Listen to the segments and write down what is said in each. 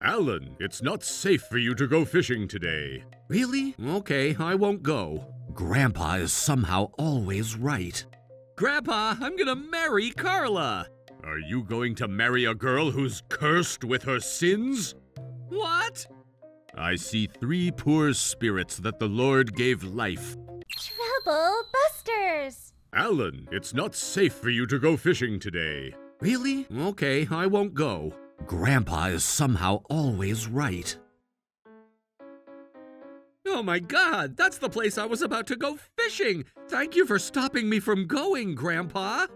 Alan, it's not safe for you to go fishing today. Really? Okay, I won't go. Grandpa is somehow always right. Grandpa, I'm gonna marry Carla. Are you going to marry a girl who's cursed with her sins? What? I see 3 poor spirits that the Lord gave life. Trouble Busters! Alan, it's not safe for you to go fishing today. Really? Okay, I won't go. Grandpa is somehow always right. Oh my God, that's the place I was about to go fishing. Thank you for stopping me from going, Grandpa.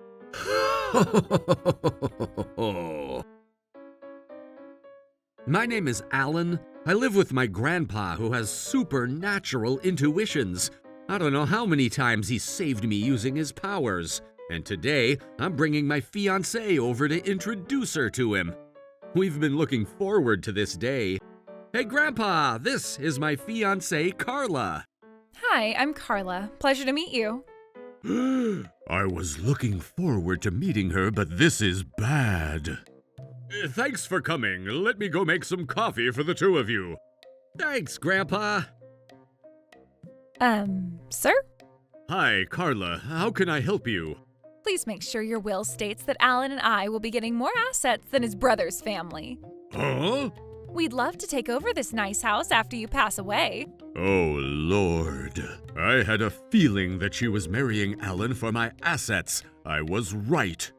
My name is Alan. I live with my grandpa who has supernatural intuitions. I don't know how many times he saved me using his powers. And today, I'm bringing my fiancée over to introduce her to him. We've been looking forward to this day. Hey, Grandpa, this is my fiancée, Carla. Hi, I'm Carla. Pleasure to meet you. I was looking forward to meeting her, but this is bad. Thanks for coming. Let me go make some coffee for the 2 of you. Thanks, Grandpa. Sir? Hi, Carla. How can I help you? Please make sure your will states that Alan and I will be getting more assets than his brother's family. Huh? We'd love to take over this nice house after you pass away. Oh, Lord. I had a feeling that she was marrying Alan for my assets. I was right.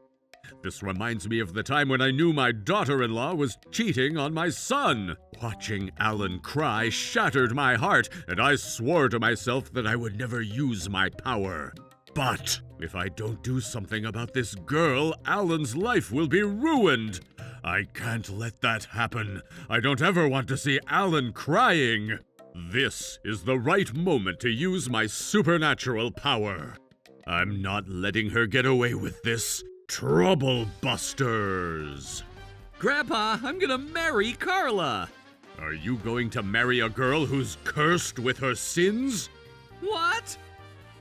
This reminds me of the time when I knew my daughter-in-law was cheating on my son. Watching Alan cry shattered my heart, and I swore to myself that I would never use my power. But if I don't do something about this girl, Alan's life will be ruined. I can't let that happen. I don't ever want to see Alan crying. This is the right moment to use my supernatural power. I'm not letting her get away with this. Trouble Busters! Grandpa, I'm gonna marry Carla. Are you going to marry a girl who's cursed with her sins? What?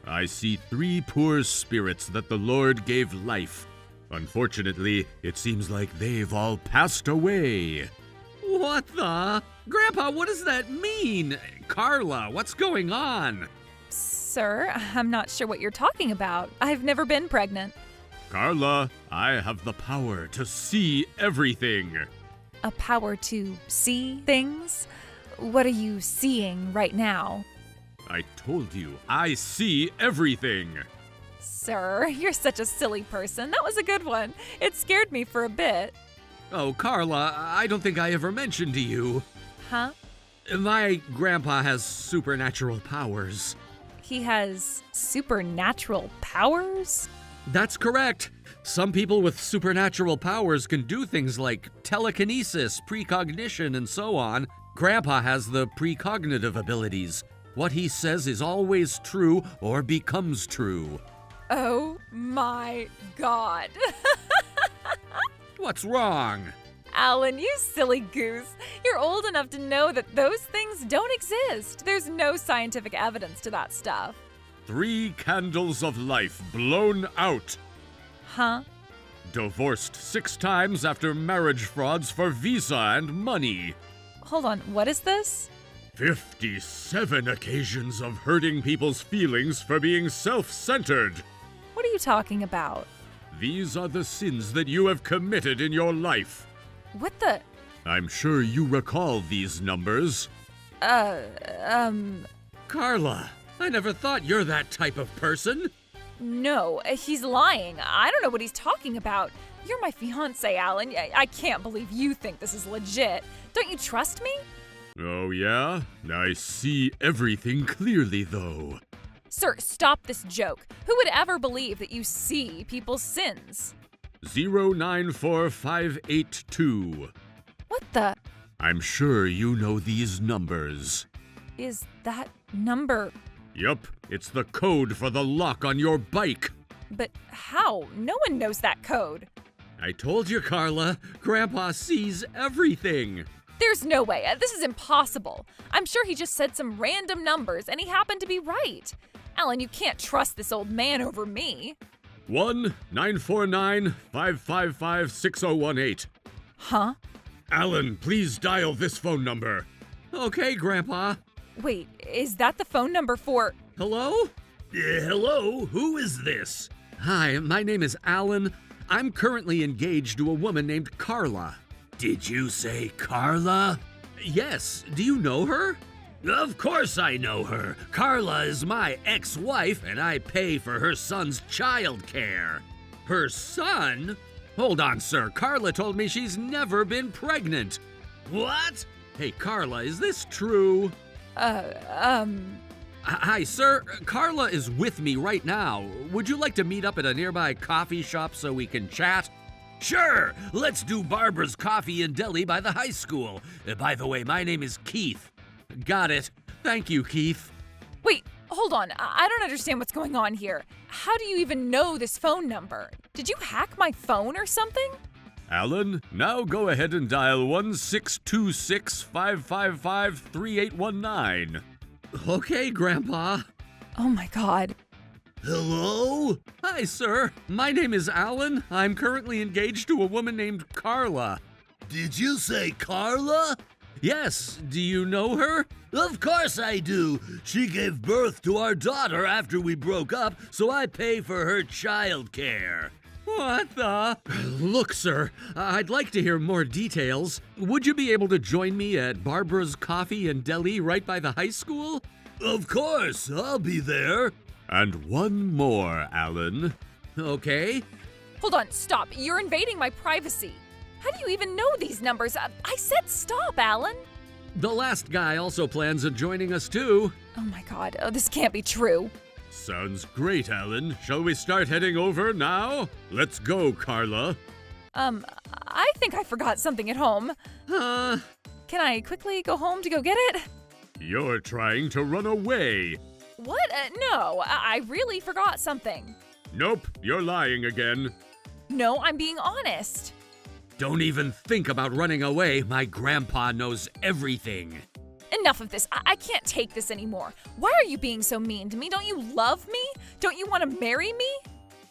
I see 3 poor spirits that the Lord gave life. Unfortunately, it seems like they've all passed away. What the? Grandpa, what does that mean? Carla, what's going on? Sir, I'm not sure what you're talking about. I've never been pregnant. Carla, I have the power to see everything. A power to see things? What are you seeing right now? I told you, I see everything. Sir, you're such a silly person. That was a good one. It scared me for a bit. Oh, Carla, I don't think I ever mentioned to you. Huh? My grandpa has supernatural powers. He has supernatural powers? That's correct. Some people with supernatural powers can do things like telekinesis, precognition, and so on. Grandpa has the precognitive abilities. What he says is always true or becomes true. Oh my God. What's wrong? Alan, you silly goose. You're old enough to know that those things don't exist. There's no scientific evidence to that stuff. 3 candles of life blown out. Huh? Divorced 6 times after marriage frauds for visa and money. Hold on, what is this? 57 occasions of hurting people's feelings for being self-centered. What are you talking about? These are the sins that you have committed in your life. What the? I'm sure you recall these numbers. Carla, I never thought you're that type of person. No, he's lying. I don't know what he's talking about. You're my fiancé, Alan. I can't believe you think this is legit. Don't you trust me? Oh, yeah? I see everything clearly, though. Sir, stop this joke. Who would ever believe that you see people's sins? 094582. What the? I'm sure you know these numbers. Is that number? Yup, it's the code for the lock on your bike. But how? No one knows that code. I told you, Carla. Grandpa sees everything. There's no way. This is impossible. I'm sure he just said some random numbers and he happened to be right. Alan, you can't trust this old man over me. 1-949-555-6018. Huh? Alan, please dial this phone number. Okay, Grandpa. Wait, is that the phone number for. Hello? Hello, who is this? Hi, my name is Alan. I'm currently engaged to a woman named Carla. Did you say Carla? Yes, do you know her? Of course I know her. Carla is my ex-wife, and I pay for her son's child care. Her son? Hold on, sir. Carla told me she's never been pregnant. What? Hey, Carla, is this true? Hi, sir. Carla is with me right now. Would you like to meet up at a nearby coffee shop so we can chat? Sure, let's do Barbara's Coffee and Deli by the high school. By the way, my name is Keith. Got it. Thank you, Keith. Wait, hold on. I don't understand what's going on here. How do you even know this phone number? Did you hack my phone or something? Alan, now go ahead and dial 1-626-555-3819. Okay, Grandpa. Oh my god. Hello? Hi, sir. My name is Alan. I'm currently engaged to a woman named Carla. Did you say Carla? Yes, do you know her? Of course I do. She gave birth to our daughter after we broke up, so I pay for her child care. What the? Look, sir, I'd like to hear more details. Would you be able to join me at Barbara's Coffee and Deli right by the high school? Of course, I'll be there. And one more, Alan. Okay. Hold on, stop. You're invading my privacy. How do you even know these numbers? I said stop, Alan. The last guy also plans on joining us too. Oh my god, this can't be true. Sounds great, Alan. Shall we start heading over now? Let's go, Carla. I think I forgot something at home. Can I quickly go home to go get it? You're trying to run away. What? No, I really forgot something. Nope, you're lying again. No, I'm being honest. Don't even think about running away. My grandpa knows everything. Enough of this. I can't take this anymore. Why are you being so mean to me? Don't you love me? Don't you want to marry me?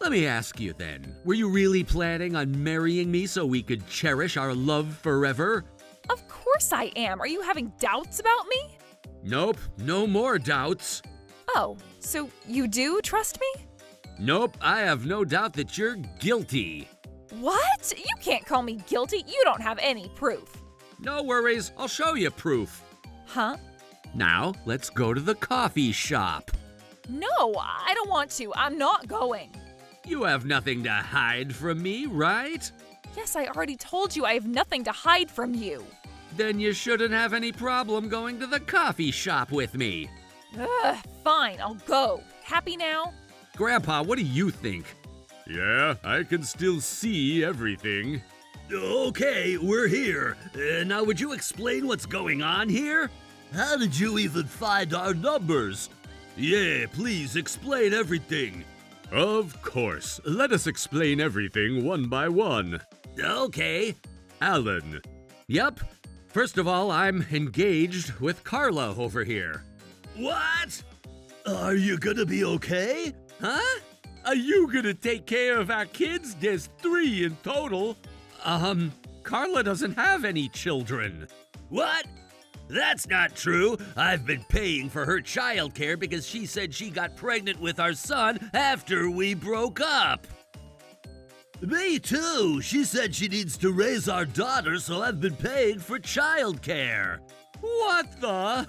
Let me ask you then. Were you really planning on marrying me so we could cherish our love forever? Of course I am. Are you having doubts about me? Nope, no more doubts. Oh, so you do trust me? Nope, I have no doubt that you're guilty. What? You can't call me guilty. You don't have any proof. No worries, I'll show you proof. Huh? Now, let's go to the coffee shop. No, I don't want to. I'm not going. You have nothing to hide from me, right? Yes, I already told you I have nothing to hide from you. Then you shouldn't have any problem going to the coffee shop with me. Ugh, fine, I'll go. Happy now? Grandpa, what do you think? Yeah, I can still see everything. Okay, we're here. Now, would you explain what's going on here? How did you even find our numbers? Yeah, please explain everything. Of course. Let us explain everything one by one. Okay. Alan. Yep. First of all, I'm engaged with Carla over here. What? Are you gonna be okay? Huh? Are you gonna take care of our kids? There's 3 in total. Carla doesn't have any children. What? That's not true. I've been paying for her childcare because she said she got pregnant with our son after we broke up. Me too. She said she needs to raise our daughter, so I've been paying for childcare. What the?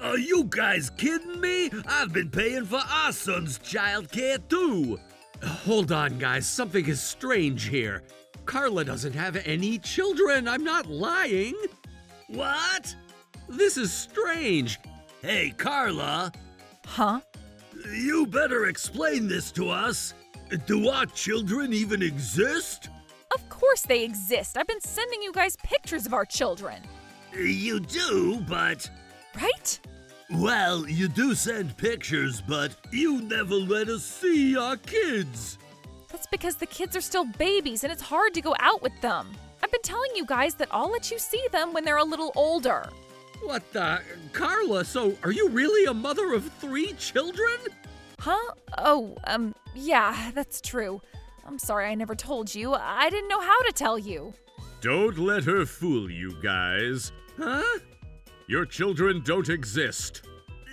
Are you guys kidding me? I've been paying for our son's childcare too. Hold on, guys. Something is strange here. Carla doesn't have any children. I'm not lying. What? This is strange. Hey, Carla. Huh? You better explain this to us. Do our children even exist? Of course they exist. I've been sending you guys pictures of our children. You do, but... Right? Well, you do send pictures, but you never let us see our kids. That's because the kids are still babies and it's hard to go out with them. I've been telling you guys that I'll let you see them when they're a little older. What the? Carla, so are you really a mother of 3 children? Huh? Oh, yeah, that's true. I'm sorry I never told you. I didn't know how to tell you. Don't let her fool you guys. Huh? Your children don't exist.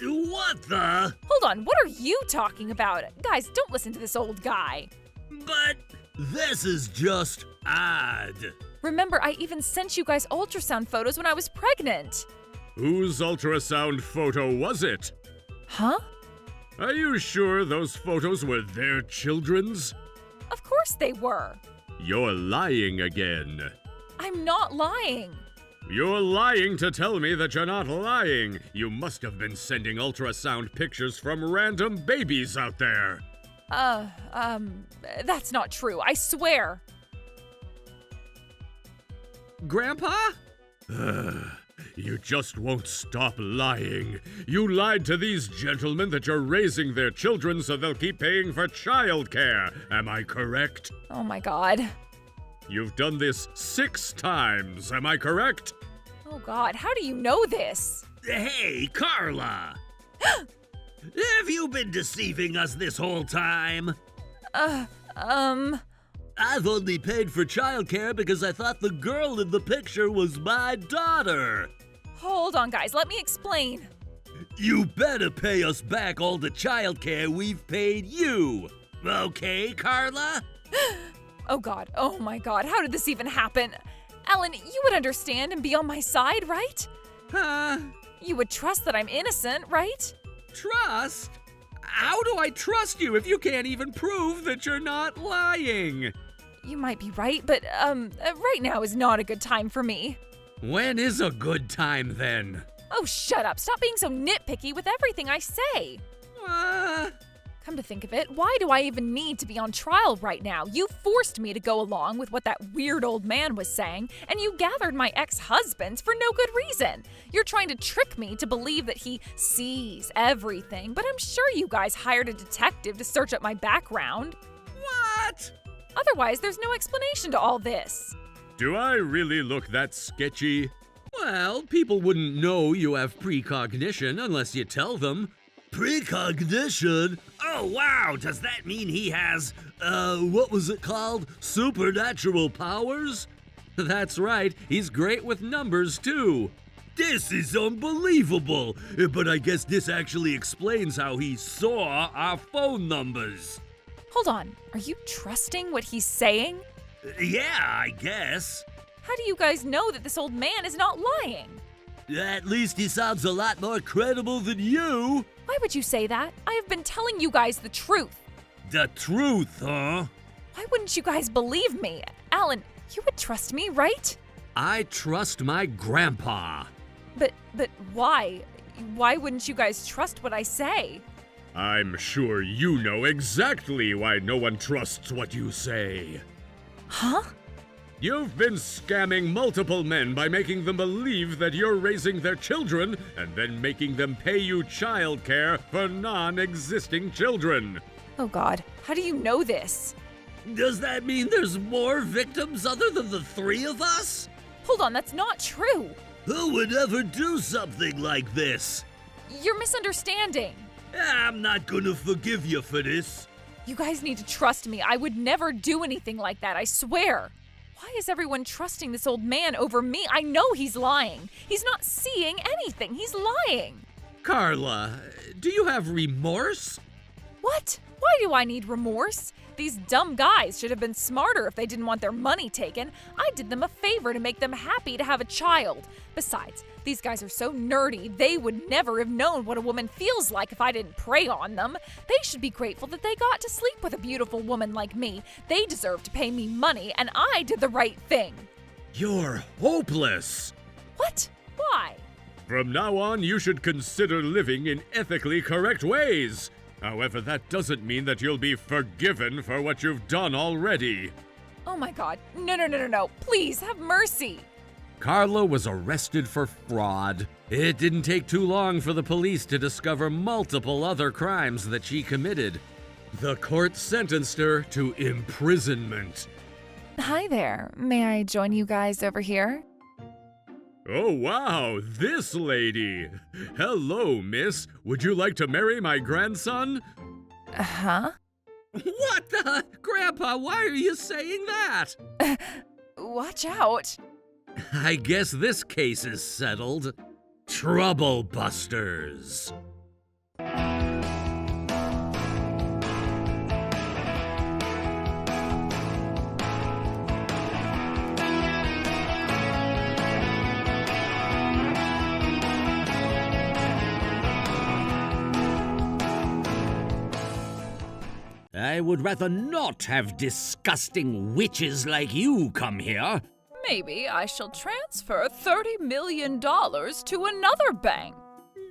What the? Hold on, what are you talking about? Guys, don't listen to this old guy. But this is just odd. Remember, I even sent you guys ultrasound photos when I was pregnant. Whose ultrasound photo was it? Huh? Are you sure those photos were their children's? Of course they were. You're lying again. I'm not lying. You're lying to tell me that you're not lying. You must have been sending ultrasound pictures from random babies out there. That's not true, I swear. Grandpa? You just won't stop lying. You lied to these gentlemen that you're raising their children so they'll keep paying for childcare. Am I correct? Oh my god. You've done this 6 times. Am I correct? Oh god, how do you know this? Hey, Carla! Have you been deceiving us this whole time? I've only paid for childcare because I thought the girl in the picture was my daughter. Hold on, guys, let me explain. You better pay us back all the childcare we've paid you. Okay, Carla? Oh god, oh my god, how did this even happen? Alan, you would understand and be on my side, right? Huh? You would trust that I'm innocent, right? Trust? How do I trust you if you can't even prove that you're not lying? You might be right, but, right now is not a good time for me. When is a good time then? Oh, shut up. Stop being so nitpicky with everything I say. Come to think of it, why do I even need to be on trial right now? You forced me to go along with what that weird old man was saying, and you gathered my ex-husbands for no good reason. You're trying to trick me to believe that he sees everything, but I'm sure you guys hired a detective to search up my background. What? Otherwise, there's no explanation to all this. Do I really look that sketchy? Well, people wouldn't know you have precognition unless you tell them. Precognition? Oh, wow, does that mean he has, what was it called? Supernatural powers? That's right, he's great with numbers too. This is unbelievable, but I guess this actually explains how he saw our phone numbers. Hold on, are you trusting what he's saying? Yeah, I guess. How do you guys know that this old man is not lying? At least he sounds a lot more credible than you. Why would you say that? I have been telling you guys the truth. The truth, huh? Why wouldn't you guys believe me? Alan, you would trust me, right? I trust my grandpa. But why? Why wouldn't you guys trust what I say? I'm sure you know exactly why no one trusts what you say. Huh? You've been scamming multiple men by making them believe that you're raising their children and then making them pay you childcare for non-existing children. Oh god, how do you know this? Does that mean there's more victims other than the 3 of us? Hold on, that's not true. Who would ever do something like this? You're misunderstanding. I'm not gonna forgive you for this. You guys need to trust me. I would never do anything like that, I swear. Why is everyone trusting this old man over me? I know he's lying. He's not seeing anything. He's lying. Carla, do you have remorse? What? Why do I need remorse? These dumb guys should have been smarter if they didn't want their money taken. I did them a favor to make them happy to have a child. Besides, these guys are so nerdy, they would never have known what a woman feels like if I didn't prey on them. They should be grateful that they got to sleep with a beautiful woman like me. They deserve to pay me money, and I did the right thing. You're hopeless. What? Why? From now on, you should consider living in ethically correct ways. However, that doesn't mean that you'll be forgiven for what you've done already. Oh my god. No. Please, have mercy. Carla was arrested for fraud. It didn't take too long for the police to discover multiple other crimes that she committed. The court sentenced her to imprisonment. Hi there. May I join you guys over here? Oh, wow, this lady. Hello, miss. Would you like to marry my grandson? Huh? What the? Grandpa, why are you saying that? Watch out. I guess this case is settled. Trouble Busters. I would rather not have disgusting witches like you come here. Maybe I shall transfer $30 million to another bank.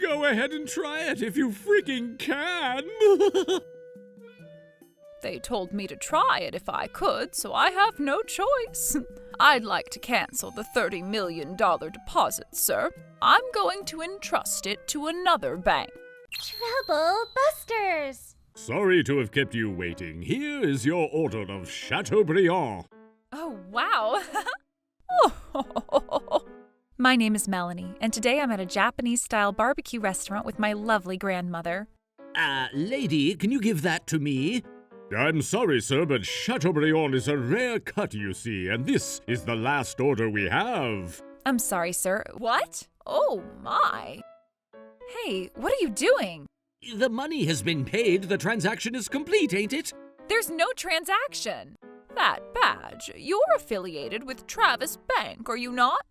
Go ahead and try it if you freaking can. They told me to try it if I could, so I have no choice. I'd like to cancel the $30 million deposit, sir. I'm going to entrust it to another bank. Trouble Busters! Sorry to have kept you waiting. Here is your order of Chateaubriand. Oh, wow. My name is Melanie, and today I'm at a Japanese-style barbecue restaurant with my lovely grandmother. Lady, can you give that to me? I'm sorry, sir, but Chateaubriand is a rare cut, you see, and this is the last order we have. I'm sorry, sir. What? Oh, my. Hey, what are you doing? The money has been paid. The transaction is complete, ain't it? There's no transaction. That badge, you're affiliated with Travis Bank, are you not?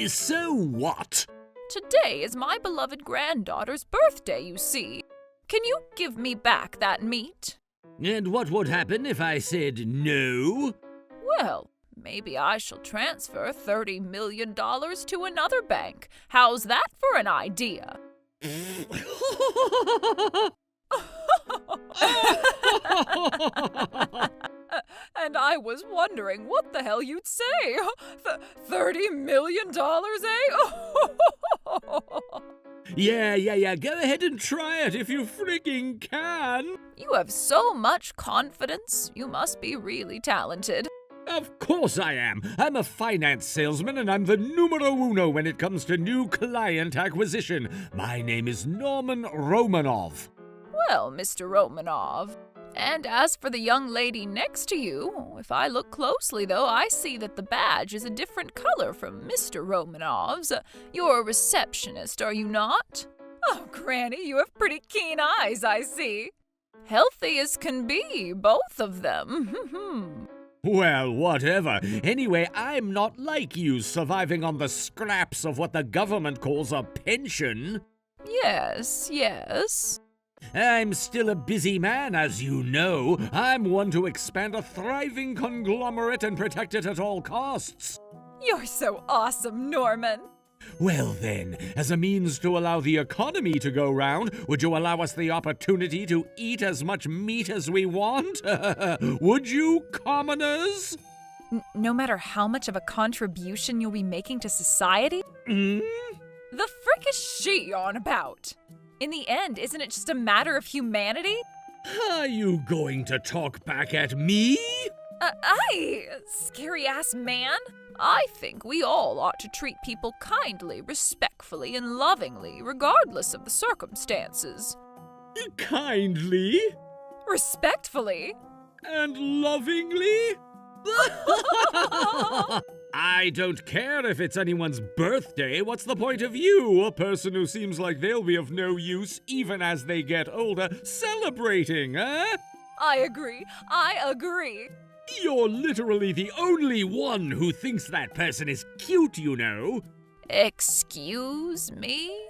So what? Today is my beloved granddaughter's birthday, you see. Can you give me back that meat? And what would happen if I said no? Well, maybe I shall transfer $30 million to another bank. How's that for an idea? And I was wondering what the hell you'd say. $30 million, eh? Yeah. Go ahead and try it if you freaking can. You have so much confidence. You must be really talented. Of course I am. I'm a finance salesman and I'm the numero uno when it comes to new client acquisition. My name is Norman Romanov. Well, Mr. Romanov. And as for the young lady next to you, if I look closely, though, I see that the badge is a different color from Mr. Romanov's. You're a receptionist, are you not? Oh, Granny, you have pretty keen eyes, I see. Healthy as can be, both of them. Well, whatever. Anyway, I'm not like you, surviving on the scraps of what the government calls a pension. Yes. I'm still a busy man, as you know. I'm one to expand a thriving conglomerate and protect it at all costs. You're so awesome, Norman. Well then, as a means to allow the economy to go round, would you allow us the opportunity to eat as much meat as we want? Would you, commoners? No matter how much of a contribution you'll be making to society? Mm? The frick is she on about? In the end, isn't it just a matter of humanity? Are you going to talk back at me? Scary-ass man. I think we all ought to treat people kindly, respectfully, and lovingly, regardless of the circumstances. Kindly? Respectfully? And lovingly? I don't care if it's anyone's birthday. What's the point of you, a person who seems like they'll be of no use even as they get older, celebrating, eh? I agree. You're literally the only one who thinks that person is cute, you know. Excuse me?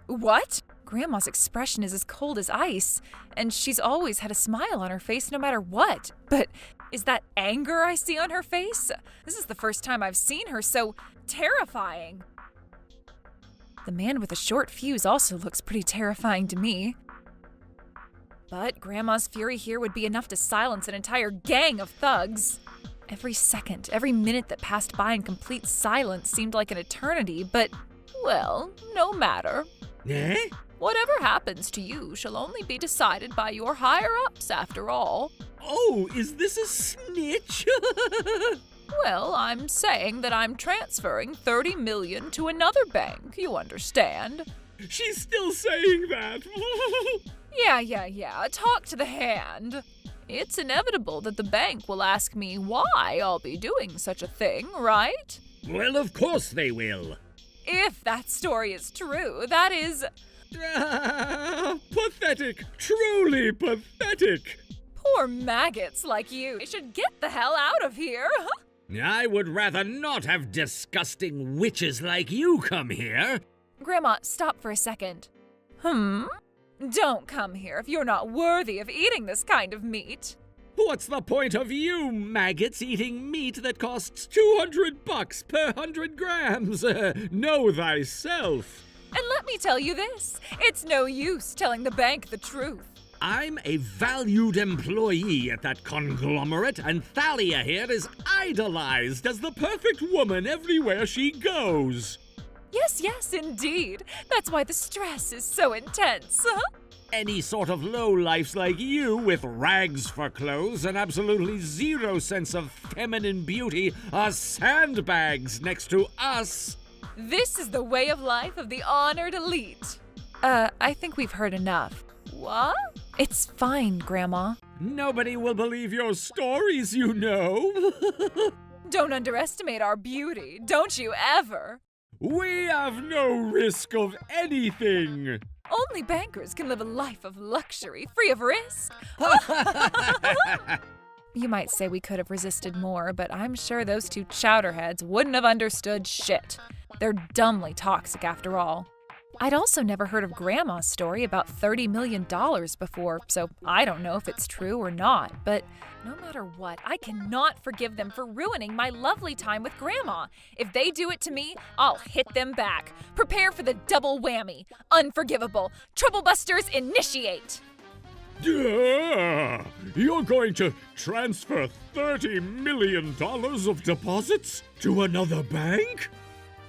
What? Grandma's expression is as cold as ice, and she's always had a smile on her face no matter what. But is that anger I see on her face? This is the first time I've seen her so terrifying. The man with the short fuse also looks pretty terrifying to me. But Grandma's fury here would be enough to silence an entire gang of thugs. Every second, every minute that passed by in complete silence seemed like an eternity, but, well, no matter. Eh? Whatever happens to you shall only be decided by your higher-ups, after all. Oh, is this a snitch? Well, I'm saying that I'm transferring $30 million to another bank, you understand? She's still saying that. Yeah. Talk to the hand. It's inevitable that the bank will ask me why I'll be doing such a thing, right? Well, of course they will. If that story is true, that is... Pathetic! Truly pathetic! Poor maggots like you should get the hell out of here. I would rather not have disgusting witches like you come here. Grandma, stop for a second. Don't come here if you're not worthy of eating this kind of meat. What's the point of you maggots eating meat that costs $200 per 100 grams? Know thyself. And let me tell you this, it's no use telling the bank the truth. I'm a valued employee at that conglomerate, and Thalia here is idolized as the perfect woman everywhere she goes. Yes, indeed. That's why the stress is so intense. Any sort of lowlifes like you with rags for clothes and absolutely zero sense of feminine beauty are sandbags next to us. This is the way of life of the honored elite. I think we've heard enough. What? It's fine, Grandma. Nobody will believe your stories, you know. Don't underestimate our beauty, don't you ever? We have no risk of anything. Only bankers can live a life of luxury, free of risk. You might say we could have resisted more, but I'm sure those two chowderheads wouldn't have understood shit. They're dumbly toxic after all. I'd also never heard of Grandma's story about $30 million before, so I don't know if it's true or not. But no matter what, I cannot forgive them for ruining my lovely time with Grandma. If they do it to me, I'll hit them back. Prepare for the double whammy. Unforgivable. Troublebusters initiate. You're going to transfer $30 million of deposits to another bank?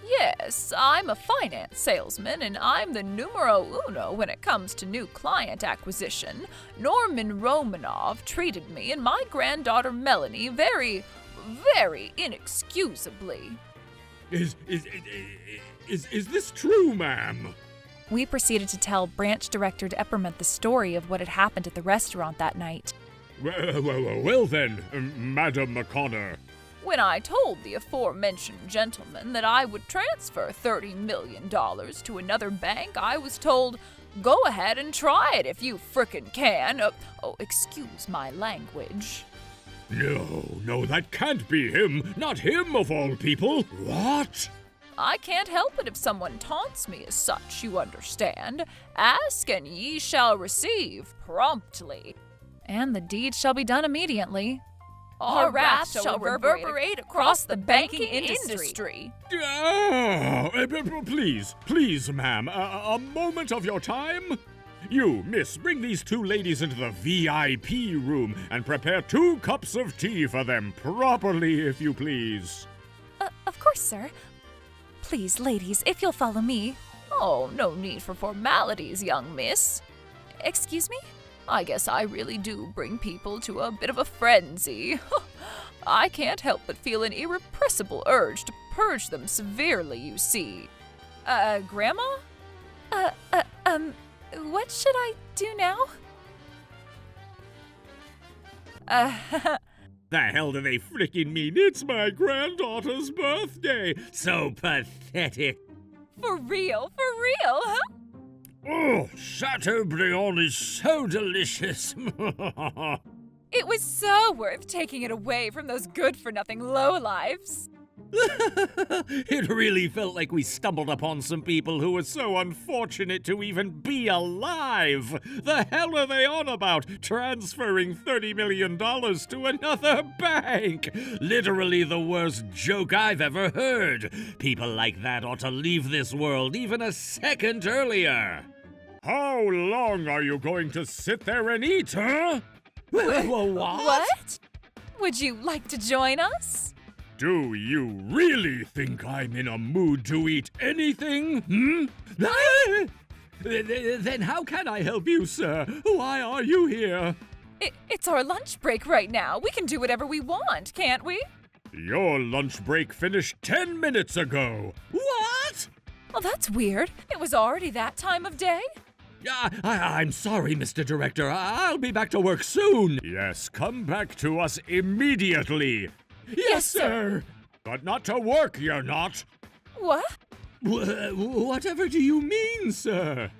Yes, I'm a finance salesman, and I'm the numero uno when it comes to new client acquisition. Norman Romanov treated me and my granddaughter Melanie very inexcusably. Is this true, ma'am? We proceeded to tell Branch Director Eppermont the story of what had happened at the restaurant that night. Well then, Madam McConnor. When I told the aforementioned gentleman that I would transfer $30 million to another bank, I was told, "Go ahead and try it if you frickin' can." Excuse my language. No, that can't be him. Not him, of all people. What? I can't help it if someone taunts me as such, you understand. Ask and ye shall receive promptly. And the deed shall be done immediately. Our wrath shall reverberate across the banking industry. Please, ma'am, a moment of your time. You, miss, bring these two ladies into the VIP room and prepare 2 cups of tea for them properly, if you please. Of course, sir. Please, ladies, if you'll follow me. Oh, no need for formalities, young miss. Excuse me? I guess I really do bring people to a bit of a frenzy. I can't help but feel an irrepressible urge to purge them severely, you see. Grandma? What should I do now? The hell do they frickin' mean? It's my granddaughter's birthday. So pathetic. For real, huh? Oh, Chateaubriand is so delicious. It was so worth taking it away from those good-for-nothing lowlifes. It really felt like we stumbled upon some people who were so unfortunate to even be alive. The hell are they on about? Transferring $30 million to another bank? Literally the worst joke I've ever heard. People like that ought to leave this world even a second earlier. How long are you going to sit there and eat, huh? What? Would you like to join us? Do you really think I'm in a mood to eat anything? Then how can I help you, sir? Why are you here? It's our lunch break right now. We can do whatever we want, can't we? Your lunch break finished 10 minutes ago. What? Well, that's weird. It was already that time of day. I'm sorry, Mr. Director. I'll be back to work soon. Yes, come back to us immediately. Yes, sir. But not to work, you're not. What? Whatever do you mean, sir?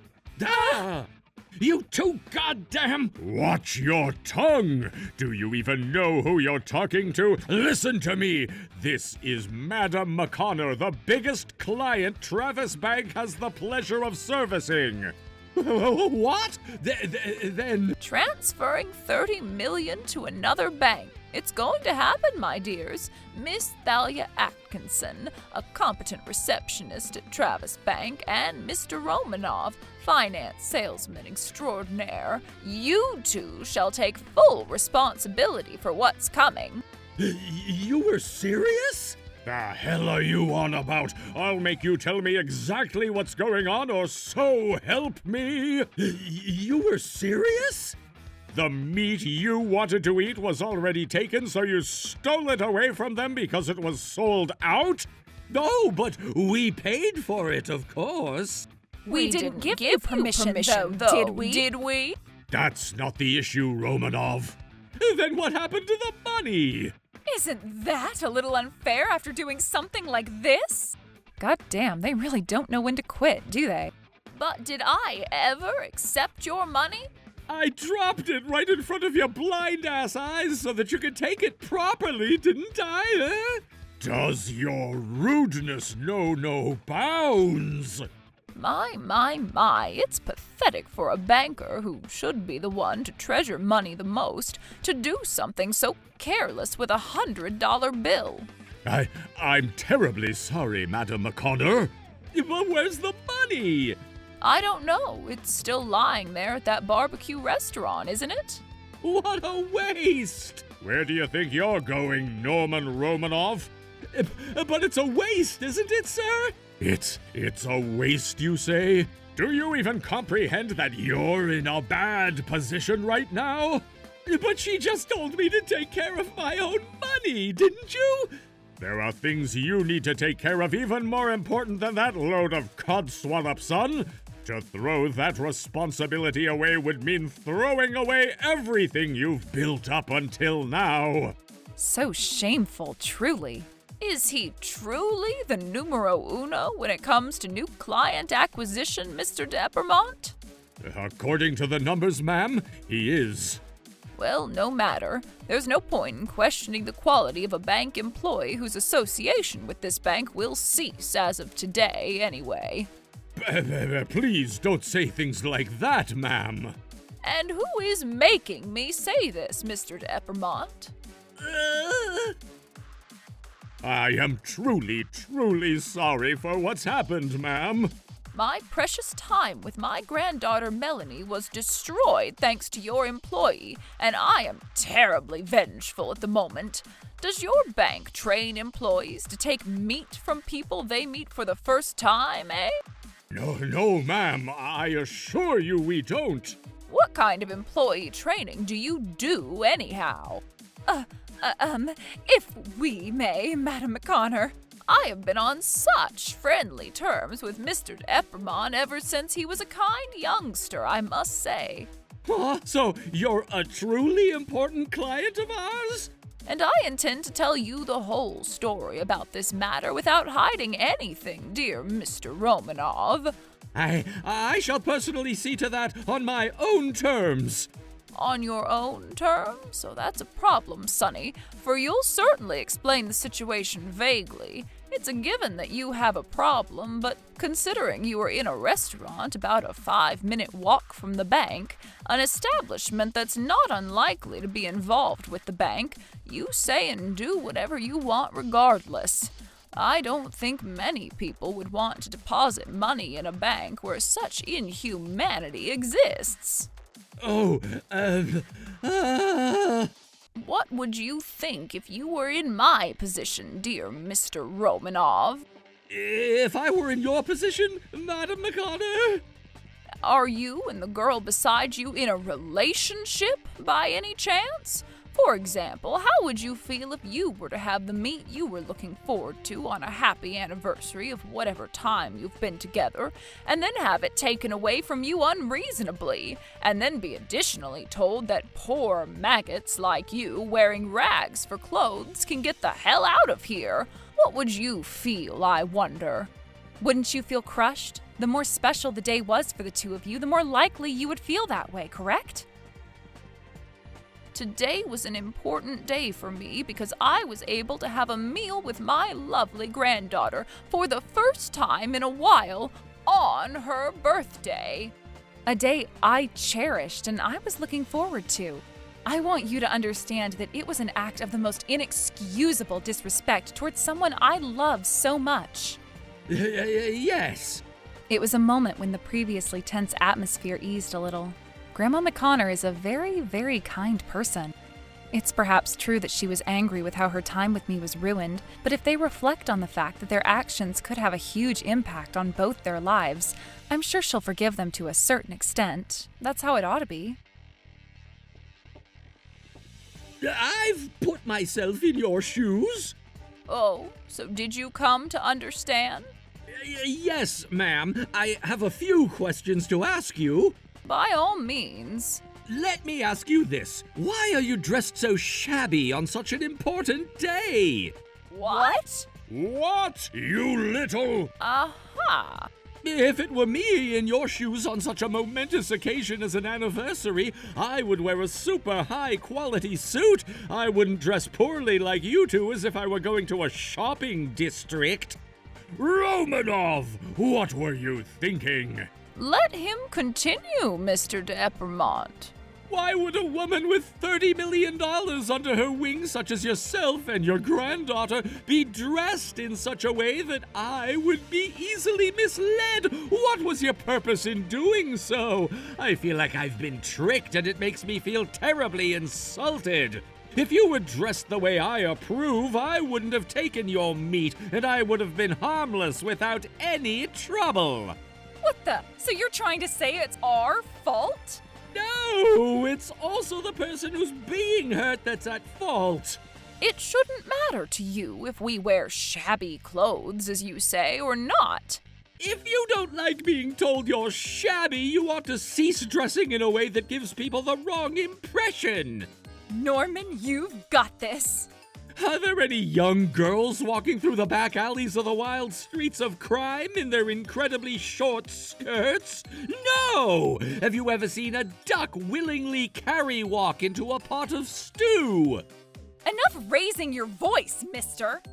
Ah! You too goddamn... Watch your tongue! Do you even know who you're talking to? Listen to me! This is Madam McConnor, the biggest client Travis Bank has the pleasure of servicing. What? Then... Transferring $30 million to another bank. It's going to happen, my dears. Miss Thalia Atkinson, a competent receptionist at Travis Bank, and Mr. Romanov, finance salesman extraordinaire. You two shall take full responsibility for what's coming. You were serious? The hell are you on about? I'll make you tell me exactly what's going on, or so help me! You were serious? The meat you wanted to eat was already taken, so you stole it away from them because it was sold out? No, but we paid for it, of course. We didn't give you permission, though, did we? That's not the issue, Romanov. Then what happened to the money? Isn't that a little unfair after doing something like this? God damn, they really don't know when to quit, do they? But did I ever accept your money? I dropped it right in front of your blind-ass eyes so that you could take it properly, didn't I? Does your rudeness know no bounds? My, it's pathetic for a banker who should be the one to treasure money the most to do something so careless with $100 bill. I'm terribly sorry, Madam McConnor. But where's the money? I don't know. It's still lying there at that barbecue restaurant, isn't it? What a waste! Where do you think you're going, Norman Romanov? But it's a waste, isn't it, sir? It's a waste, you say? Do you even comprehend that you're in a bad position right now? But she just told me to take care of my own money, didn't you? There are things you need to take care of even more important than that load of codswallop, son. To throw that responsibility away would mean throwing away everything you've built up until now. So shameful, truly. Is he truly the numero uno when it comes to new client acquisition, Mr. Deppermont? According to the numbers, ma'am, he is. Well, no matter. There's no point in questioning the quality of a bank employee whose association with this bank will cease as of today, anyway. Please don't say things like that, ma'am. And who is making me say this, Mr. Deppermont? I am truly sorry for what's happened, ma'am. My precious time with my granddaughter Melanie was destroyed thanks to your employee, and I am terribly vengeful at the moment. Does your bank train employees to take meat from people they meet for the first time, eh? No, ma'am. I assure you we don't. What kind of employee training do you do, anyhow? If we may, Madam McConnor. I have been on such friendly terms with Mr. Deppermont ever since he was a kind youngster, I must say. So you're a truly important client of ours? And I intend to tell you the whole story about this matter without hiding anything, dear Mr. Romanov. I shall personally see to that on my own terms. On your own terms? So that's a problem, Sonny, for you'll certainly explain the situation vaguely. It's a given that you have a problem, but considering you are in a restaurant about a 5-minute walk from the bank, an establishment that's not unlikely to be involved with the bank, you say and do whatever you want regardless. I don't think many people would want to deposit money in a bank where such inhumanity exists. What would you think if you were in my position, dear Mr. Romanov? If I were in your position, Madam McConnor? Are you and the girl beside you in a relationship by any chance? For example, how would you feel if you were to have the meat you were looking forward to on a happy anniversary of whatever time you've been together, and then have it taken away from you unreasonably, and then be additionally told that poor maggots like you wearing rags for clothes can get the hell out of here? What would you feel, I wonder? Wouldn't you feel crushed? The more special the day was for the two of you, the more likely you would feel that way, correct? Today was an important day for me because I was able to have a meal with my lovely granddaughter for the first time in a while on her birthday. A day I cherished and I was looking forward to. I want you to understand that it was an act of the most inexcusable disrespect towards someone I love so much. Yes. It was a moment when the previously tense atmosphere eased a little. Grandma McConnor is a very, very kind person. It's perhaps true that she was angry with how her time with me was ruined, but if they reflect on the fact that their actions could have a huge impact on both their lives, I'm sure she'll forgive them to a certain extent. That's how it ought to be. I've put myself in your shoes. Oh, so did you come to understand? Yes, ma'am. I have a few questions to ask you. By all means. Let me ask you this. Why are you dressed so shabby on such an important day? What? What, you little... Aha! If it were me in your shoes on such a momentous occasion as an anniversary, I would wear a super high-quality suit. I wouldn't dress poorly like you two as if I were going to a shopping district. Romanov, what were you thinking? Let him continue, Mr. Deppermont. Why would a woman with $30 million under her wing, such as yourself and your granddaughter, be dressed in such a way that I would be easily misled? What was your purpose in doing so? I feel like I've been tricked, and it makes me feel terribly insulted. If you were dressed the way I approve, I wouldn't have taken your meat, and I would have been harmless without any trouble. What the? So you're trying to say it's our fault? No, it's also the person who's being hurt that's at fault. It shouldn't matter to you if we wear shabby clothes, as you say, or not. If you don't like being told you're shabby, you ought to cease dressing in a way that gives people the wrong impression. Norman, you've got this. Are there any young girls walking through the back alleys of the wild streets of crime in their incredibly short skirts? No! Have you ever seen a duck willingly carry walk into a pot of stew? Enough raising your voice, mister.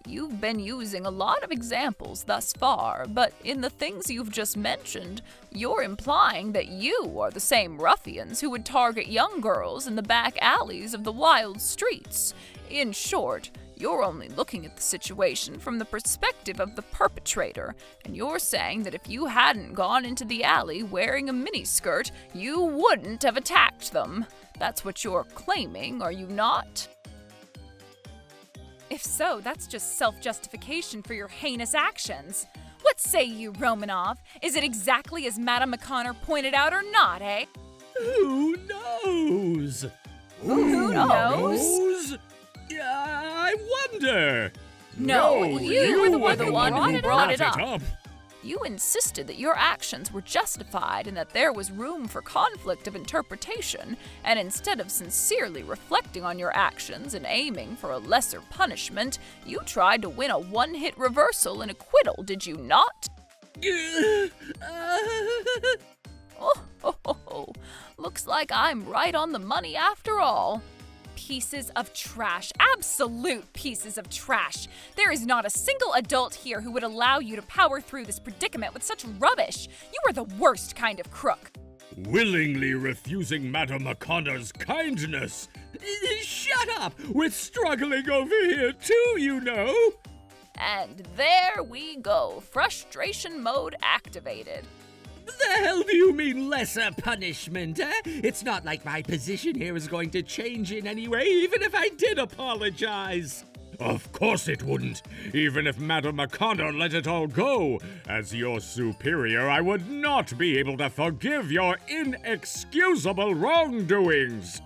You've been using a lot of examples thus far, but in the things you've just mentioned, you're implying that you are the same ruffians who would target young girls in the back alleys of the wild streets. In short, you're only looking at the situation from the perspective of the perpetrator, and you're saying that if you hadn't gone into the alley wearing a miniskirt, you wouldn't have attacked them. That's what you're claiming, are you not? If so, that's just self-justification for your heinous actions. What say you, Romanov? Is it exactly as Madame McConnor pointed out or not, eh? Who knows? Who knows? I wonder. No, you were the one who brought it up. up. You insisted that your actions were justified and that there was room for conflict of interpretation, and instead of sincerely reflecting on your actions and aiming for a lesser punishment, you tried to win a one-hit reversal and acquittal, did you not? Oh, looks like I'm right on the money after all. Pieces of trash. Absolute pieces of trash. There is not a single adult here who would allow you to power through this predicament with such rubbish. You are the worst kind of crook. Willingly refusing Madame McConnor's kindness. Shut up! We're struggling over here too, you know. And there we go. Frustration mode activated. The hell do you mean lesser punishment, eh? It's not like my position here is going to change in any way, even if I did apologize. Of course it wouldn't, even if Madame McConnor let it all go. As your superior, I would not be able to forgive your inexcusable wrongdoings.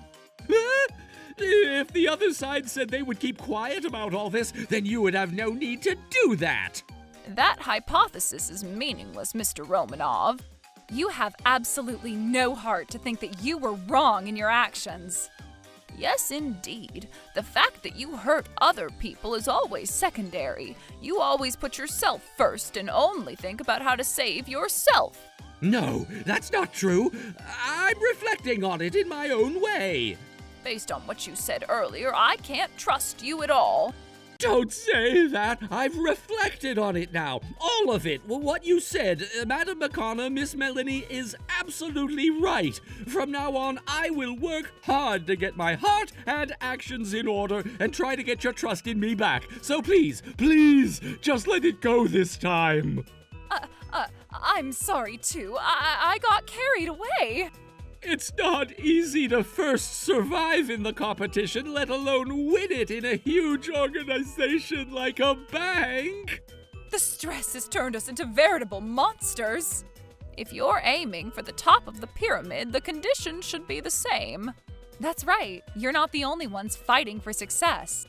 If the other side said they would keep quiet about all this, then you would have no need to do that. That hypothesis is meaningless, Mr. Romanov. You have absolutely no heart to think that you were wrong in your actions. Yes, indeed. The fact that you hurt other people is always secondary. You always put yourself first and only think about how to save yourself. No, that's not true. I'm reflecting on it in my own way. Based on what you said earlier, I can't trust you at all. Don't say that. I've reflected on it now. All of it. Well, what you said, Madam McConnor, Miss Melanie is absolutely right. From now on, I will work hard to get my heart and actions in order and try to get your trust in me back. So please, just let it go this time. I'm sorry too. I got carried away. It's not easy to first survive in the competition, let alone win it in a huge organization like a bank. The stress has turned us into veritable monsters. If you're aiming for the top of the pyramid, the conditions should be the same. That's right. You're not the only ones fighting for success.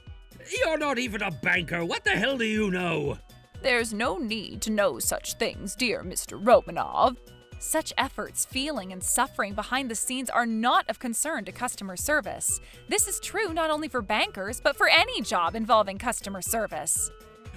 You're not even a banker. What the hell do you know? There's no need to know such things, dear Mr. Romanov. Such efforts, feeling, and suffering behind the scenes are not of concern to customer service. This is true not only for bankers, but for any job involving customer service.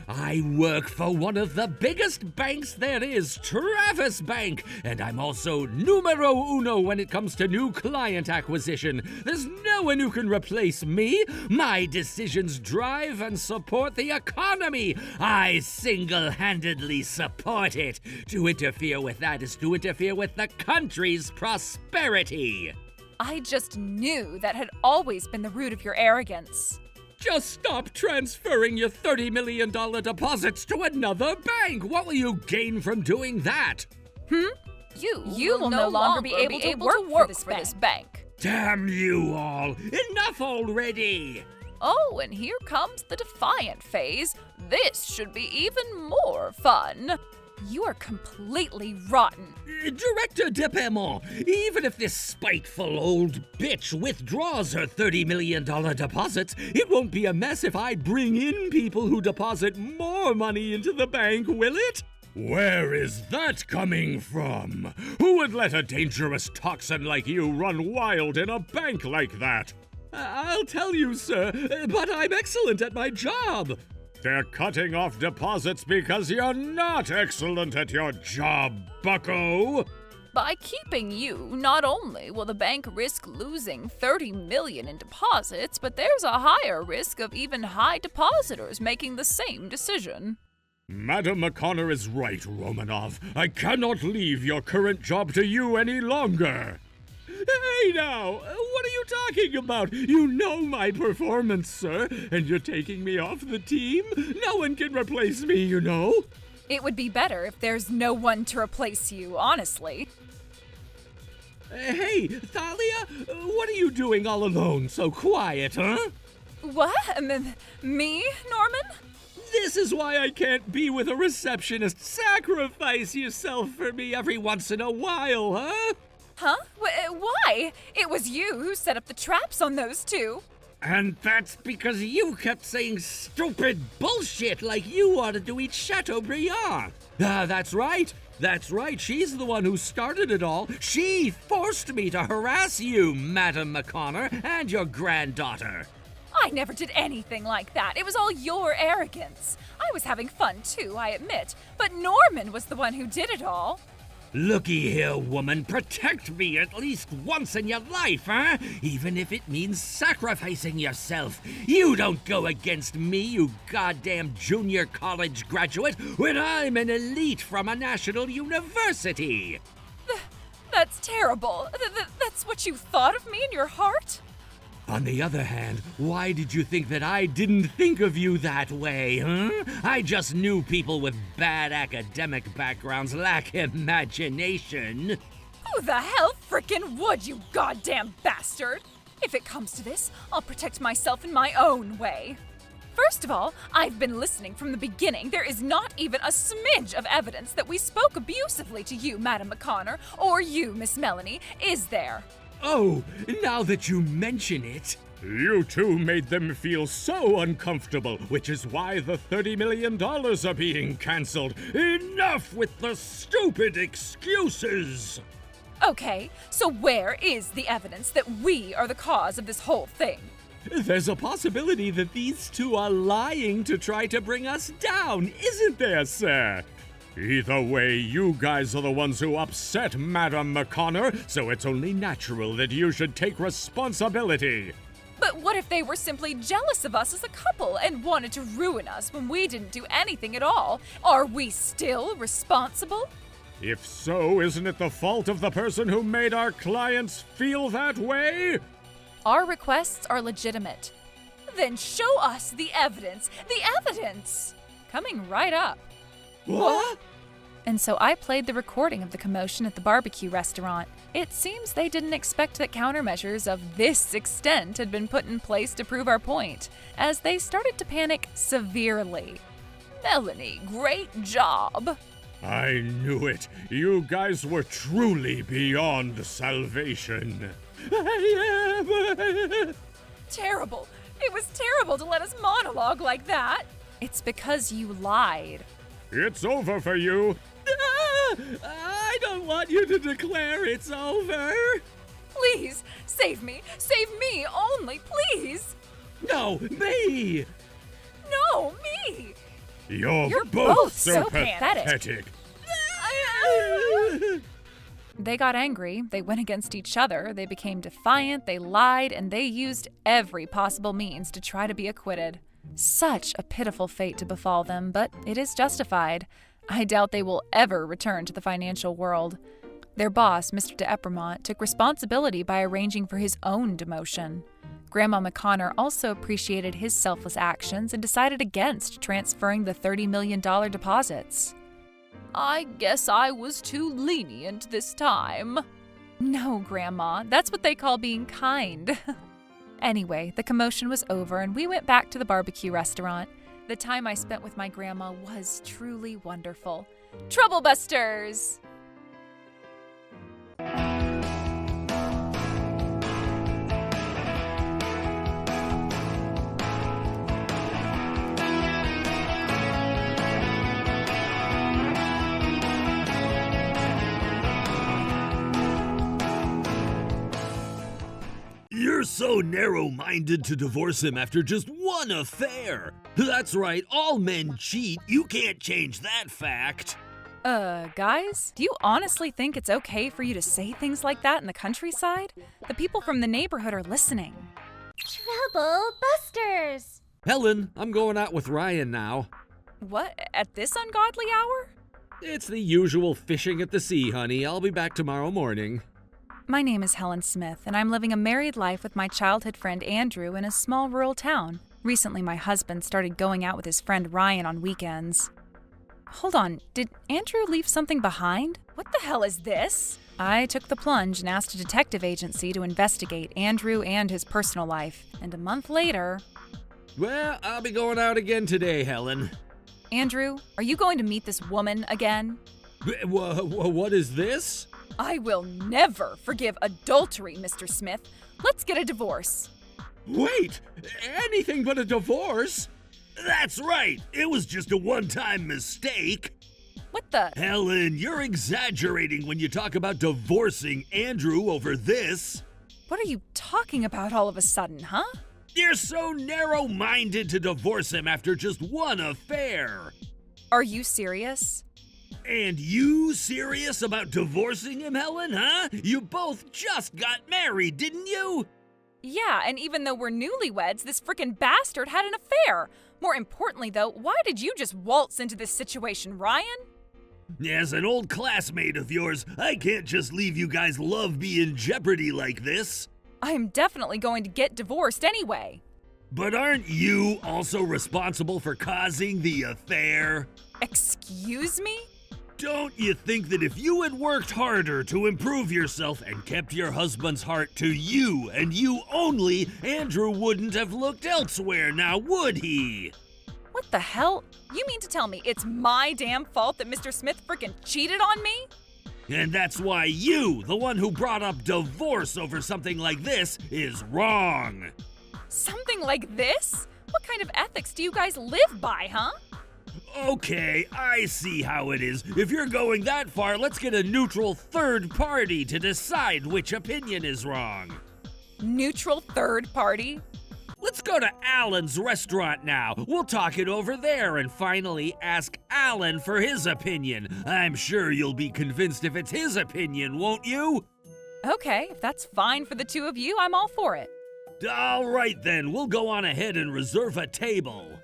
I work for one of the biggest banks there is, Travis Bank, and I'm also numero uno when it comes to new client acquisition. There's no one who can replace me. My decisions drive and support the economy. I single-handedly support it. To interfere with that is to interfere with the country's prosperity. I just knew that had always been the root of your arrogance. Just stop transferring your $30 million deposits to another bank. What will you gain from doing that? You will no longer be able to work for this bank. Damn you all! Enough already! Oh, and here comes the defiant phase. This should be even more fun. You are completely rotten. Director Depaiement, even if this spiteful old bitch withdraws her $30 million deposits, It won't be a mess if I bring in people who deposit more money into the bank, will it? Where is that coming from? Who would let a dangerous toxin like you run wild in a bank like that? I'll tell you, sir, but I'm excellent at my job. They're cutting off deposits because you're not excellent at your job, bucko. By keeping you, not only will the bank risk losing $30 million in deposits, but there's a higher risk of even high depositors making the same decision. Madam McConnor is right, Romanov. I cannot leave your current job to you any longer. Hey now, what are you talking about? You know my performance, sir, and you're taking me off the team? No one can replace me, you know. It would be better if there's no one to replace you, honestly. Hey, Thalia, what are you doing all alone, so quiet, huh? What? Me, Norman? This is why I can't be with a receptionist. Sacrifice yourself for me every once in a while, huh? Huh? Why? It was you who set up the traps on those two. and that's because you kept saying stupid bullshit like you wanted to eat Chateaubriand. That's right. That's right. She's the one who started it all. She forced me to harass you, Madam McConnor, and your granddaughter. I never did anything like that. It was all your arrogance. I was having fun too, I admit, but Norman was the one who did it all. Looky here, woman, protect me at least once in your life, huh? Even if it means sacrificing yourself. You don't go against me, you goddamn junior college graduate, when I'm an elite from a national university. That's terrible. That's what you thought of me in your heart? On the other hand, why did you think that I didn't think of you that way, huh? I just knew people with bad academic backgrounds lack imagination. Who the hell frickin' would, you goddamn bastard? If it comes to this, I'll protect myself in my own way. First of all, I've been listening from the beginning. There is not even a smidge of evidence that we spoke abusively to you, Madam McConnor, or you, Miss Melanie, is there? Oh, now that you mention it. You two made them feel so uncomfortable, which is why the $30 million are being cancelled. Enough with the stupid excuses! Okay, so where is the evidence that we are the cause of this whole thing? There's a possibility that these two are lying to try to bring us down, isn't there, sir? Either way, you guys are the ones who upset Madame McConnor, so it's only natural that you should take responsibility. But what if they were simply jealous of us as a couple and wanted to ruin us when we didn't do anything at all? Are we still responsible? If so, isn't it the fault of the person who made our clients feel that way? Our requests are legitimate. Then show us the evidence! The evidence! Coming right up. What? And so I played the recording of the commotion at the barbecue restaurant. It seems they didn't expect that countermeasures of this extent had been put in place to prove our point, as they started to panic severely. Melanie, great job! I knew it. You guys were truly beyond salvation. Terrible! It was terrible to let us monologue like that! It's because you lied. It's over for you. I don't want you to declare it's over. Please, save me! Save me only, please! No, me! No, me! You're both so so pathetic. They got angry, they went against each other, they became defiant, they lied, and they used every possible means to try to be acquitted. Such a pitiful fate to befall them, but it is justified. I doubt they will ever return to the financial world. Their boss, Mr. d'Epermont, took responsibility by arranging for his own demotion. Grandma McConnor also appreciated his selfless actions and decided against transferring the $30 million deposits. I guess I was too lenient this time. No, Grandma, that's what they call being kind. Anyway, the commotion was over and we went back to the barbecue restaurant. The time I spent with my grandma was truly wonderful. Troublebusters! You're so narrow-minded to divorce him after just one affair. That's right, all men cheat. You can't change that fact. Guys, do you honestly think it's okay for you to say things like that in the countryside? The people from the neighborhood are listening. Trouble Busters! Helen, I'm going out with Ryan now. What? At this ungodly hour? It's the usual fishing at the sea, honey. I'll be back tomorrow morning. My name is Helen Smith, and I'm living a married life with my childhood friend Andrew in a small rural town. Recently, my husband started going out with his friend Ryan on weekends. Hold on, did Andrew leave something behind? What the hell is this? I took the plunge and asked a detective agency to investigate Andrew and his personal life. And a month later... Well, I'll be going out again today, Helen. Andrew, are you going to meet this woman again? What is this? I will never forgive adultery, Mr. Smith. Let's get a divorce. Wait! Anything but a divorce? That's right. It was just a one-time mistake. What the? Helen, you're exaggerating when you talk about divorcing Andrew over this. What are you talking about all of a sudden, huh? You're so narrow-minded to divorce him after just one affair. Are you serious? And you serious about divorcing him, Helen, huh? You both just got married, didn't you? Yeah, and even though we're newlyweds, this frickin' bastard had an affair. More importantly, though, why did you just waltz into this situation, Ryan? As an old classmate of yours, I can't just leave you guys' love be in jeopardy like this. I am definitely going to get divorced anyway. But aren't you also responsible for causing the affair? Excuse me? Don't you think that if you had worked harder to improve yourself and kept your husband's heart to you and you only, Andrew wouldn't have looked elsewhere now, would he? What the hell? You mean to tell me it's my damn fault that Mr. Smith frickin' cheated on me? And that's why you, the one who brought up divorce over something like this, is wrong. Something like this? What kind of ethics do you guys live by, huh? Okay, I see how it is. If you're going that far, let's get a neutral third party to decide which opinion is wrong. Neutral third party? Let's go to Alan's restaurant now. We'll talk it over there and finally ask Alan for his opinion. I'm sure you'll be convinced if it's his opinion, won't you? Okay, if that's fine for the two of you, I'm all for it. All right then, we'll go on ahead and reserve a table.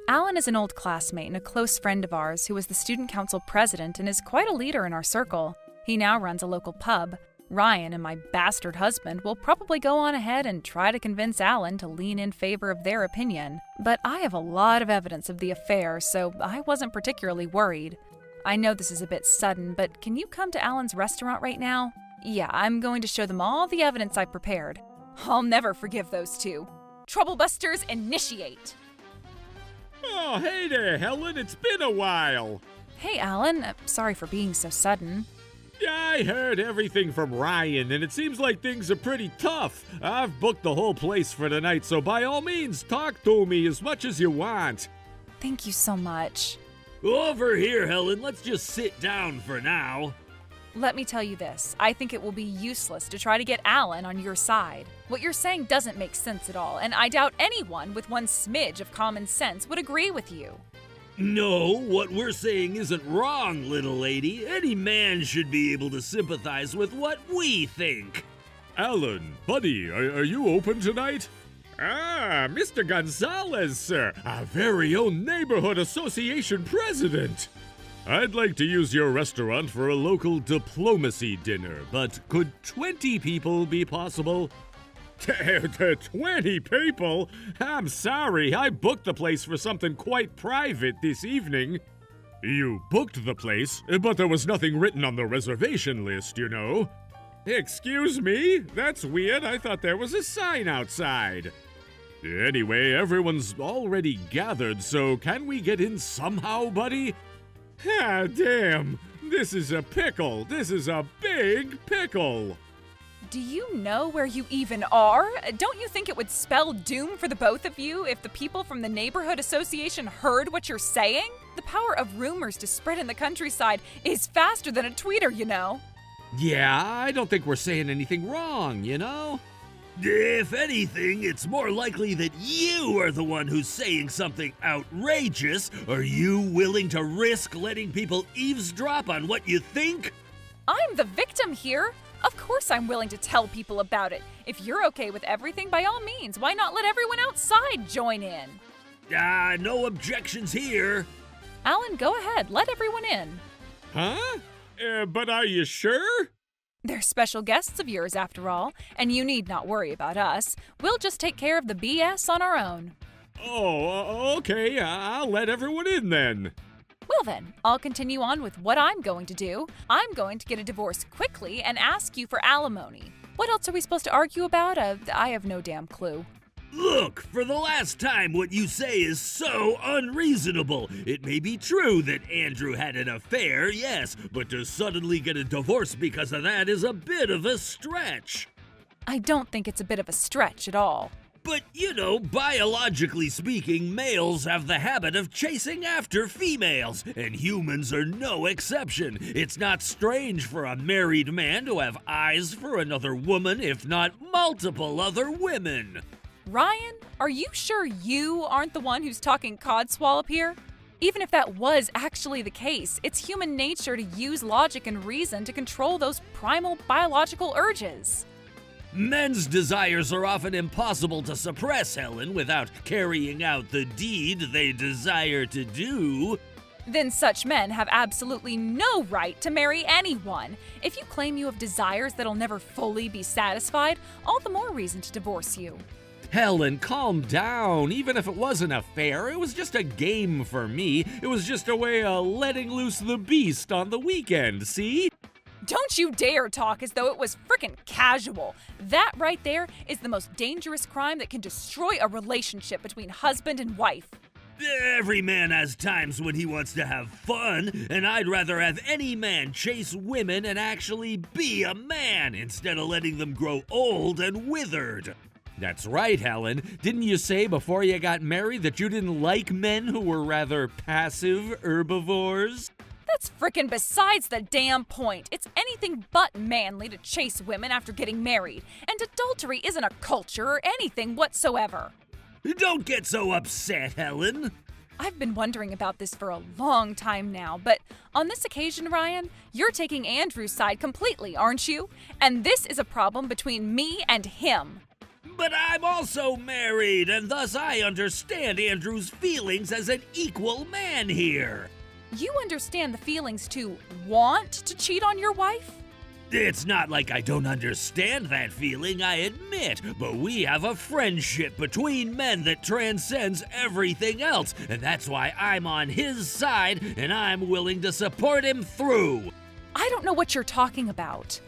Alan is an old classmate and a close friend of ours who was the student council president and is quite a leader in our circle. He now runs a local pub. Ryan and my bastard husband will probably go on ahead and try to convince Alan to lean in favor of their opinion. But I have a lot of evidence of the affair, so I wasn't particularly worried. I know this is a bit sudden, but can you come to Alan's restaurant right now? Yeah, I'm going to show them all the evidence I prepared. I'll never forgive those two. Troublebusters, initiate! Oh, hey there, Helen. It's been a while. Hey, Alan. Sorry for being so sudden. Yeah, I heard everything from Ryan, and it seems like things are pretty tough. I've booked the whole place for tonight, so by all means, talk to me as much as you want. Thank you so much. Over here, Helen. Let's just sit down for now. Let me tell you this. I think it will be useless to try to get Alan on your side. What you're saying doesn't make sense at all, and I doubt anyone with one smidge of common sense would agree with you. No, what we're saying isn't wrong, little lady. Any man should be able to sympathize with what we think. Alan, buddy, are you open tonight? Ah, Mr. Gonzalez, sir, our very own neighborhood association president. I'd like to use your restaurant for a local diplomacy dinner, but could 20 people be possible? 20 people? I'm sorry, I booked the place for something quite private this evening. You booked the place, but there was nothing written on the reservation list, you know. Excuse me? That's weird. I thought there was a sign outside. Anyway, everyone's already gathered, so can we get in somehow, buddy? Ah, damn. This is a pickle. This is a big pickle. Do you know where you even are? Don't you think it would spell doom for the both of you if the people from the neighborhood association heard what you're saying? The power of rumors to spread in the countryside is faster than a tweeter, you know. Yeah, I don't think we're saying anything wrong, you know? If anything, it's more likely that you are the one who's saying something outrageous. Are you willing to risk letting people eavesdrop on what you think? I'm the victim here. Of course I'm willing to tell people about it. If you're okay with everything, by all means, why not let everyone outside join in? No objections here. Alan, go ahead. Let everyone in. Huh? But are you sure? They're special guests of yours, after all, and you need not worry about us. We'll just take care of the BS on our own. Oh, okay. I'll let everyone in then. Well then, I'll continue on with what I'm going to do. I'm going to get a divorce quickly and ask you for alimony. What else are we supposed to argue about? I have no damn clue. Look, for the last time, what you say is so unreasonable. It may be true that Andrew had an affair, yes, but to suddenly get a divorce because of that is a bit of a stretch. I don't think it's a bit of a stretch at all. But, you know, biologically speaking, males have the habit of chasing after females, and humans are no exception. It's not strange for a married man to have eyes for another woman, if not multiple other women. Ryan, are you sure you aren't the one who's talking codswallop here? Even if that was actually the case, it's human nature to use logic and reason to control those primal biological urges. Men's desires are often impossible to suppress, Helen, without carrying out the deed they desire to do. Then such men have absolutely no right to marry anyone. If you claim you have desires that'll never fully be satisfied, all the more reason to divorce you. Helen, calm down. Even if it was an affair, it was just a game for me. It was just a way of letting loose the beast on the weekend, see? Don't you dare talk as though it was frickin' casual. That right there is the most dangerous crime that can destroy a relationship between husband and wife. Every man has times when he wants to have fun, and I'd rather have any man chase women and actually be a man instead of letting them grow old and withered. That's right, Helen. Didn't you say before you got married that you didn't like men who were rather passive herbivores? That's frickin' besides the damn point. It's anything but manly to chase women after getting married, and adultery isn't a culture or anything whatsoever. Don't get so upset, Helen. I've been wondering about this for a long time now, but on this occasion, Ryan, you're taking Andrew's side completely, aren't you? And this is a problem between me and him. But I'm also married, and thus I understand Andrew's feelings as an equal man here. You understand the feelings to want to cheat on your wife? It's not like I don't understand that feeling, I admit, but we have a friendship between men that transcends everything else, and that's why I'm on his side, and I'm willing to support him through. I don't know what you're talking about.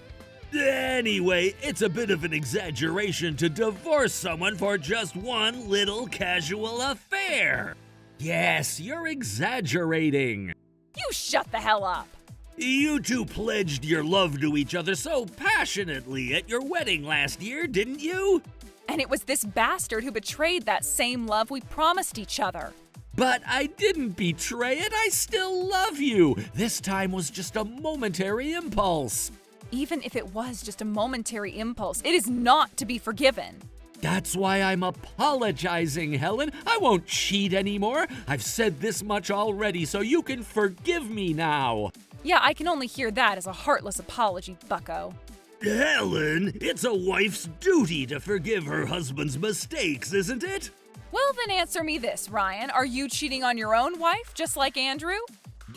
Anyway, it's a bit of an exaggeration to divorce someone for just one little casual affair. Yes, you're exaggerating. You shut the hell up. You two pledged your love to each other so passionately at your wedding last year, didn't you? And it was this bastard who betrayed that same love we promised each other. But I didn't betray it. I still love you. This time was just a momentary impulse. Even if it was just a momentary impulse, it is not to be forgiven. That's why I'm apologizing, Helen. I won't cheat anymore. I've said this much already, so you can forgive me now. Yeah, I can only hear that as a heartless apology, bucko. Helen, it's a wife's duty to forgive her husband's mistakes, isn't it? Well, then answer me this, Ryan. Are you cheating on your own wife, just like Andrew?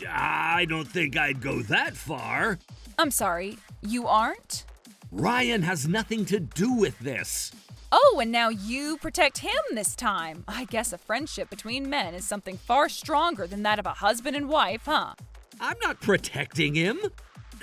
I don't think I'd go that far. I'm sorry, you aren't? Ryan has nothing to do with this. Oh, and now you protect him this time. I guess a friendship between men is something far stronger than that of a husband and wife, huh? I'm not protecting him.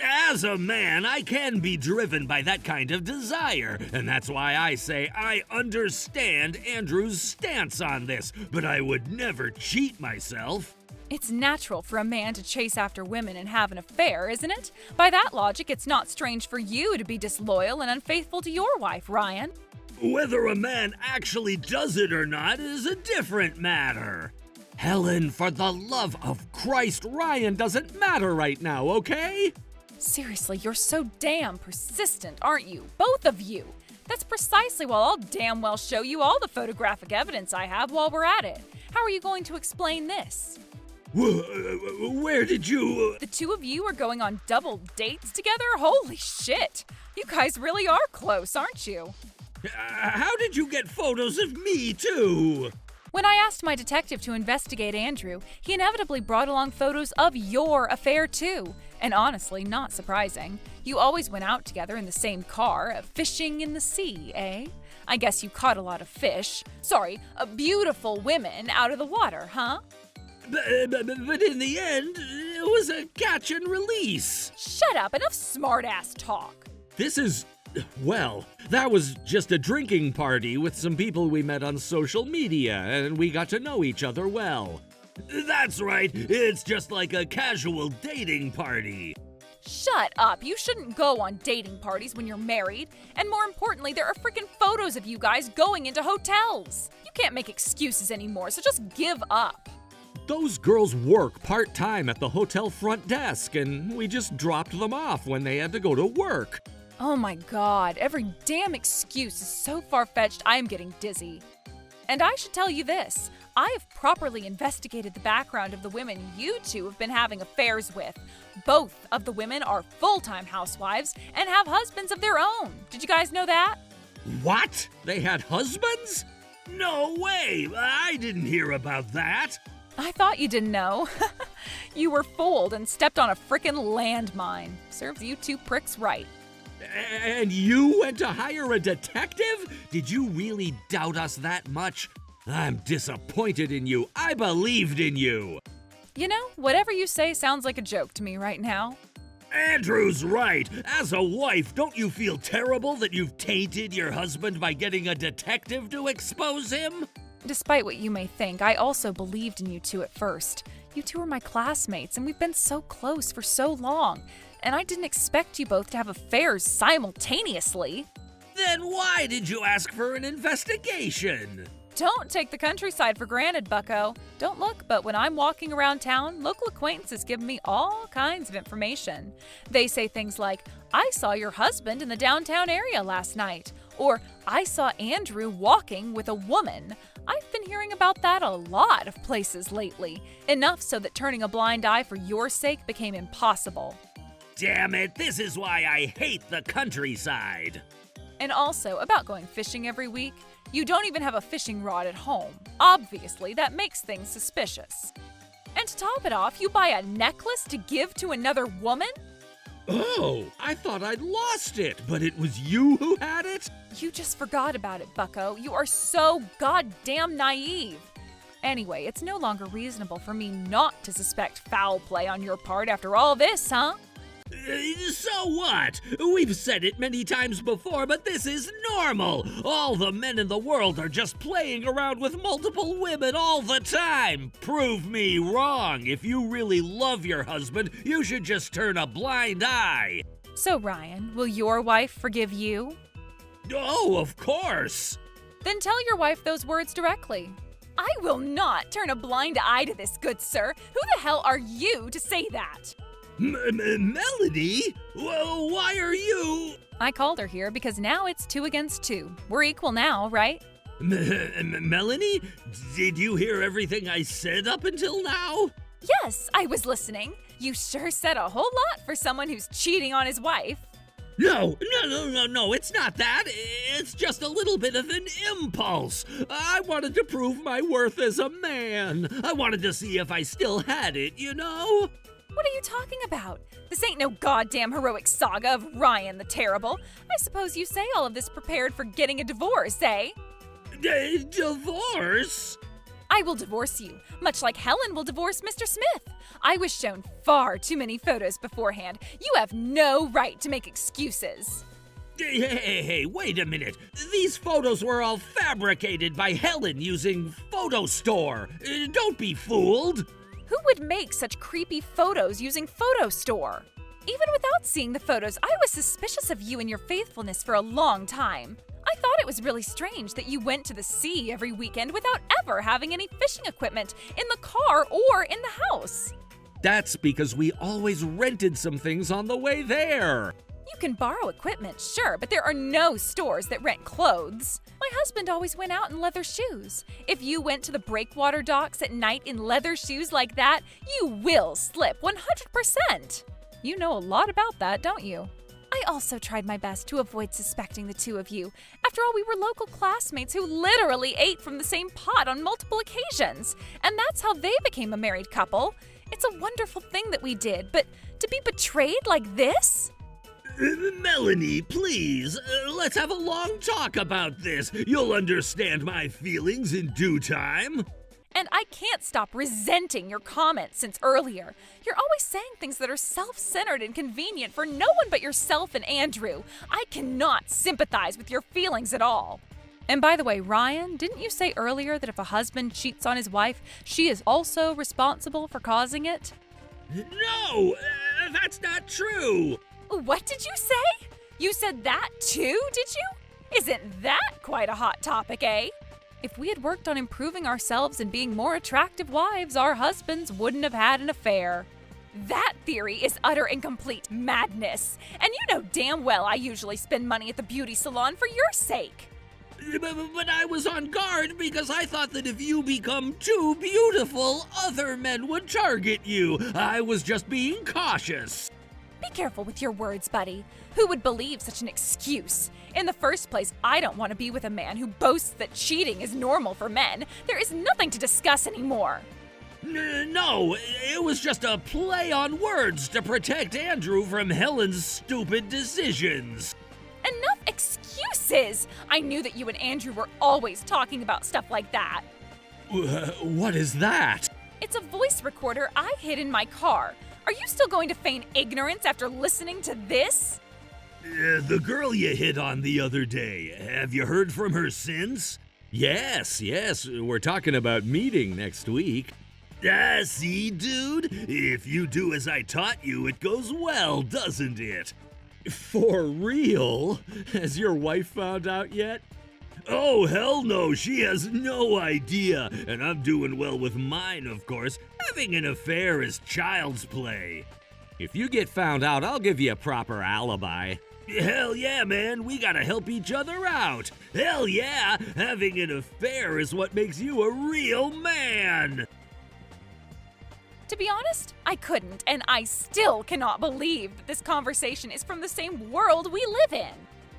As a man, I can be driven by that kind of desire, and that's why I say I understand Andrew's stance on this, but I would never cheat myself. It's natural for a man to chase after women and have an affair, isn't it? By that logic, it's not strange for you to be disloyal and unfaithful to your wife, Ryan. Whether a man actually does it or not is a different matter. Helen, for the love of Christ, Ryan doesn't matter right now, okay? Seriously, you're so damn persistent, aren't you? Both of you. That's precisely why I'll damn well show you all the photographic evidence I have while we're at it. How are you going to explain this? Where did you... The two of you are going on double dates together? Holy shit! You guys really are close, aren't you? How did you get photos of me, too? When I asked my detective to investigate Andrew, he inevitably brought along photos of your affair, too. And honestly, not surprising. You always went out together in the same car, fishing in the sea, eh? I guess you caught a lot of fish. Sorry, beautiful women out of the water, huh? But in the end, it was a catch and release. Shut up, enough smart-ass talk. Well, that was just a drinking party with some people we met on social media, and we got to know each other well. That's right, it's just like a casual dating party. Shut up, you shouldn't go on dating parties when you're married. And more importantly, there are freaking photos of you guys going into hotels. You can't make excuses anymore, so just give up. Those girls work part-time at the hotel front desk, and we just dropped them off when they had to go to work. Oh my god, every damn excuse is so far-fetched I am getting dizzy. And I should tell you this, I have properly investigated the background of the women you two have been having affairs with. Both of the women are full-time housewives and have husbands of their own. Did you guys know that? What? They had husbands? No way! I didn't hear about that. I thought you didn't know. You were fooled and stepped on a frickin' landmine. Serves you two pricks right. And you went to hire a detective? Did you really doubt us that much? I'm disappointed in you. I believed in you. You know, whatever you say sounds like a joke to me right now. Andrew's right. As a wife, don't you feel terrible that you've tainted your husband by getting a detective to expose him? Despite what you may think, I also believed in you two at first. You two are my classmates, and we've been so close for so long. And I didn't expect you both to have affairs simultaneously. Then why did you ask for an investigation? Don't take the countryside for granted, bucko. Don't look, but when I'm walking around town, local acquaintances give me all kinds of information. They say things like, I saw your husband in the downtown area last night, or I saw Andrew walking with a woman. I've been hearing about that a lot of places lately, enough so that turning a blind eye for your sake became impossible. Damn it, this is why I hate the countryside. And also, about going fishing every week, you don't even have a fishing rod at home. Obviously, that makes things suspicious. And to top it off, you buy a necklace to give to another woman? Oh, I thought I'd lost it, but it was you who had it? You just forgot about it, bucko. You are so goddamn naive. Anyway, it's no longer reasonable for me not to suspect foul play on your part after all this, huh? So what? We've said it many times before, but this is normal. All the men in the world are just playing around with multiple women all the time. Prove me wrong. If you really love your husband, you should just turn a blind eye. So, Ryan, will your wife forgive you? Oh, of course. Then tell your wife those words directly. I will not turn a blind eye to this, good sir. Who the hell are you to say that? Melody? Well, why are you... I called her here because now it's 2 against 2. We're equal now, right? Melanie? Did you hear everything I said up until now? Yes, I was listening. You sure said a whole lot for someone who's cheating on his wife. No, it's not that. It's just a little bit of an impulse. I wanted to prove my worth as a man. I wanted to see if I still had it, you know? What are you talking about? This ain't no goddamn heroic saga of Ryan the Terrible. I suppose you say all of this prepared for getting a divorce, eh? Divorce? I will divorce you, much like Helen will divorce Mr. Smith. I was shown far too many photos beforehand. You have no right to make excuses. Hey, wait a minute. These photos were all fabricated by Helen using PhotoStore. Don't be fooled. Who would make such creepy photos using PhotoStore? Even without seeing the photos, I was suspicious of you and your faithfulness for a long time. I thought it was really strange that you went to the sea every weekend without ever having any fishing equipment in the car or in the house. That's because we always rented some things on the way there. You can borrow equipment, sure, but there are no stores that rent clothes. My husband always went out in leather shoes. If you went to the breakwater docks at night in leather shoes like that, you will slip 100%. You know a lot about that, don't you? I also tried my best to avoid suspecting the two of you. After all, we were local classmates who literally ate from the same pot on multiple occasions. And that's how they became a married couple. It's a wonderful thing that we did, but to be betrayed like this? Melanie, please, let's have a long talk about this. You'll understand my feelings in due time. And I can't stop resenting your comments since earlier. You're always saying things that are self-centered and convenient for no one but yourself and Andrew. I cannot sympathize with your feelings at all. And by the way, Ryan, didn't you say earlier that if a husband cheats on his wife, she is also responsible for causing it? No, that's not true. What did you say? You said that too, did you? Isn't that quite a hot topic, eh? If we had worked on improving ourselves and being more attractive wives, our husbands wouldn't have had an affair. That theory is utter and complete madness. And you know damn well I usually spend money at the beauty salon for your sake. But I was on guard because I thought that if you become too beautiful, other men would target you. I was just being cautious. Be careful with your words, buddy. Who would believe such an excuse? In the first place, I don't want to be with a man who boasts that cheating is normal for men. There is nothing to discuss anymore. No, it was just a play on words to protect Andrew from Helen's stupid decisions. Enough excuses! I knew that you and Andrew were always talking about stuff like that. What is that? It's a voice recorder I hid in my car. Are you still going to feign ignorance after listening to this? The girl you hit on the other day, have you heard from her since? Yes, we're talking about meeting next week. See, dude? If you do as I taught you, it goes well, doesn't it? For real? Has your wife found out yet? Oh, hell no, she has no idea. And I'm doing well with mine, of course. Having an affair is child's play. If you get found out, I'll give you a proper alibi. Hell yeah, man, we gotta help each other out. Hell yeah, having an affair is what makes you a real man. To be honest, I couldn't, and I still cannot believe that this conversation is from the same world we live in.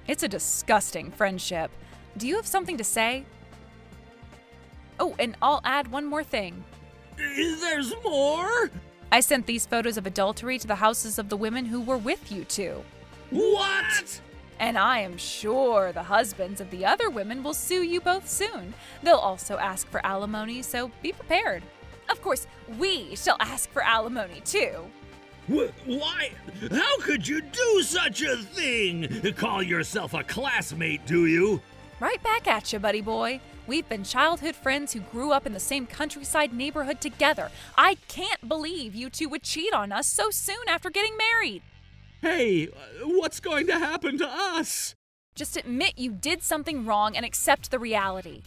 It's a disgusting friendship. Do you have something to say? Oh, and I'll add one more thing. There's more? I sent these photos of adultery to the houses of the women who were with you two. What? And I am sure the husbands of the other women will sue you both soon. They'll also ask for alimony, so be prepared. Of course, we shall ask for alimony too. Why? How could you do such a thing? Call yourself a classmate, do you? Right back at you, buddy boy. We've been childhood friends who grew up in the same countryside neighborhood together. I can't believe you two would cheat on us so soon after getting married. Hey, what's going to happen to us? Just admit you did something wrong and accept the reality.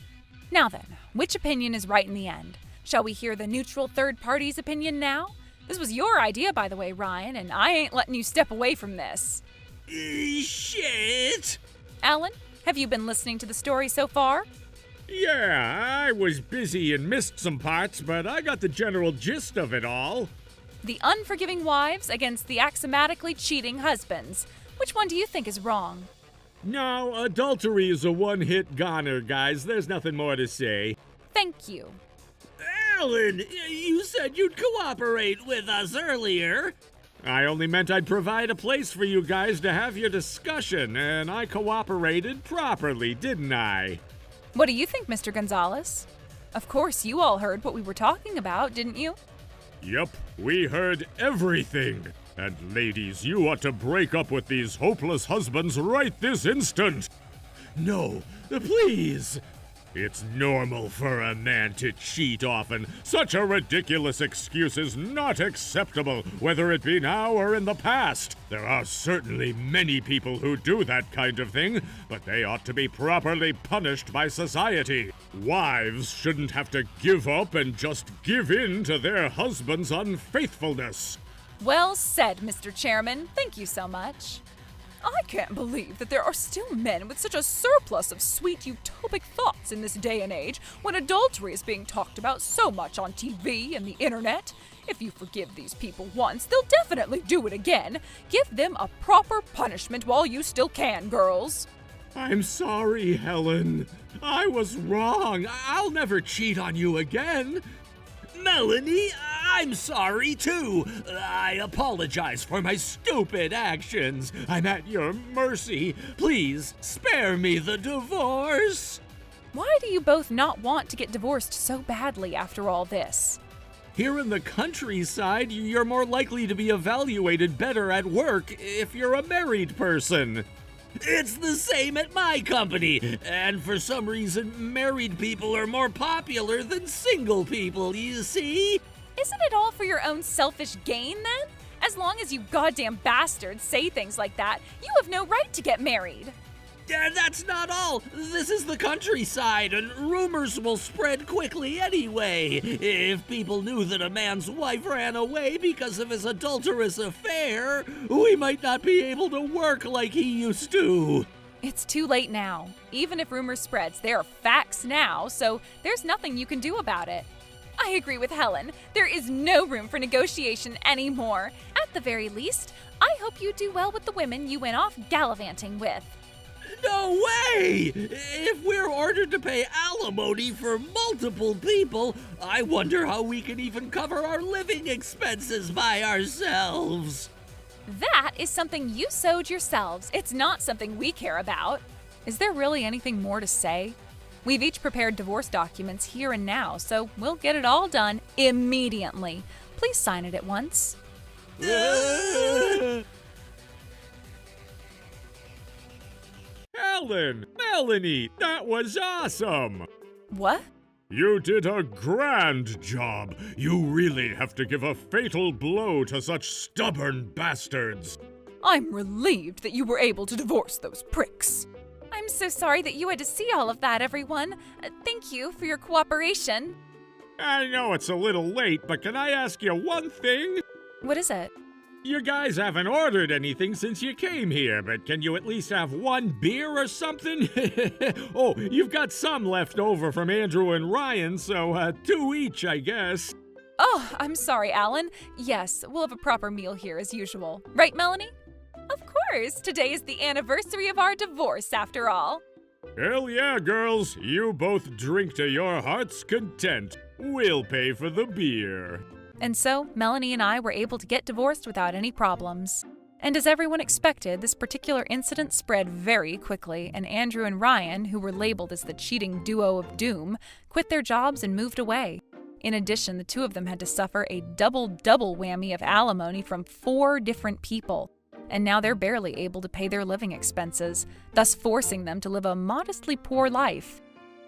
Now then, which opinion is right in the end? Shall we hear the neutral third party's opinion now? This was your idea, by the way, Ryan, and I ain't letting you step away from this. Shit. Alan, have you been listening to the story so far? Yeah, I was busy and missed some parts, but I got the general gist of it all. The unforgiving wives against the axiomatically cheating husbands. Which one do you think is wrong? No, adultery is a one-hit goner, guys. There's nothing more to say. Thank you. Alan, you said you'd cooperate with us earlier. I only meant I'd provide a place for you guys to have your discussion, and I cooperated properly, didn't I? What do you think, Mr. Gonzalez? Of course, you all heard what we were talking about, didn't you? Yep, we heard everything. And ladies, you ought to break up with these hopeless husbands right this instant. No, please. It's normal for a man to cheat often. Such a ridiculous excuse is not acceptable, whether it be now or in the past. There are certainly many people who do that kind of thing, but they ought to be properly punished by society. Wives shouldn't have to give up and just give in to their husband's unfaithfulness. Well said, Mr. Chairman. Thank you so much. I can't believe that there are still men with such a surplus of sweet utopic thoughts in this day and age when adultery is being talked about so much on TV and the internet. If you forgive these people once, they'll definitely do it again. Give them a proper punishment while you still can, girls. I'm sorry, Helen. I was wrong. I'll never cheat on you again. Melanie, I'm sorry too. I apologize for my stupid actions. I'm at your mercy. Please spare me the divorce. Why do you both not want to get divorced so badly after all this? Here in the countryside, you're more likely to be evaluated better at work if you're a married person. It's the same at my company, and for some reason, married people are more popular than single people, you see? Isn't it all for your own selfish gain, then? As long as you goddamn bastards say things like that, you have no right to get married. That's not all. This is the countryside, and rumors will spread quickly anyway. If people knew that a man's wife ran away because of his adulterous affair, we might not be able to work like he used to. It's too late now. Even if rumors spreads, there are facts now, so there's nothing you can do about it. I agree with Helen. There is no room for negotiation anymore. At the very least, I hope you do well with the women you went off gallivanting with. No way! If we're ordered to pay alimony for multiple people, I wonder how we can even cover our living expenses by ourselves. That is something you sewed yourselves. It's not something we care about. Is there really anything more to say? We've each prepared divorce documents here and now, so we'll get it all done immediately. Please sign it at once. Helen! Melanie! That was awesome! What? You did a grand job. You really have to give a fatal blow to such stubborn bastards. I'm relieved that you were able to divorce those pricks. I'm so sorry that you had to see all of that, everyone. Thank you for your cooperation. I know it's a little late, but can I ask you one thing? What is it? You guys haven't ordered anything since you came here, but can you at least have one beer or something? Oh, you've got some left over from Andrew and Ryan, so 2 each, I guess. Oh, I'm sorry, Alan. Yes, we'll have a proper meal here as usual. Right, Melanie? Of course, today is the anniversary of our divorce, after all. Hell yeah, girls. You both drink to your heart's content. We'll pay for the beer. And so, Melanie and I were able to get divorced without any problems. And as everyone expected, this particular incident spread very quickly, and Andrew and Ryan, who were labeled as the cheating duo of doom, quit their jobs and moved away. In addition, the two of them had to suffer a double whammy of alimony from 4 different people. And now they're barely able to pay their living expenses, thus forcing them to live a modestly poor life.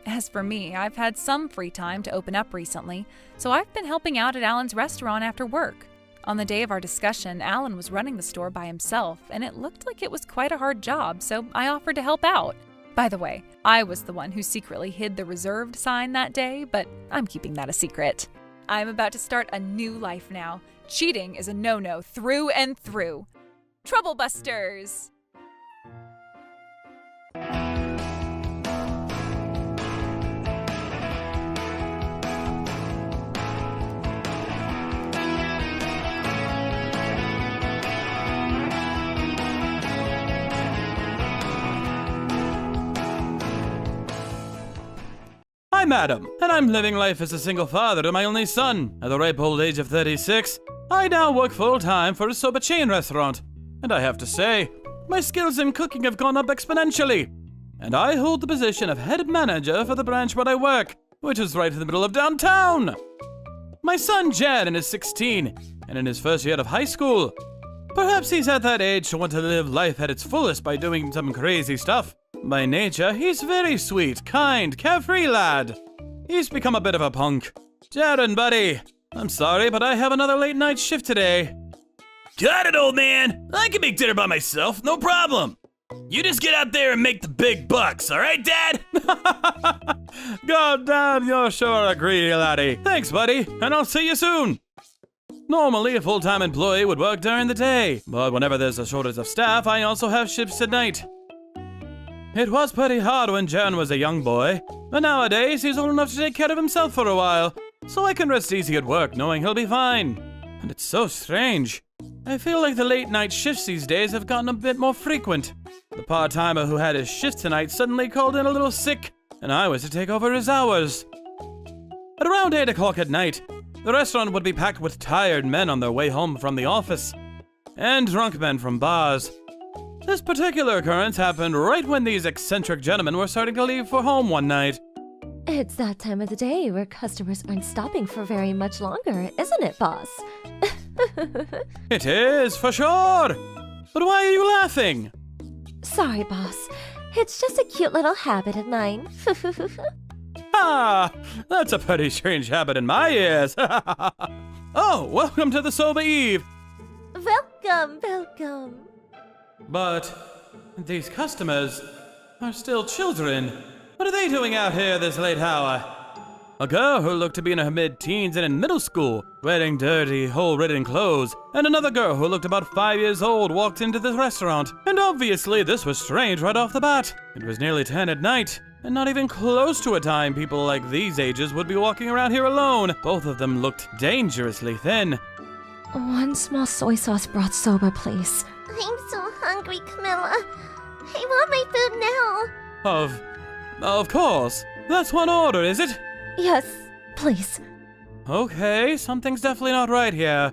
As for me, I've had some free time to open up recently, so I've been helping out at Alan's restaurant after work. On the day of our discussion, Alan was running the store by himself, and it looked like it was quite a hard job, so I offered to help out. By the way, I was the one who secretly hid the reserved sign that day, but I'm keeping that a secret. I'm about to start a new life now. Cheating is a no-no through and through. Troublebusters! I'm Adam, and I'm living life as a single father to my only son. At the ripe old age of 36, I now work full-time for a soba chain restaurant. And I have to say, my skills in cooking have gone up exponentially. And I hold the position of head manager for the branch where I work, which is right in the middle of downtown. My son Jan is 16, and in his first year of high school. Perhaps he's at that age to want to live life at its fullest by doing some crazy stuff. By nature, he's very sweet, kind, carefree lad. He's become a bit of a punk. Jaron, buddy, I'm sorry, but I have another late night shift today. Got it, old man. I can make dinner by myself, no problem. You just get out there and make the big bucks, all right, Dad? God damn, you're sure a greedy laddie. Thanks, buddy, and I'll see you soon. Normally, a full-time employee would work during the day, but whenever there's a shortage of staff, I also have shifts at night. It was pretty hard when Jan was a young boy, but nowadays he's old enough to take care of himself for a while, so I can rest easy at work knowing he'll be fine. And it's so strange. I feel like the late night shifts these days have gotten a bit more frequent. The part-timer who had his shift tonight suddenly called in a little sick, and I was to take over his hours. At around 8 o'clock at night, the restaurant would be packed with tired men on their way home from the office, and drunk men from bars. This particular occurrence happened right when these eccentric gentlemen were starting to leave for home one night. It's that time of the day where customers aren't stopping for very much longer, isn't it, boss? It is, for sure! But why are you laughing? Sorry, boss. It's just a cute little habit of mine. Ah, that's a pretty strange habit in my ears. Oh, welcome to the Soba Eve. Welcome. But these customers are still children. What are they doing out here this late hour? A girl who looked to be in her mid-teens and in middle school, wearing dirty, hole-ridden clothes, and another girl who looked about 5 years old walked into this restaurant. And obviously this was strange right off the bat. It was nearly 10 at night, and not even close to a time people like these ages would be walking around here alone. Both of them looked dangerously thin. One small soy sauce broth soba, please. I'm so hungry, Camilla. I want my food now. Of course. That's one order, is it? Yes, please. Okay, something's definitely not right here.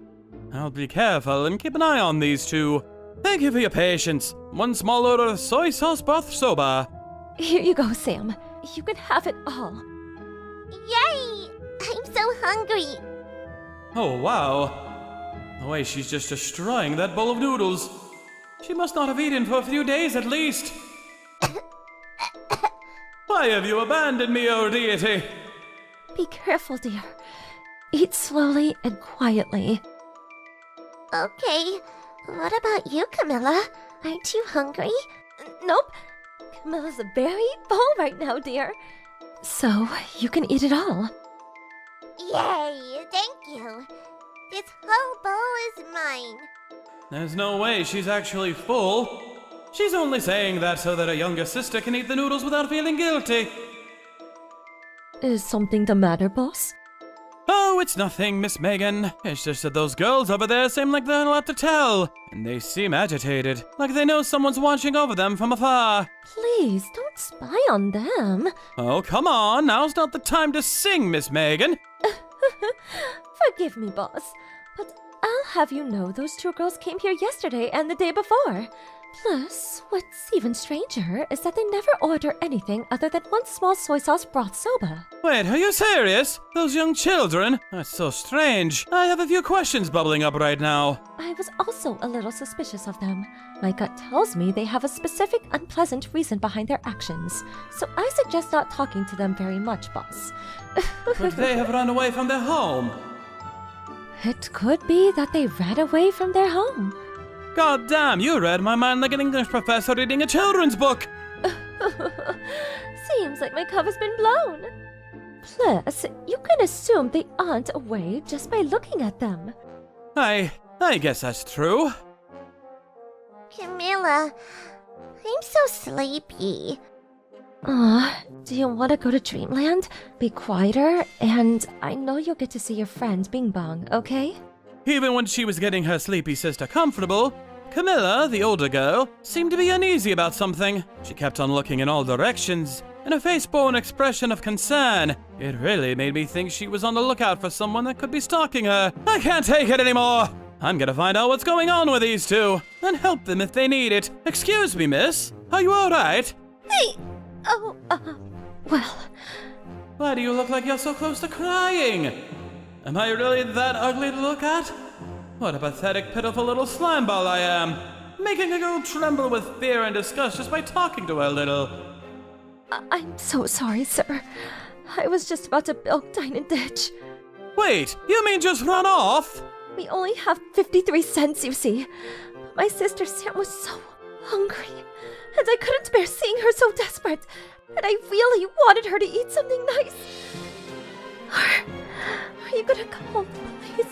I'll be careful and keep an eye on these two. Thank you for your patience. One small order of soy sauce broth soba. Here you go, Sam. You can have it all. Yay! I'm so hungry. Oh, wow. The way she's just destroying that bowl of noodles. She must not have eaten for a few days at least. Why have you abandoned me, oh deity? Be careful, dear. Eat slowly and quietly. Okay, What about you, Camilla? Aren't you hungry? Nope. Camilla's very full right now, dear. So, you can eat it all. Yay, thank you. This whole bowl is mine. There's no way she's actually full. She's only saying that so that her younger sister can eat the noodles without feeling guilty. Is something the matter, boss? Oh, it's nothing, Miss Megan. It's just that those girls over there seem like they have a lot to tell. And they seem agitated, like they know someone's watching over them from afar. Please, don't spy on them. Oh, come on. Now's not the time to sing, Miss Megan. Forgive me, boss, but I'll have you know those two girls came here yesterday and the day before. Plus, what's even stranger is that they never order anything other than one small soy sauce broth soba. Wait, are you serious? Those young children? That's so strange. I have a few questions bubbling up right now. I was also a little suspicious of them. My gut tells me they have a specific unpleasant reason behind their actions, so I suggest not talking to them very much, boss. Could they have run away from their home? It could be that they ran away from their home. God damn, you read my mind like an English professor reading a children's book. Seems like my cover's been blown. Plus, you can assume they aren't away just by looking at them. I guess that's true. Camilla, I'm so sleepy. Do you want to go to Dreamland? Be quieter, and I know you'll get to see your friend Bing Bong, okay? Even when she was getting her sleepy sister comfortable, Camilla, the older girl, seemed to be uneasy about something. She kept on looking in all directions, and her face bore an expression of concern. It really made me think she was on the lookout for someone that could be stalking her. I can't take it anymore! I'm gonna find out what's going on with these two, and help them if they need it. Excuse me, miss. Are you alright? Hey! Well, Why do you look like you're so close to crying? Am I really that ugly to look at? What a pathetic, pitiful little slime ball I am, making a girl tremble with fear and disgust just by talking to her a little. I'm so sorry, sir. I was just about to bilk Dine and Ditch. Wait, you mean just run off? We only have 53 cents, you see. My sister Sam was so hungry, and I couldn't bear seeing her so desperate, and I really wanted her to eat something nice. Are you gonna come home, please?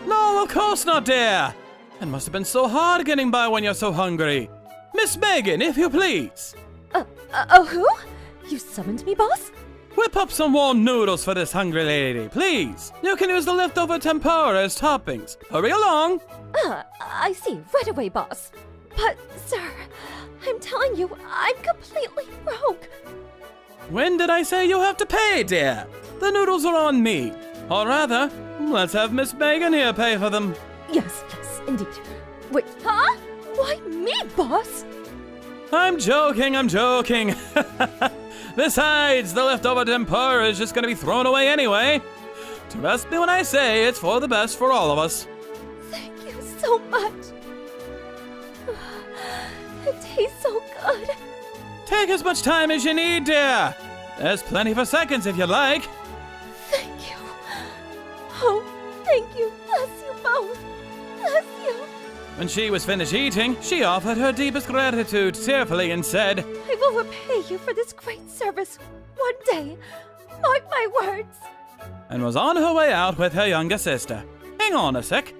No, of course not, dear. It must have been so hard getting by when you're so hungry. Miss Megan, if you please. Who? You summoned me, boss? Whip up some warm noodles for this hungry lady, please. You can use the leftover tempura as toppings. Hurry along. I see. Right away, boss. But, sir, I'm telling you, I'm completely broke. When did I say you have to pay, dear? The noodles are on me. Or rather, let's have Miss Megan here pay for them. Yes, indeed. Wait, huh? Why me, boss? I'm joking. Besides, the leftover tempura is just gonna be thrown away anyway. Trust me when I say it's for the best for all of us. Thank you so much. It tastes so good. Take as much time as you need, dear. There's plenty for seconds if you like. Thank you. Oh, thank you. Bless you both. Bless you. When she was finished eating, she offered her deepest gratitude tearfully and said, I will repay you for this great service one day. Mark my words. and was on her way out with her younger sister. Hang on a sec.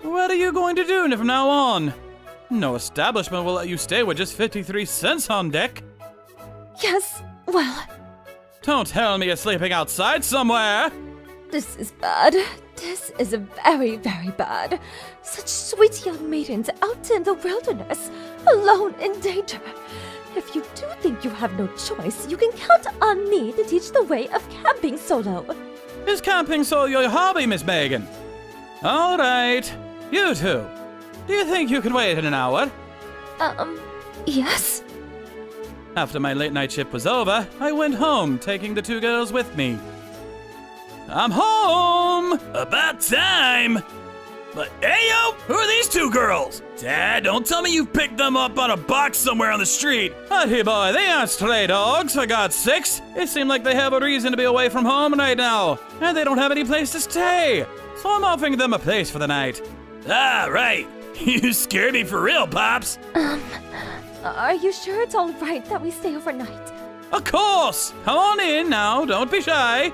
What are you going to do from now on? No establishment will let you stay with just 53 cents on deck. Yes, well, Don't tell me you're sleeping outside somewhere. this is bad. This is very, very bad. Such sweet young maidens out in the wilderness, alone in danger. If you do think you have no choice, you can count on me to teach the way of camping solo. Is camping so your hobby, Miss Megan? All right. You two. Do you think you can wait an hour? Yes? After my late night shift was over, I went home, taking the two girls with me. I'm home! About time! But hey yo, who are these two girls? Dad, don't tell me you picked them up on a box somewhere on the street. Howdy, boy, they aren't stray dogs, for God's sakes. It seemed like they have a reason to be away from home right now, and they don't have any place to stay. So I'm offering them a place for the night. Ah, right. You scared me for real, Pops. Are you sure it's all right that we stay overnight? Of course! Come on in now, don't be shy.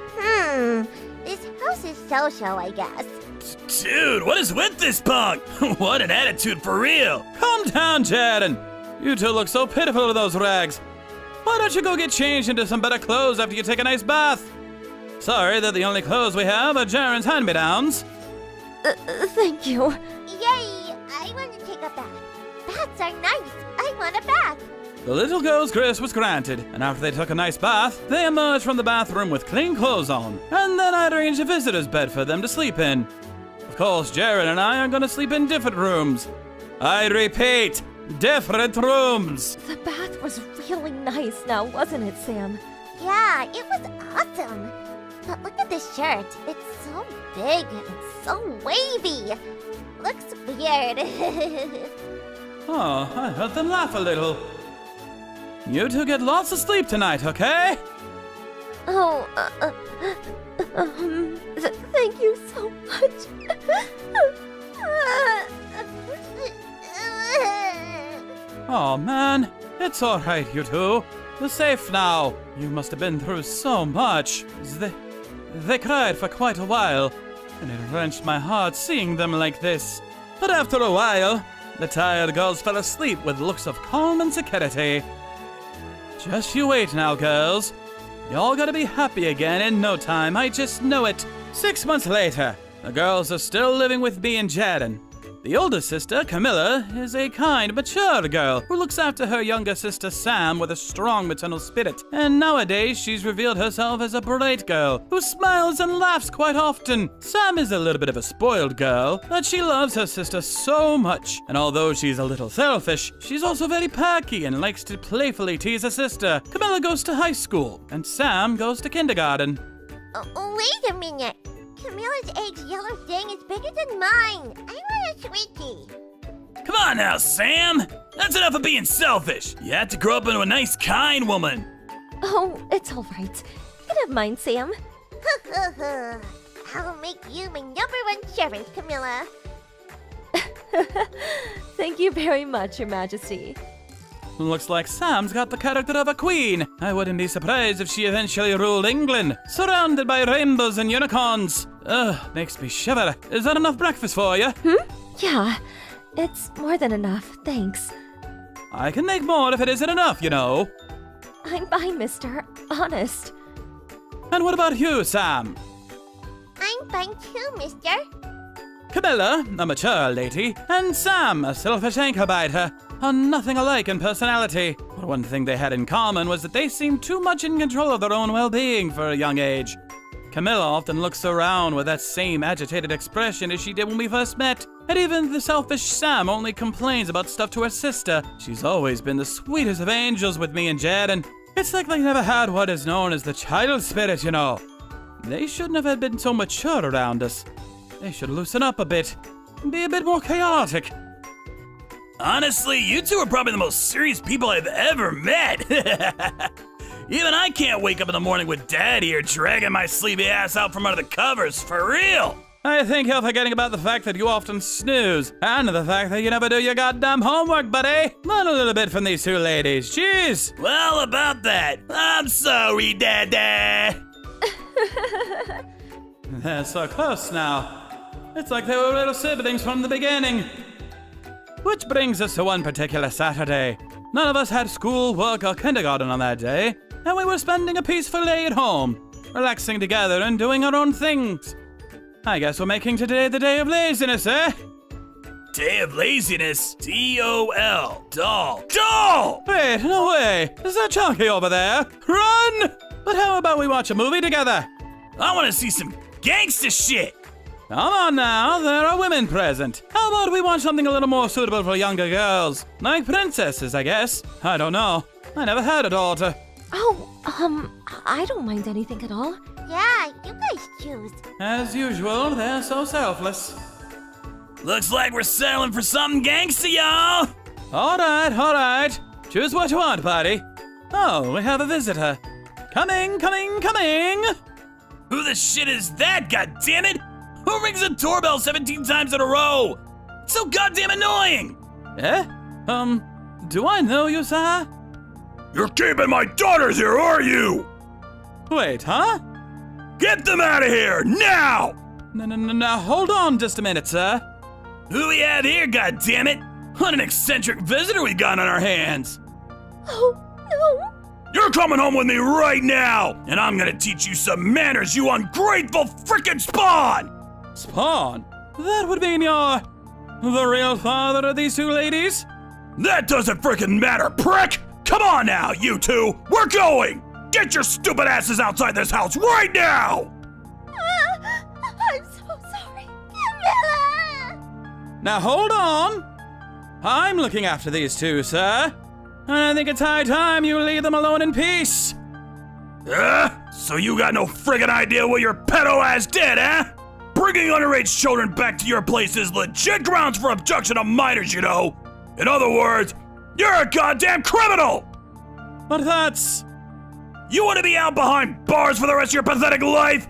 This house is so-so, I guess. Dude, what is with this punk? What an attitude for real. Calm down, Jaden. You two look so pitiful with those rags. Why don't you go get changed into some better clothes after you take a nice bath? Sorry that the only clothes we have are Jaren's hand-me-downs. Thank you. Yay! I want to take a bath. Baths are nice. I want a bath. The little girl's grace was granted, and after they took a nice bath, they emerged from the bathroom with clean clothes on, and then I arranged a visitor's bed for them to sleep in. Of course, Jaren and I are gonna sleep in different rooms. I repeat, different rooms. The bath was really nice now, wasn't it, Sam? Yeah, it was awesome. But look at this shirt. It's so big and so wavy. Looks weird. Oh, I heard them laugh a little. You two get lots of sleep tonight, okay? Oh, thank you so much. Oh man, it's alright, you two. You're safe now. You must have been through so much. They cried for quite a while, and it wrenched my heart seeing them like this. But after a while, the tired girls fell asleep with looks of calm and security. Just you wait now, girls. Y'all gotta be happy again in no time, I just know it. 6 months later, the girls are still living with me and Jaden. The older sister, Camilla, is a kind, mature girl who looks after her younger sister, Sam, with a strong maternal spirit. And nowadays, she's revealed herself as a bright girl who smiles and laughs quite often. Sam is a little bit of a spoiled girl, but she loves her sister so much. And although she's a little selfish, she's also very perky and likes to playfully tease her sister. Camilla goes to high school, and Sam goes to kindergarten. Wait a minute. Camilla's egg's yellow thing is bigger than mine. I want a sweetie. Come on now, Sam. That's enough of being selfish. You have to grow up into a nice, kind woman. Oh, it's all right. You can have mine, Sam. I'll make you my #1 servant, Camilla. Thank you very much, Your Majesty. Looks like Sam's got the character of a queen. I wouldn't be surprised if she eventually ruled England, surrounded by rainbows and unicorns. Ugh, makes me shiver. Is that enough breakfast for you? Yeah, it's more than enough, thanks. I can make more if it isn't enough, you know. I'm fine, mister. Honest. And what about you, Sam? I'm fine too, mister. Camilla, a mature lady, and Sam, a selfish anchor biter, are nothing alike in personality. But one thing they had in common was that they seemed too much in control of their own well-being for a young age. Camilla often looks around with that same agitated expression as she did when we first met. And even the selfish Sam only complains about stuff to her sister. She's always been the sweetest of angels with me and Jaden. It's like they never had what is known as the child spirit, you know. They shouldn't have been so mature around us. They should loosen up a bit and be a bit more chaotic. Honestly, you two are probably the most serious people I've ever met. Even I can't wake up in the morning with Dad here dragging my sleepy ass out from under the covers, for real. I think you're forgetting about the fact that you often snooze, and the fact that you never do your goddamn homework, buddy. Learn a little bit from these two ladies, jeez. Well, about that, I'm sorry, Dada. They're so close now. It's like they were little siblings from the beginning. Which brings us to one particular Saturday. None of us had school, work, or kindergarten on that day, and we were spending a peaceful day at home, relaxing together and doing our own things. I guess we're making today the day of laziness, eh? Day of laziness? D-O-L. Doll. Doll! Wait, no way. Is that Chunky over there? Run! But how about we watch a movie together? I want to see some gangsta shit. Come on now, there are women present. How about we watch something a little more suitable for younger girls? Like princesses, I guess. I don't know. I never had a daughter. Oh, I don't mind anything at all. Yeah, you guys choose. As usual, they're so selfless. Looks like we're settling for something gangsta, y'all. All right. Choose what you want, buddy. Oh, we have a visitor. Coming. Who the shit is that, goddammit? Who rings the doorbell 17 times in a row? It's so goddamn annoying! Eh? Do I know you, sir? You're keeping my daughters here, are you? Wait, huh? Get them out of here, now! No, hold on just a minute, sir. Who we have here, goddammit? What an eccentric visitor we got on our hands! Oh, no. You're coming home with me right now, and I'm gonna teach you some manners, you ungrateful frickin' spawn! Spawn? That would mean you're the real father of these two ladies? That doesn't frickin' matter, prick! Come on now, you two! We're going! Get your stupid asses outside this house right now! I'm so sorry. Camilla! Now hold on. I'm looking after these two, sir. And I think it's high time you leave them alone in peace. So you got no friggin' idea what your pedo ass did, eh? Bringing underage children back to your place is legit grounds for abduction of minors, you know. In other words, you're a goddamn criminal! But that's... You want to be out behind bars for the rest of your pathetic life?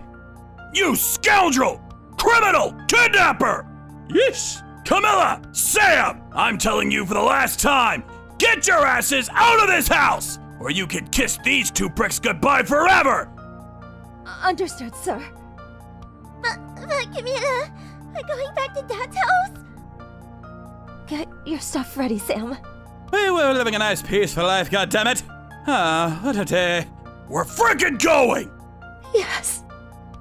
You scoundrel! Criminal! Kidnapper! Yeesh! Camilla! Sam! I'm telling you for the last time, get your asses out of this house! Or you can kiss these two pricks goodbye forever! Understood, sir. But Camilla, we're going back to Dad's house? Get your stuff ready, Sam. We were living a nice, peaceful life, goddammit. Ah, what a day. We're frickin' going! Yes.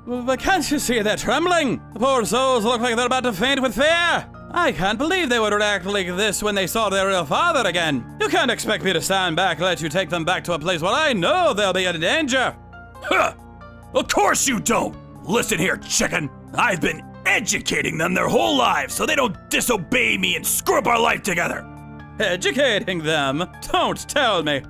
But can't you see they're trembling? The poor souls look like they're about to faint with fear. I can't believe they would react like this when they saw their real father again. You can't expect me to stand back and let you take them back to a place where I know they'll be in danger. Huh! Of course you don't! Listen here, chicken. I've been educating them their whole lives so they don't disobey me and screw up our life together. Educating them? Don't tell me.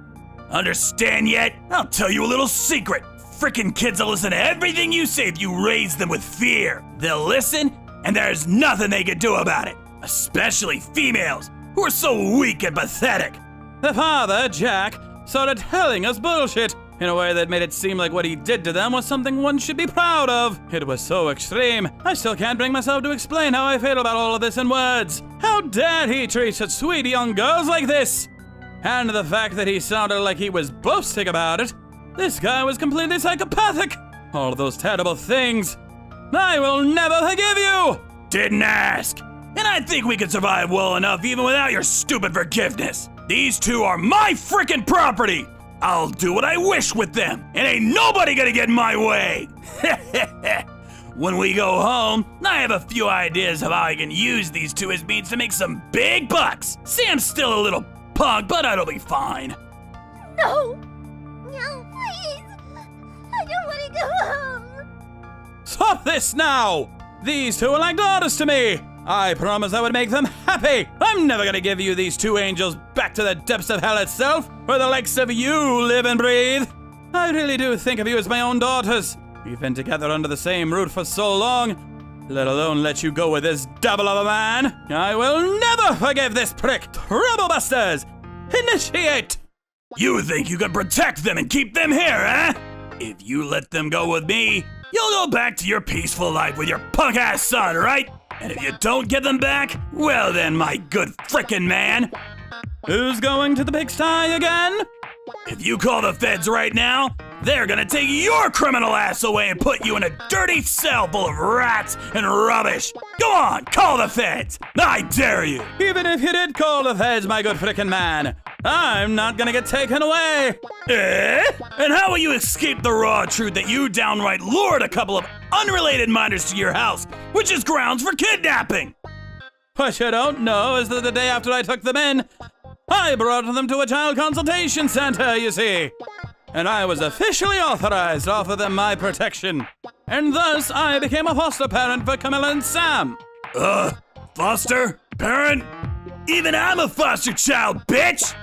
Understand yet? I'll tell you a little secret. Frickin' kids will listen to everything you say if you raise them with fear. They'll listen, and there's nothing they can do about it. Especially females, who are so weak and pathetic. The father, Jack, started telling us bullshit in a way that made it seem like what he did to them was something one should be proud of. It was so extreme, I still can't bring myself to explain how I feel about all of this in words. How dare he treat such sweet young girls like this? And the fact that he sounded like he was boasting about it. This guy was completely psychopathic. All of those terrible things. I will never forgive you! Didn't ask. And I think we can survive well enough even without your stupid forgiveness. These two are my frickin' property. I'll do what I wish with them, and ain't nobody gonna get in my way. When we go home, I have a few ideas of how I can use these two as means to make some big bucks. Sam's still a little punk, but it'll be fine. No! No, please! I don't want to go home! Stop this now! These two are like daughters to me! I promised I would make them happy! I'm never gonna give you these two angels back to the depths of hell itself, where the likes of you live and breathe! I really do think of you as my own daughters. We've been together under the same roof for so long, let alone let you go with this devil of a man. I will never forgive this prick! Troublebusters! Initiate! You think you can protect them and keep them here, eh? If you let them go with me, you'll go back to your peaceful life with your punk-ass son, right? And if you don't get them back, well then, my good frickin' man. Who's going to the pigsty again? If you call the feds right now, they're gonna take your criminal ass away and put you in a dirty cell full of rats and rubbish. Go on, call the feds. I dare you. Even if you did call the feds, my good frickin' man, I'm not gonna get taken away. Eh? And how will you escape the raw truth that you downright lured a couple of unrelated minors to your house, which is grounds for kidnapping? What you don't know is that the day after I took them in, I brought them to a child consultation center, you see. And I was officially authorized to offer them my protection. And thus, I became a foster parent for Camilla and Sam. Foster? Parent? Even I'm a foster child, bitch!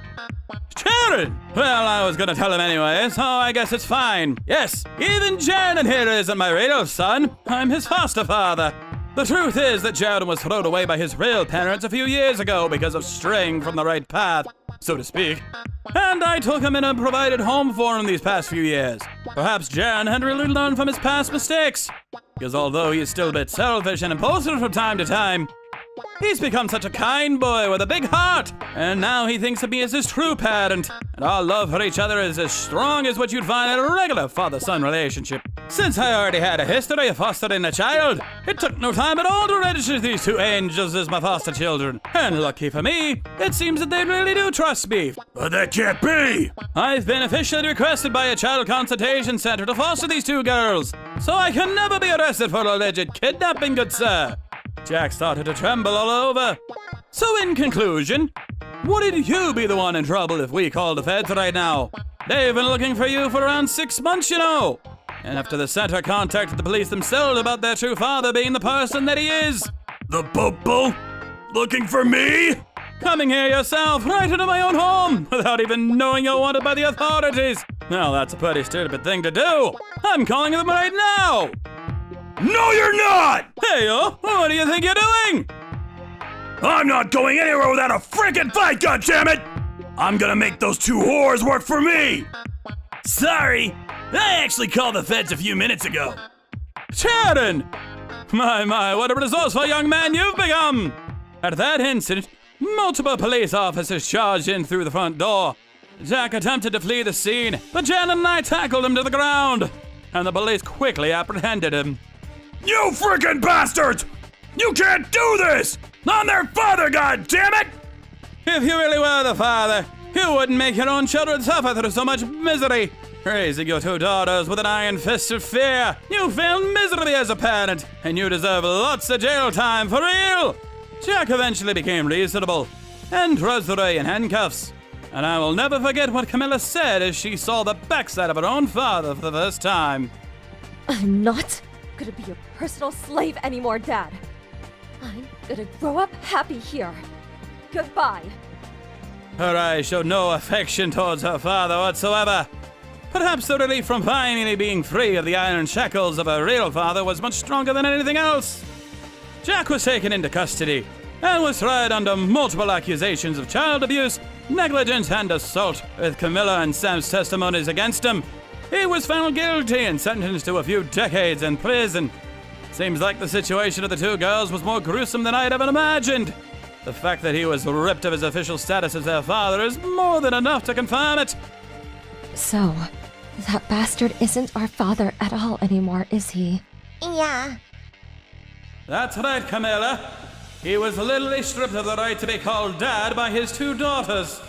Jared! Well, I was gonna tell him anyway, so I guess it's fine. Yes, even Jared here isn't my real son. I'm his foster father. The truth is that Jared was thrown away by his real parents a few years ago because of straying from the right path, so to speak. And I took him in and provided home for him these past few years. Perhaps Jan had really learned from his past mistakes. Because although he's still a bit selfish and impulsive from time to time, He's become such a kind boy with a big heart, and now he thinks of me as his true parent, and our love for each other is as strong as what you'd find in a regular father-son relationship. Since I already had a history of fostering a child, it took no time at all to register these two angels as my foster children. And lucky for me, it seems that they really do trust me. But that can't be! I've been officially requested by a child consultation center to foster these two girls, so I can never be arrested for alleged kidnapping, good sir. Jack started to tremble all over. So in conclusion, wouldn't you be the one in trouble if we called the feds right now? They've been looking for you for around 6 months, you know. And after the center contacted the police themselves about their true father being the person that he is. The Popo? Looking for me? Coming here yourself, right into my own home, without even knowing you're wanted by the authorities. Now that's a pretty stupid thing to do. I'm calling them right now. No, you're not! Hey, yo, what do you think you're doing? I'm not going anywhere without a freaking fight, goddammit! I'm gonna make those two whores work for me! Sorry, I actually called the feds a few minutes ago. Sheridan! My, what a resourceful young man you've become! At that instant, multiple police officers charged in through the front door. Jack attempted to flee the scene, but Jan and I tackled him to the ground, and the police quickly apprehended him. You freaking bastards! You can't do this! I'm their father, goddammit! If you really were the father, you wouldn't make your own children suffer through so much misery. Raising your two daughters with an iron fist of fear, you failed miserably as a parent, and you deserve lots of jail time for real. Jack eventually became reasonable and trusted Ray in handcuffs. And I will never forget what Camilla said as she saw the backside of her own father for the first time. I'm not gonna be your personal slave anymore, Dad. I'm gonna grow up happy here. Goodbye. Her eyes showed no affection towards her father whatsoever. Perhaps the relief from finally being free of the iron shackles of her real father was much stronger than anything else. Jack was taken into custody and was tried under multiple accusations of child abuse, negligence, and assault, with Camilla and Sam's testimonies against him. He was found guilty and sentenced to a few decades in prison. Seems like the situation of the two girls was more gruesome than I'd ever imagined. The fact that he was ripped of his official status as their father is more than enough to confirm it. So, that bastard isn't our father at all anymore, is he? Yeah. That's right, Camilla. He was literally stripped of the right to be called Dad by his two daughters.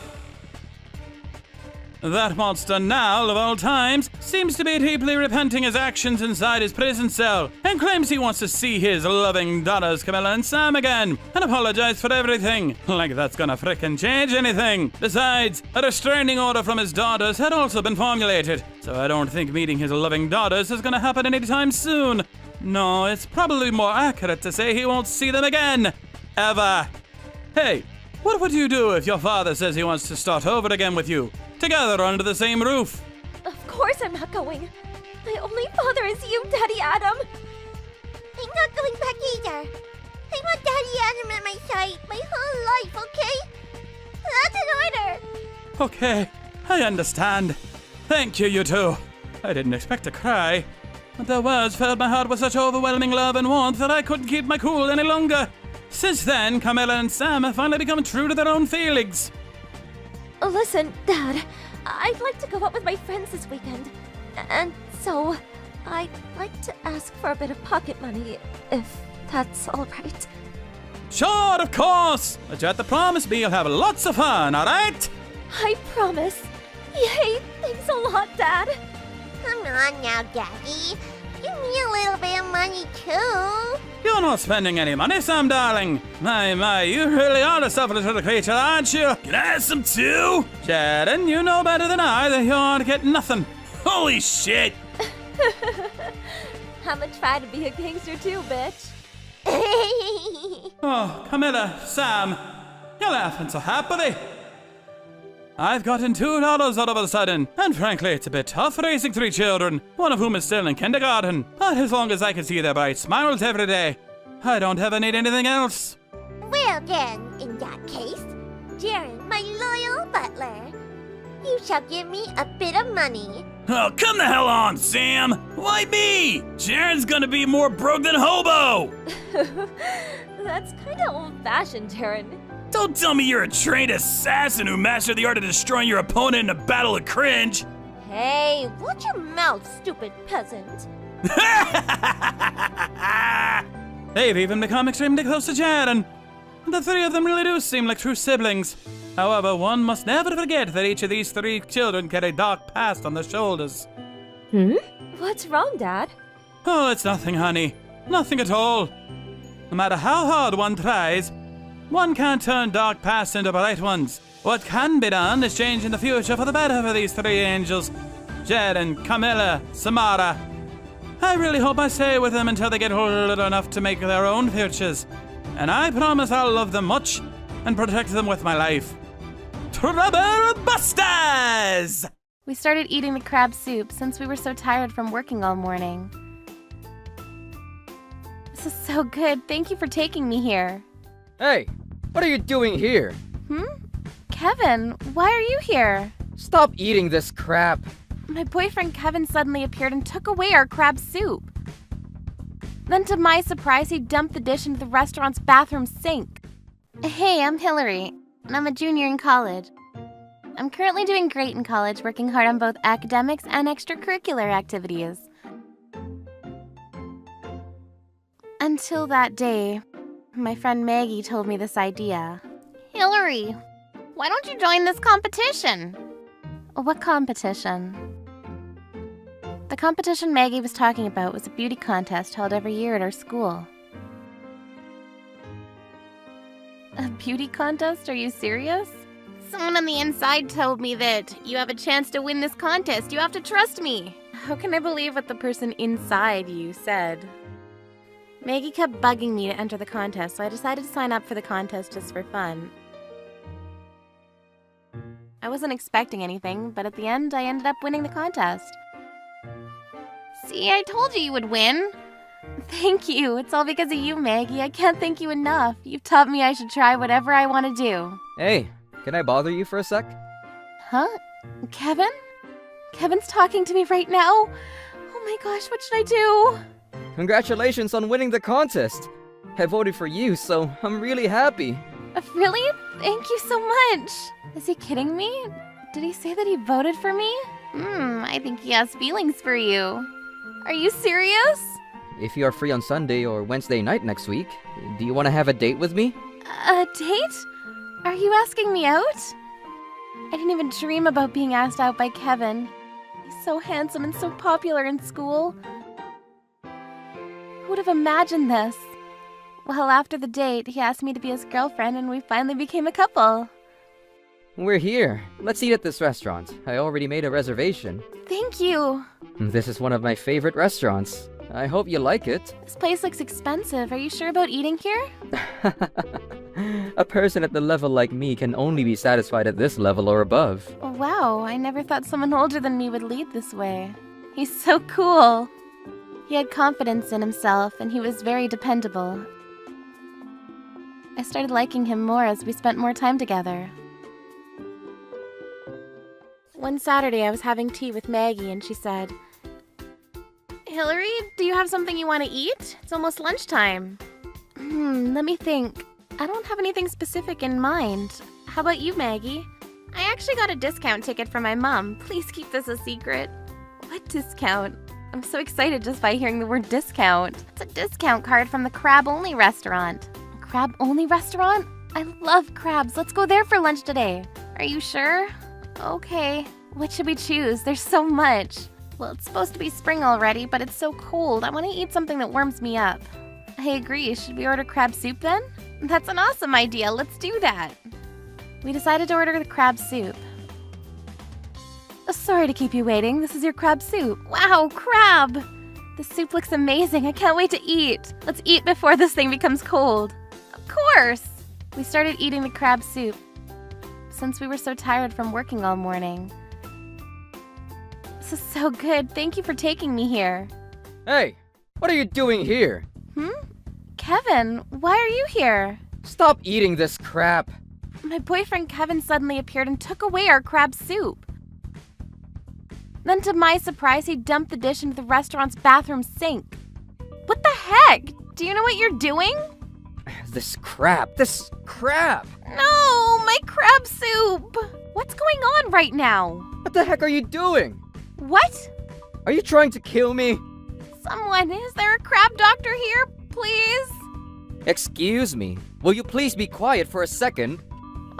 That monster now, of all times, seems to be deeply repenting his actions inside his prison cell, and claims he wants to see his loving daughters Camilla and Sam again, and apologize for everything. Like that's gonna frickin' change anything. Besides, a restraining order from his daughters had also been formulated, so I don't think meeting his loving daughters is gonna happen anytime soon. No, it's probably more accurate to say he won't see them again. Ever. Hey, what would you do if your father says he wants to start over again with you? Together under the same roof. Of course I'm not going. My only father is you, Daddy Adam. I'm not going back either. I want Daddy Adam at my side my whole life, okay? That's an order. Okay, I understand. Thank you, you two. I didn't expect to cry, but the words filled my heart with such overwhelming love and warmth that I couldn't keep my cool any longer. Since then, Camilla and Sam have finally become true to their own feelings. Listen, Dad, I'd like to go out with my friends this weekend. And so, I'd like to ask for a bit of pocket money, if that's alright. Sure, of course! But you have to promise me you'll have lots of fun, alright? I promise. Yay, thanks a lot, Dad. Come on now, Daddy. Give me a little bit of money, too. You're not spending any money, Sam, darling. My, you really are a selfish little creature, aren't you? Can I have some too? Sheridan, you know better than I that you aren't getting nothing. Holy shit! I'ma try to be a gangster too, bitch. Oh, Camilla, Sam, you're laughing so happily. I've gotten $2 all of a sudden, and frankly, it's a bit tough raising 3 children, one of whom is still in kindergarten. But as long as I can see their bright smiles every day, I don't ever need anything else. Well then, in that case, Jaren, my loyal butler, you shall give me a bit of money. Oh, come the hell on, Sam! Why me? Jaren's gonna be more broke than hobo! That's kinda old-fashioned, Darren. Don't tell me you're a trained assassin who mastered the art of destroying your opponent in a battle of cringe. Hey, watch your mouth, stupid peasant. They've even become extremely close to Jaren. The three of them really do seem like true siblings. However, one must never forget that each of these three children carry dark past on their shoulders. What's wrong, Dad? Oh, it's nothing, honey. Nothing at all. No matter how hard one tries, one can't turn dark pasts into bright ones. What can be done is change in the future for the better for these three angels. Jaren, Camilla, Samara. I really hope I stay with them until they get old enough to make their own futures. And I promise I'll love them much and protect them with my life. Trouble Busters! We started eating the crab soup since we were so tired from working all morning. This is so good. Thank you for taking me here. Hey, what are you doing here? Kevin, why are you here? Stop eating this crap. My boyfriend Kevin suddenly appeared and took away our crab soup. Then to my surprise, he dumped the dish into the restaurant's bathroom sink. Hey, I'm Hillary, and I'm a junior in college. I'm currently doing great in college, working hard on both academics and extracurricular activities. Until that day, my friend Maggie told me this idea. Hillary, why don't you join this competition? What competition? The competition Maggie was talking about was a beauty contest held every year at our school. A beauty contest? Are you serious? Someone on the inside told me that you have a chance to win this contest. You have to trust me. How can I believe what the person inside you said? Maggie kept bugging me to enter the contest, so I decided to sign up for the contest just for fun. I wasn't expecting anything, but at the end, I ended up winning the contest. See, I told you would win. Thank you. It's all because of you, Maggie. I can't thank you enough. You've taught me I should try whatever I want to do. Hey, can I bother you for a sec? Huh? Kevin? Kevin's talking to me right now? Oh my gosh, what should I do? Congratulations on winning the contest. I voted for you, so I'm really happy. Really? Thank you so much. Is he kidding me? Did he say that he voted for me? I think he has feelings for you. Are you serious? If you are free on Sunday or Wednesday night next week, do you want to have a date with me? A date? Are you asking me out? I didn't even dream about being asked out by Kevin. He's so handsome and so popular in school. Who would have imagined this? Well, after the date, he asked me to be his girlfriend and we finally became a couple. We're here. Let's eat at this restaurant. I already made a reservation. Thank you. This is one of my favorite restaurants. I hope you like it. This place looks expensive. Are you sure about eating here? A person at the level like me can only be satisfied at this level or above. Oh, wow, I never thought someone older than me would lead this way. He's so cool. He had confidence in himself and he was very dependable. I started liking him more as we spent more time together. One Saturday, I was having tea with Maggie and she said, Hillary, do you have something you want to eat? It's almost lunchtime. Let me think. I don't have anything specific in mind. How about you, Maggie? I actually got a discount ticket from my mom. Please keep this a secret. What discount? I'm so excited just by hearing the word discount. It's a discount card from the Crab Only restaurant. A Crab Only restaurant? I love crabs. Let's go there for lunch today. Are you sure? Okay. What should we choose? There's so much. Well, it's supposed to be spring already, but it's so cold. I want to eat something that warms me up. I agree. Should we order crab soup then? That's an awesome idea. Let's do that. We decided to order the crab soup. Sorry to keep you waiting. This is your crab soup. Wow, crab! The soup looks amazing. I can't wait to eat. Let's eat before this thing becomes cold. Of course! We started eating the crab soup since we were so tired from working all morning. This is so good. Thank you for taking me here. Hey, what are you doing here? Kevin, why are you here? Stop eating this crap. My boyfriend Kevin suddenly appeared and took away our crab soup. Then to my surprise, he dumped the dish into the restaurant's bathroom sink. What the heck? Do you know what you're doing? This crap! This crap! No, my crab soup! What's going on right now? What the heck are you doing? What? Are you trying to kill me? Someone, is there a crab doctor here, please? Excuse me. Will you please be quiet for a second?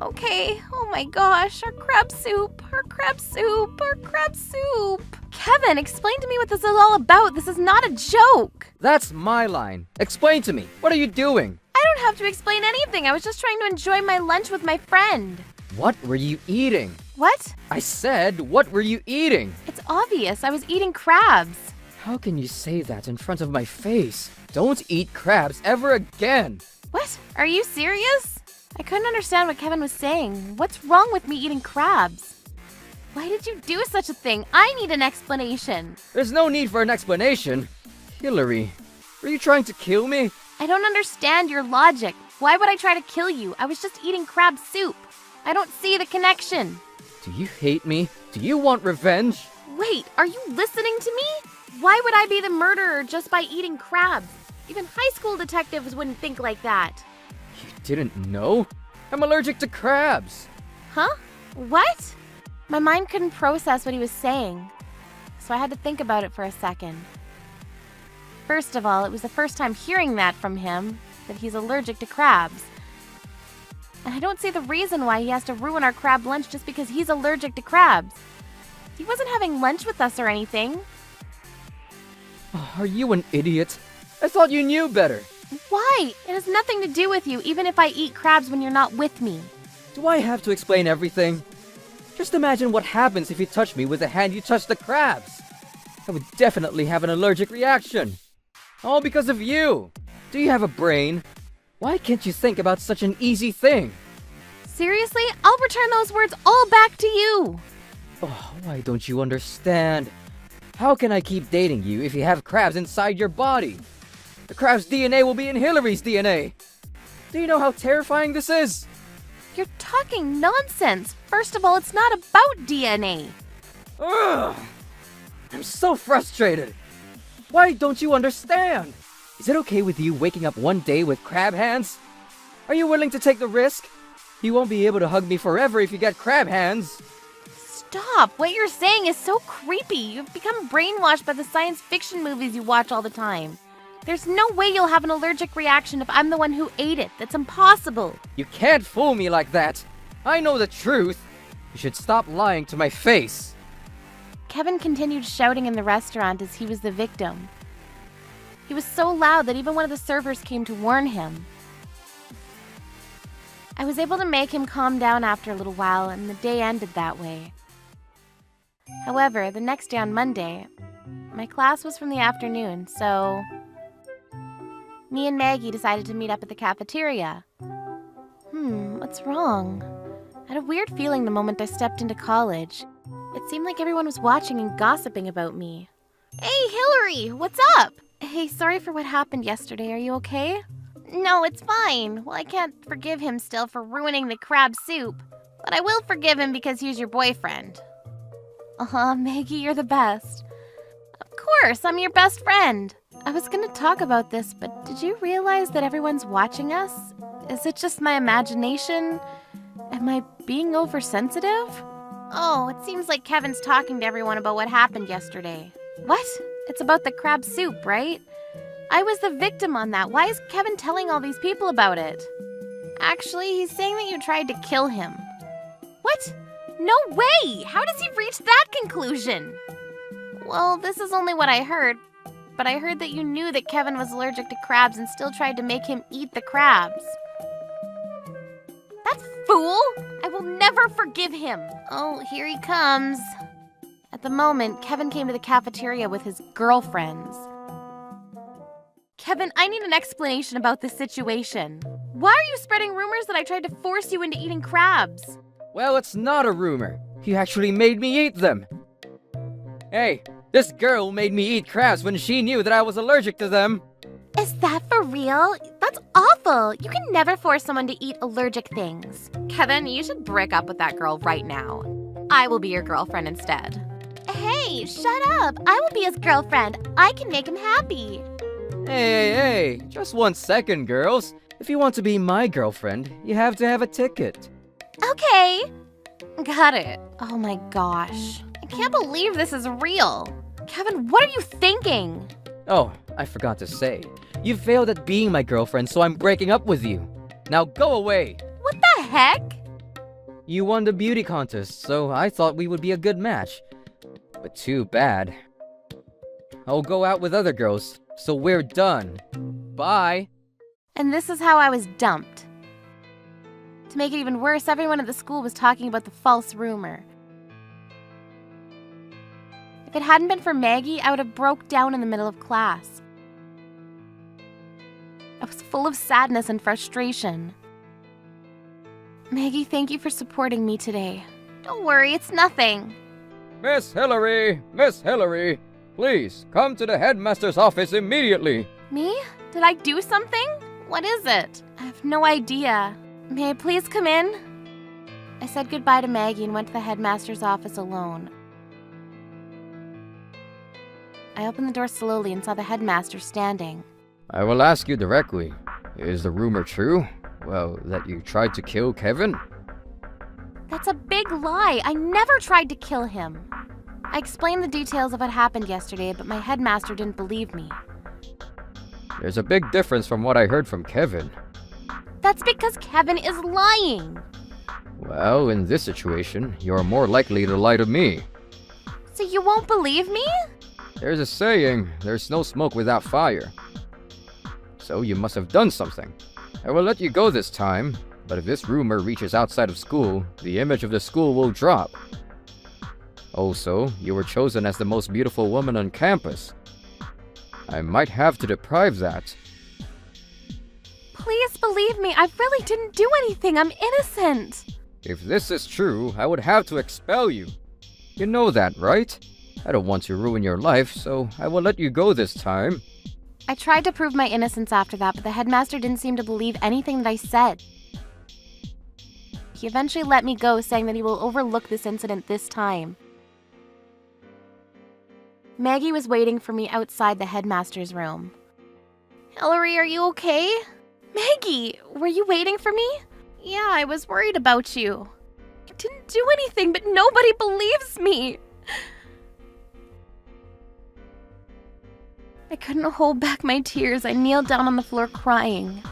Okay, oh my gosh, our crab soup, our crab soup, our crab soup. Kevin, explain to me what this is all about. This is not a joke. That's my line. Explain to me. What are you doing? I don't have to explain anything. I was just trying to enjoy my lunch with my friend. What were you eating? What? I said, what were you eating? It's obvious. I was eating crabs. How can you say that in front of my face? Don't eat crabs ever again. What? Are you serious? I couldn't understand what Kevin was saying. What's wrong with me eating crabs? Why did you do such a thing? I need an explanation. There's no need for an explanation. Hillary, were you trying to kill me? I don't understand your logic. Why would I try to kill you? I was just eating crab soup. I don't see the connection. Do you hate me? Do you want revenge? Wait, are you listening to me? Why would I be the murderer just by eating crabs? Even high school detectives wouldn't think like that. You didn't know? I'm allergic to crabs. Huh? What? My mind couldn't process what he was saying, so I had to think about it for a second. First of all, it was the first time hearing that from him, that he's allergic to crabs. And I don't see the reason why he has to ruin our crab lunch just because he's allergic to crabs. He wasn't having lunch with us or anything. Oh, are you an idiot? I thought you knew better. Why? It has nothing to do with you, even if I eat crabs when you're not with me. Do I have to explain everything? Just imagine what happens if you touch me with the hand you touch the crabs. I would definitely have an allergic reaction. All because of you. Do you have a brain? Why can't you think about such an easy thing? Seriously? I'll return those words all back to you. Oh, why don't you understand? How can I keep dating you if you have crabs inside your body? The crab's DNA will be in Hillary's DNA. Do you know how terrifying this is? You're talking nonsense. First of all, it's not about DNA. Ugh! I'm so frustrated. Why don't you understand? Is it okay with you waking up one day with crab hands? Are you willing to take the risk? You won't be able to hug me forever if you get crab hands. Stop! What you're saying is so creepy. You've become brainwashed by the science fiction movies you watch all the time. There's no way you'll have an allergic reaction if I'm the one who ate it. That's impossible. You can't fool me like that. I know the truth. You should stop lying to my face. Kevin continued shouting in the restaurant as he was the victim. He was so loud that even one of the servers came to warn him. I was able to make him calm down after a little while, and the day ended that way. However, the next day on Monday, my class was from the afternoon, so me and Maggie decided to meet up at the cafeteria. What's wrong? I had a weird feeling the moment I stepped into college. It seemed like everyone was watching and gossiping about me. Hey, Hillary, what's up? Hey, sorry for what happened yesterday. Are you okay? No, it's fine. Well, I can't forgive him still for ruining the crab soup, but I will forgive him because he's your boyfriend. Maggie, you're the best. Of course, I'm your best friend. I was gonna talk about this, but did you realize that everyone's watching us? Is it just my imagination? Am I being oversensitive? Oh, it seems like Kevin's talking to everyone about what happened yesterday. What? It's about the crab soup, right? I was the victim on that. Why is Kevin telling all these people about it? Actually, he's saying that you tried to kill him. What? No way! How does he reach that conclusion? Well, this is only what I heard, but I heard that you knew that Kevin was allergic to crabs and still tried to make him eat the crabs. That fool! I will never forgive him! Oh, here he comes. At the moment, Kevin came to the cafeteria with his girlfriends. Kevin, I need an explanation about this situation. Why are you spreading rumors that I tried to force you into eating crabs? Well, it's not a rumor. You actually made me eat them. Hey, this girl made me eat crabs when she knew that I was allergic to them. Is that for real? That's awful. You can never force someone to eat allergic things. Kevin, you should break up with that girl right now. I will be your girlfriend instead. Hey, shut up. I will be his girlfriend. I can make him happy. Hey, just 1 second, girls. If you want to be my girlfriend, you have to have a ticket. Okay. Got it. Oh my gosh. I can't believe this is real. Kevin, what are you thinking? Oh, I forgot to say. You failed at being my girlfriend, so I'm breaking up with you. Now go away. What the heck? You won the beauty contest, so I thought we would be a good match. But too bad. I'll go out with other girls, so we're done. Bye. And this is how I was dumped. To make it even worse, everyone at the school was talking about the false rumor. If it hadn't been for Maggie, I would have broke down in the middle of class. I was full of sadness and frustration. Maggie, thank you for supporting me today. Don't worry, it's nothing. Miss Hillary! Miss Hillary! Please, come to the headmaster's office immediately! Me? Did I do something? What is it? I have no idea. May I please come in? I said goodbye to Maggie and went to the headmaster's office alone. I opened the door slowly and saw the headmaster standing. I will ask you directly. Is the rumor true? Well, that you tried to kill Kevin? That's a big lie. I never tried to kill him. I explained the details of what happened yesterday, but my headmaster didn't believe me. There's a big difference from what I heard from Kevin. That's because Kevin is lying. Well, in this situation, you're more likely to lie to me. So you won't believe me? There's a saying, there's no smoke without fire. So you must have done something. I will let you go this time, but if this rumor reaches outside of school, the image of the school will drop. Also, you were chosen as the most beautiful woman on campus. I might have to deprive that. Please believe me, I really didn't do anything. I'm innocent. If this is true, I would have to expel you. You know that, right? I don't want to ruin your life, so I will let you go this time. I tried to prove my innocence after that, but the headmaster didn't seem to believe anything that I said. He eventually let me go, saying that he will overlook this incident this time. Maggie was waiting for me outside the headmaster's room. Hillary, are you okay? Maggie, were you waiting for me? Yeah, I was worried about you. I didn't do anything, but nobody believes me. I couldn't hold back my tears. I kneeled down on the floor crying.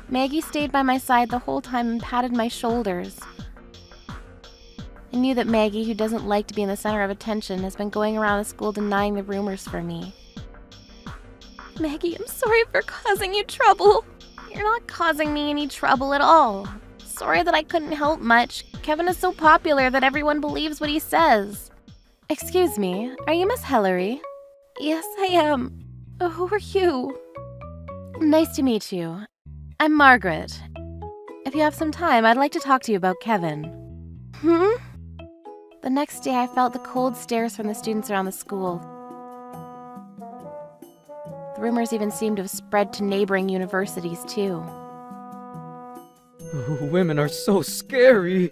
Maggie stayed by my side the whole time and patted my shoulders. I knew that Maggie, who doesn't like to be in the center of attention, has been going around the school denying the rumors for me. Maggie, I'm sorry for causing you trouble. You're not causing me any trouble at all. Sorry that I couldn't help much. Kevin is so popular that everyone believes what he says. Excuse me, are you Miss Hillary? Yes, I am. Who are you? Nice to meet you. I'm Margaret. If you have some time, I'd like to talk to you about Kevin. The next day, I felt the cold stares from the students around the school. The rumors even seemed to have spread to neighboring universities, too. Women are so scary.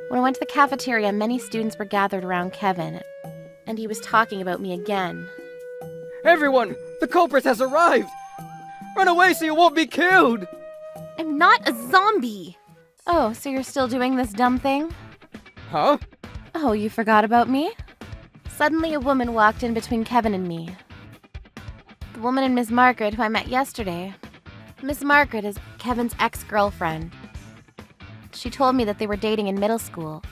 When I went to the cafeteria, many students were gathered around Kevin, and he was talking about me again. Everyone! The culprit has arrived! Run away so you won't be killed! I'm not a zombie! Oh, so you're still doing this dumb thing? Huh? Oh, you forgot about me? Suddenly, a woman walked in between Kevin and me. The woman and Miss Margaret, who I met yesterday. Miss Margaret is Kevin's ex-girlfriend. She told me that they were dating in middle school.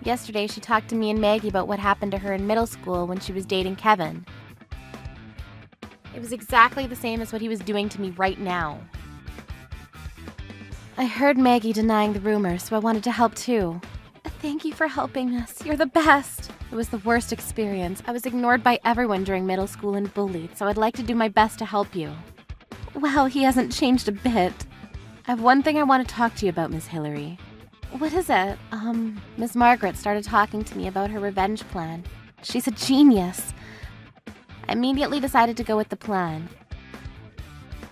Yesterday, she talked to me and Maggie about what happened to her in middle school when she was dating Kevin. It was exactly the same as what he was doing to me right now. I heard Maggie denying the rumors, so I wanted to help too. Thank you for helping us. You're the best. It was the worst experience. I was ignored by everyone during middle school and bullied, so I'd like to do my best to help you. Well, he hasn't changed a bit. I have one thing I want to talk to you about, Miss Hillary. What is it? Miss Margaret started talking to me about her revenge plan. She's a genius. I immediately decided to go with the plan.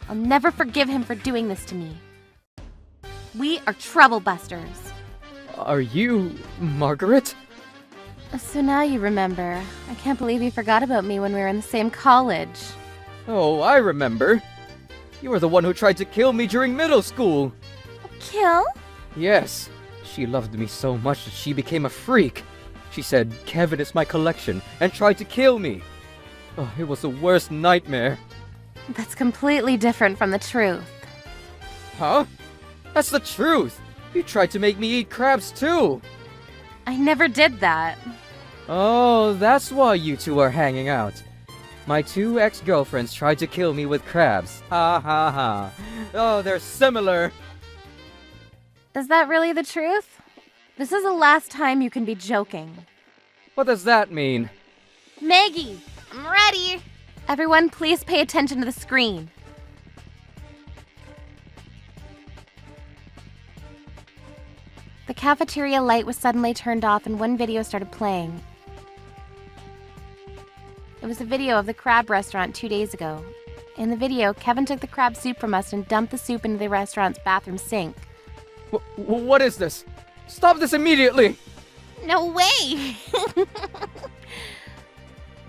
I'll never forgive him for doing this to me. We are troublebusters. Are you Margaret? So now you remember. I can't believe you forgot about me when we were in the same college. Oh, I remember. You were the one who tried to kill me during middle school. Kill? Yes. She loved me so much that she became a freak. She said Kevin is my collection and tried to kill me. Oh, it was the worst nightmare. That's completely different from the truth. Huh? That's the truth. You tried to make me eat crabs too. I never did that. Oh, that's why you two are hanging out. My 2 ex-girlfriends tried to kill me with crabs. Ha ha ha. Oh, they're similar. Is that really the truth? This is the last time you can be joking. What does that mean? Maggie, I'm ready. Everyone, please pay attention to the screen. The cafeteria light was suddenly turned off and one video started playing. It was a video of the crab restaurant 2 days ago. In the video, Kevin took the crab soup from us and dumped the soup into the restaurant's bathroom sink. What is this? Stop this immediately! No way!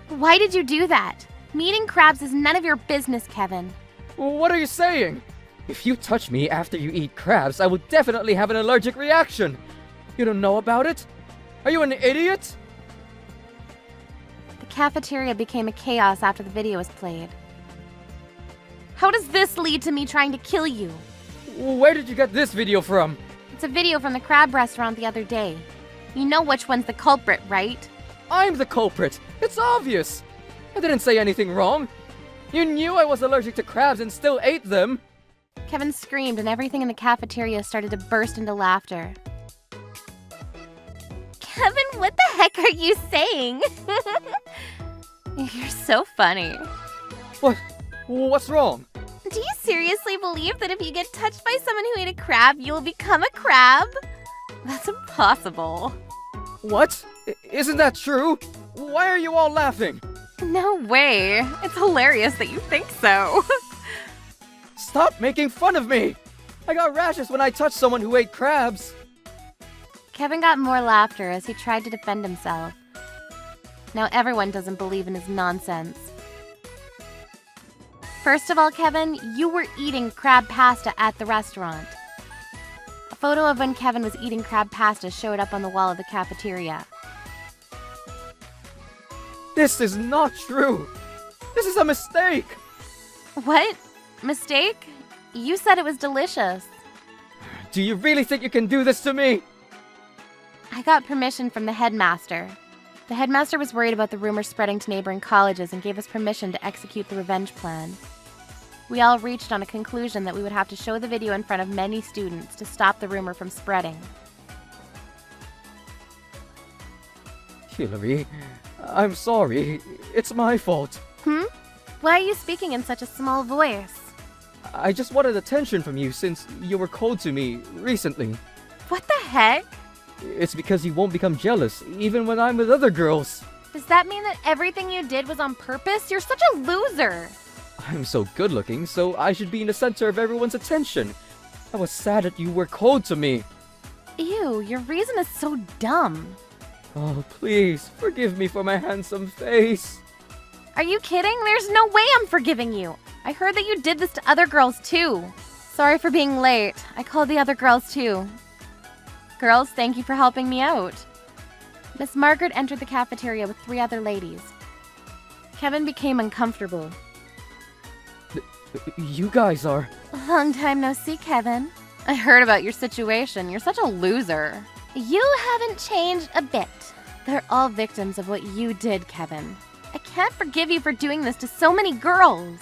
Why did you do that? Me eating crabs is none of your business, Kevin. What are you saying? If you touch me after you eat crabs, I will definitely have an allergic reaction. You don't know about it? Are you an idiot? The cafeteria became a chaos after the video was played. How does this lead to me trying to kill you? Where did you get this video from? It's a video from the crab restaurant the other day. You know which one's the culprit, right? I'm the culprit. It's obvious. I didn't say anything wrong. You knew I was allergic to crabs and still ate them. Kevin screamed and everything in the cafeteria started to burst into laughter. Kevin, what the heck are you saying? You're so funny. What's wrong? Do you seriously believe that if you get touched by someone who ate a crab, you'll become a crab? That's impossible. What? Isn't that true? Why are you all laughing? No way. It's hilarious that you think so. Stop making fun of me! I got rashes when I touched someone who ate crabs. Kevin got more laughter as he tried to defend himself. Now everyone doesn't believe in his nonsense. First of all, Kevin, you were eating crab pasta at the restaurant. A photo of when Kevin was eating crab pasta showed up on the wall of the cafeteria. This is not true. This is a mistake. What? Mistake? You said it was delicious. Do you really think you can do this to me? I got permission from the headmaster. The headmaster was worried about the rumor spreading to neighboring colleges and gave us permission to execute the revenge plan. We all reached on a conclusion that we would have to show the video in front of many students to stop the rumor from spreading. Hillary, I'm sorry. It's my fault. Why are you speaking in such a small voice? I just wanted attention from you since you were cold to me recently. What the heck? It's because you won't become jealous, even when I'm with other girls. Does that mean that everything you did was on purpose? You're such a loser! I'm so good looking, so I should be in the center of everyone's attention. I was sad that you were cold to me. Ew, your reason is so dumb. Oh, please, forgive me for my handsome face. Are you kidding? There's no way I'm forgiving you. I heard that you did this to other girls too. Sorry for being late. I called the other girls too. Girls, thank you for helping me out. Miss Margaret entered the cafeteria with 3 other ladies. Kevin became uncomfortable. You guys are... Long time no see, Kevin. I heard about your situation. You're such a loser. You haven't changed a bit. They're all victims of what you did, Kevin. I can't forgive you for doing this to so many girls.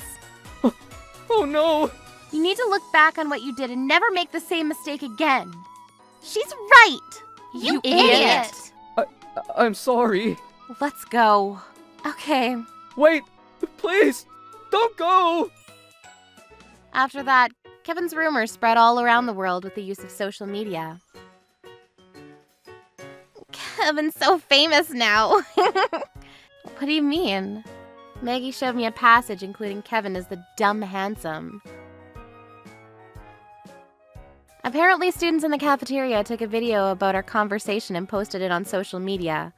Oh no! You need to look back on what you did and never make the same mistake again. She's right! You idiot! I'm sorry. Let's go. Okay. Wait! Please! Don't go! After that, Kevin's rumors spread all around the world with the use of social media. Kevin's so famous now. What do you mean? Maggie showed me a passage including Kevin as the dumb handsome. Apparently, students in the cafeteria took a video about our conversation and posted it on social media.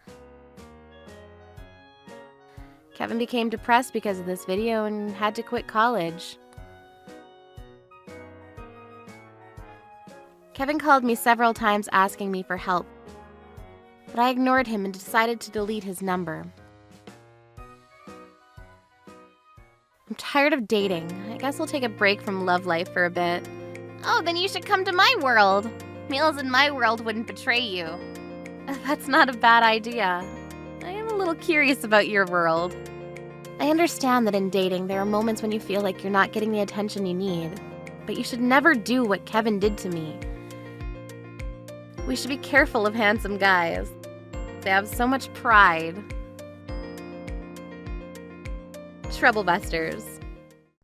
Kevin became depressed because of this video and had to quit college. Kevin called me several times asking me for help, but I ignored him and decided to delete his number. I'm tired of dating. I guess I'll take a break from love life for a bit. Oh, then you should come to my world. Meals in my world wouldn't betray you. That's not a bad idea. I am a little curious about your world. I understand that in dating, there are moments when you feel like you're not getting the attention you need, but you should never do what Kevin did to me. We should be careful of handsome guys. They have so much pride. Troublebusters.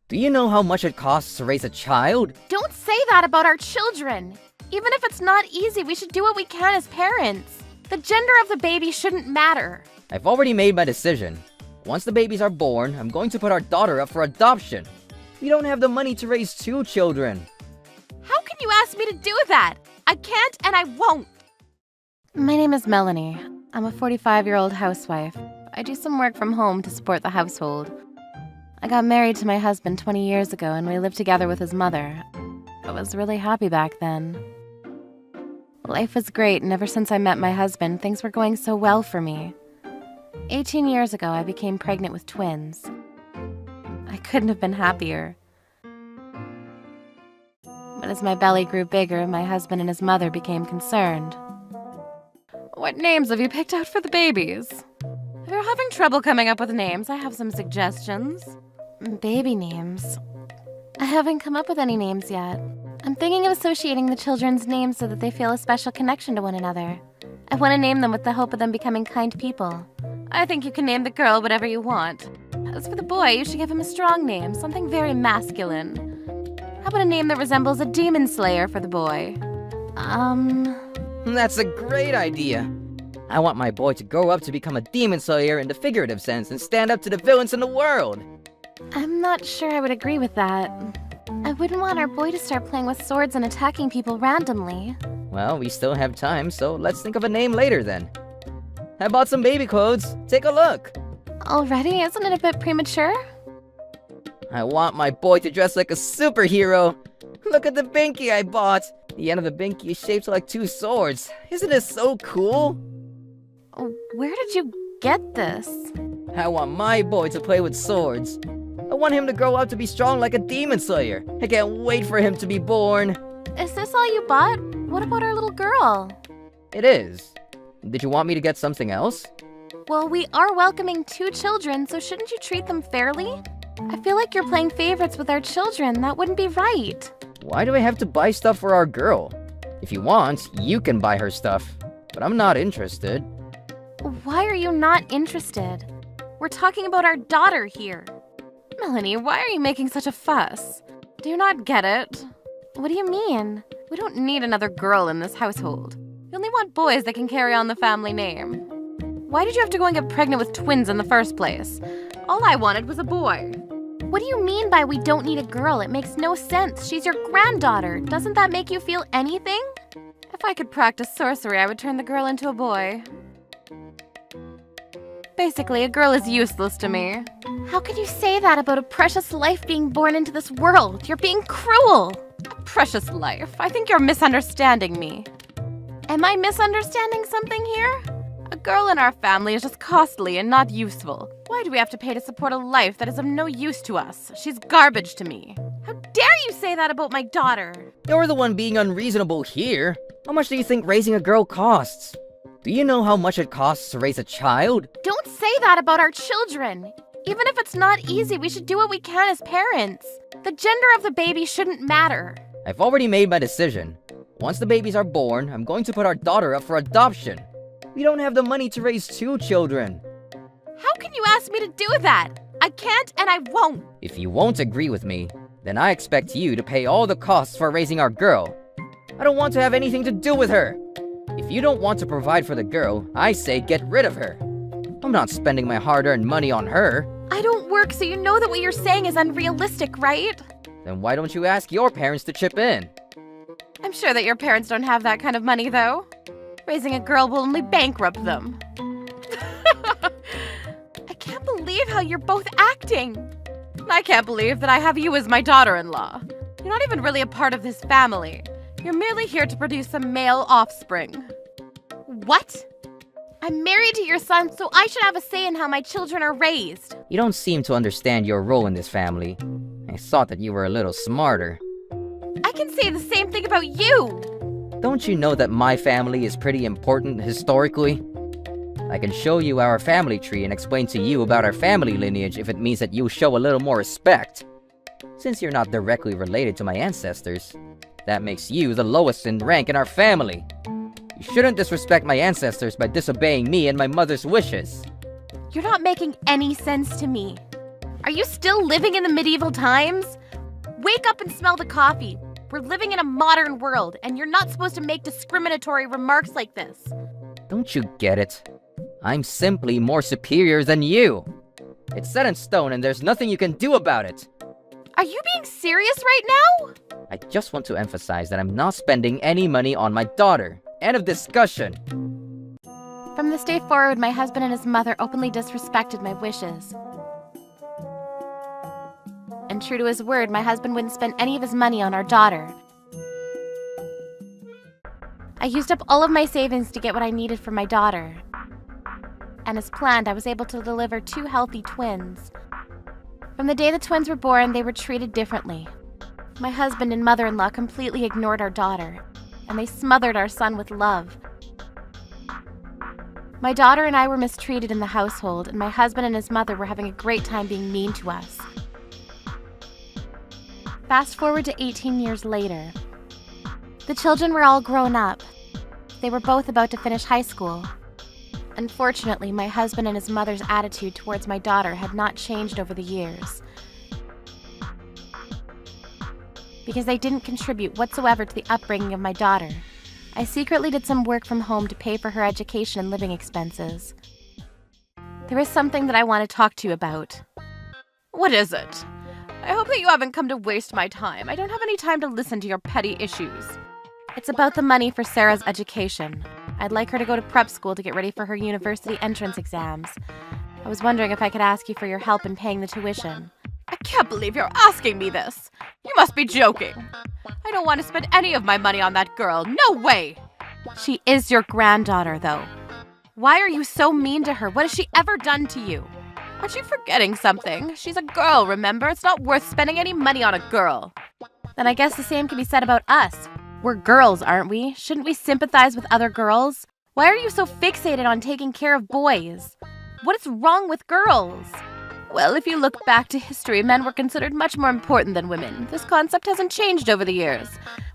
Do you know how much it costs to raise a child? Don't say that about our children! Even if it's not easy, we should do what we can as parents. The gender of the baby shouldn't matter. I've already made my decision. Once the babies are born, I'm going to put our daughter up for adoption. We don't have the money to raise 2 children. How can you ask me to do that? I can't and I won't. My name is Melanie. I'm a 45-year-old housewife. I do some work from home to support the household. I got married to my husband 20 years ago and we lived together with his mother. I was really happy back then. Life was great, and ever since I met my husband, things were going so well for me. 18 years ago, I became pregnant with twins. I couldn't have been happier. But as my belly grew bigger, my husband and his mother became concerned. What names have you picked out for the babies? If you're having trouble coming up with names, I have some suggestions. Baby names. I haven't come up with any names yet. I'm thinking of associating the children's names so that they feel a special connection to one another. I want to name them with the hope of them becoming kind people. I think you can name the girl whatever you want. As for the boy, you should give him a strong name, something very masculine. How about a name that resembles a demon slayer for the boy? That's a great idea. I want my boy to grow up to become a demon slayer in the figurative sense and stand up to the villains in the world. I'm not sure I would agree with that. I wouldn't want our boy to start playing with swords and attacking people randomly. Well, we still have time, so let's think of a name later then. I bought some baby clothes. Take a look. Already? Isn't it a bit premature? I want my boy to dress like a superhero. Look at the binky I bought. The end of the binky is shaped like 2 swords. Isn't it so cool? Where did you get this? I want my boy to play with swords. I want him to grow up to be strong like a demon slayer. I can't wait for him to be born. Is this all you bought? What about our little girl? It is. Did you want me to get something else? Well, we are welcoming 2 children, so shouldn't you treat them fairly? I feel like you're playing favorites with our children. That wouldn't be right. Why do I have to buy stuff for our girl? If you want, you can buy her stuff. But I'm not interested. Why are you not interested? We're talking about our daughter here. Melanie, why are you making such a fuss? Do you not get it? What do you mean? We don't need another girl in this household. We only want boys that can carry on the family name. Why did you have to go and get pregnant with twins in the first place? All I wanted was a boy. What do you mean by we don't need a girl? It makes no sense. She's your granddaughter. Doesn't that make you feel anything? If I could practice sorcery, I would turn the girl into a boy. Basically, a girl is useless to me. How can you say that about a precious life being born into this world? You're being cruel. A precious life? I think you're misunderstanding me. Am I misunderstanding something here? A girl in our family is just costly and not useful. Why do we have to pay to support a life that is of no use to us? She's garbage to me. How dare you say that about my daughter? You're the one being unreasonable here. How much do you think raising a girl costs? Do you know how much it costs to raise a child? Don't say that about our children. Even if it's not easy, we should do what we can as parents. The gender of the baby shouldn't matter. I've already made my decision. Once the babies are born, I'm going to put our daughter up for adoption. We don't have the money to raise 2 children. How can you ask me to do that? I can't and I won't. If you won't agree with me, then I expect you to pay all the costs for raising our girl. I don't want to have anything to do with her. If you don't want to provide for the girl, I say get rid of her. I'm not spending my hard-earned money on her. I don't work, so you know that what you're saying is unrealistic, right? Then why don't you ask your parents to chip in? I'm sure that your parents don't have that kind of money, though. Raising a girl will only bankrupt them. I can't believe how you're both acting. I can't believe that I have you as my daughter-in-law. You're not even really a part of this family. You're merely here to produce some male offspring. What? I'm married to your son, so I should have a say in how my children are raised. You don't seem to understand your role in this family. I thought that you were a little smarter. I can say the same thing about you. Don't you know that my family is pretty important historically? I can show you our family tree and explain to you about our family lineage if it means that you show a little more respect. Since you're not directly related to my ancestors, that makes you the lowest in rank in our family. You shouldn't disrespect my ancestors by disobeying me and my mother's wishes. You're not making any sense to me. Are you still living in the medieval times? Wake up and smell the coffee. We're living in a modern world, and you're not supposed to make discriminatory remarks like this. Don't you get it? I'm simply more superior than you. It's set in stone and there's nothing you can do about it. Are you being serious right now? I just want to emphasize that I'm not spending any money on my daughter. End of discussion. From this day forward, my husband and his mother openly disrespected my wishes. And true to his word, my husband wouldn't spend any of his money on our daughter. I used up all of my savings to get what I needed for my daughter. And as planned, I was able to deliver 2 healthy twins. From the day the twins were born, they were treated differently. My husband and mother-in-law completely ignored our daughter, and they smothered our son with love. My daughter and I were mistreated in the household, and my husband and his mother were having a great time being mean to us. Fast forward to 18 years later. The children were all grown up. They were both about to finish high school. Unfortunately, my husband and his mother's attitude towards my daughter had not changed over the years. Because they didn't contribute whatsoever to the upbringing of my daughter, I secretly did some work from home to pay for her education and living expenses. There is something that I want to talk to you about. What is it? I hope that you haven't come to waste my time. I don't have any time to listen to your petty issues. It's about the money for Sarah's education. I'd like her to go to prep school to get ready for her university entrance exams. I was wondering if I could ask you for your help in paying the tuition. I can't believe you're asking me this. You must be joking. I don't want to spend any of my money on that girl. No way! She is your granddaughter, though. Why are you so mean to her? What has she ever done to you? Aren't you forgetting something? She's a girl, remember? It's not worth spending any money on a girl. Then I guess the same can be said about us. We're girls, aren't we? Shouldn't we sympathize with other girls? Why are you so fixated on taking care of boys? What is wrong with girls? Well, if you look back to history, men were considered much more important than women. This concept hasn't changed over the years.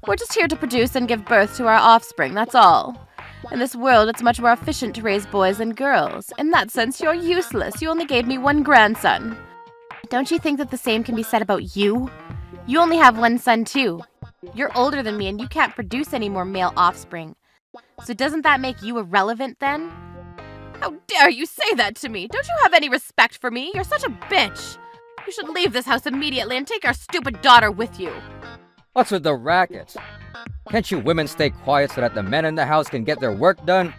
We're just here to produce and give birth to our offspring, that's all. In this world, it's much more efficient to raise boys than girls. In that sense, you're useless. You only gave me one grandson. Don't you think that the same can be said about you? You only have one son, too. You're older than me, and you can't produce any more male offspring. So doesn't that make you irrelevant, then? How dare you say that to me? Don't you have any respect for me? You're such a bitch. You should leave this house immediately and take our stupid daughter with you. What's with the racket? Can't you women stay quiet so that the men in the house can get their work done?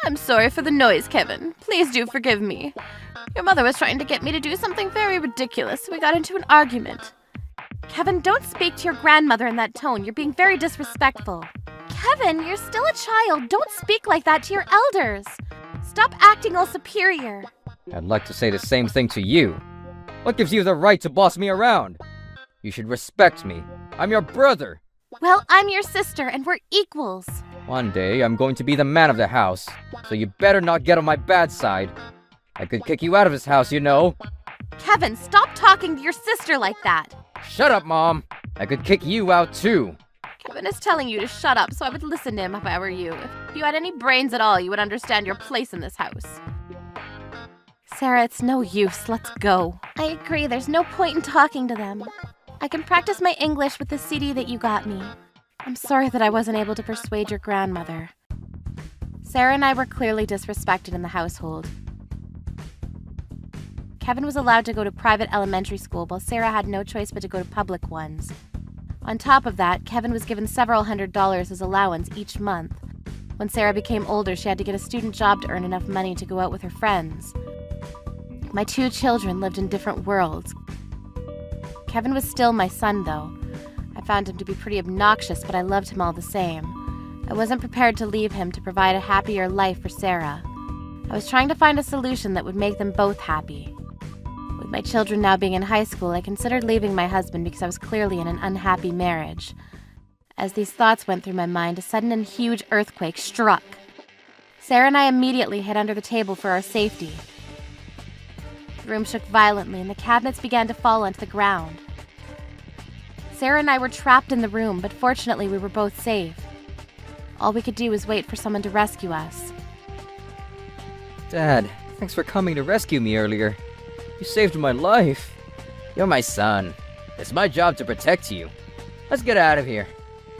I'm sorry for the noise, Kevin. Please do forgive me. Your mother was trying to get me to do something very ridiculous, so we got into an argument. Kevin, don't speak to your grandmother in that tone. You're being very disrespectful. Kevin, you're still a child. Don't speak like that to your elders. Stop acting all superior. I'd like to say the same thing to you. What gives you the right to boss me around? You should respect me. I'm your brother. Well, I'm your sister, and we're equals. One day, I'm going to be the man of the house, so you better not get on my bad side. I could kick you out of this house, you know. Kevin, stop talking to your sister like that. Shut up, Mom. I could kick you out, too. Kevin is telling you to shut up, so I would listen to him if I were you. If you had any brains at all, you would understand your place in this house. Sarah, it's no use. Let's go. I agree. There's no point in talking to them. I can practice my English with the CD that you got me. I'm sorry that I wasn't able to persuade your grandmother. Sarah and I were clearly disrespected in the household. Kevin was allowed to go to private elementary school, while Sarah had no choice but to go to public ones. On top of that, Kevin was given several $100s as allowance each month. When Sarah became older, she had to get a student job to earn enough money to go out with her friends. My 2 children lived in different worlds. Kevin was still my son, though. I found him to be pretty obnoxious, but I loved him all the same. I wasn't prepared to leave him to provide a happier life for Sarah. I was trying to find a solution that would make them both happy. With my children now being in high school, I considered leaving my husband because I was clearly in an unhappy marriage. As these thoughts went through my mind, a sudden and huge earthquake struck. Sarah and I immediately hid under the table for our safety. The room shook violently and the cabinets began to fall onto the ground. Sarah and I were trapped in the room, but fortunately we were both safe. All we could do was wait for someone to rescue us. Dad, thanks for coming to rescue me earlier. You saved my life. You're my son. It's my job to protect you. Let's get out of here.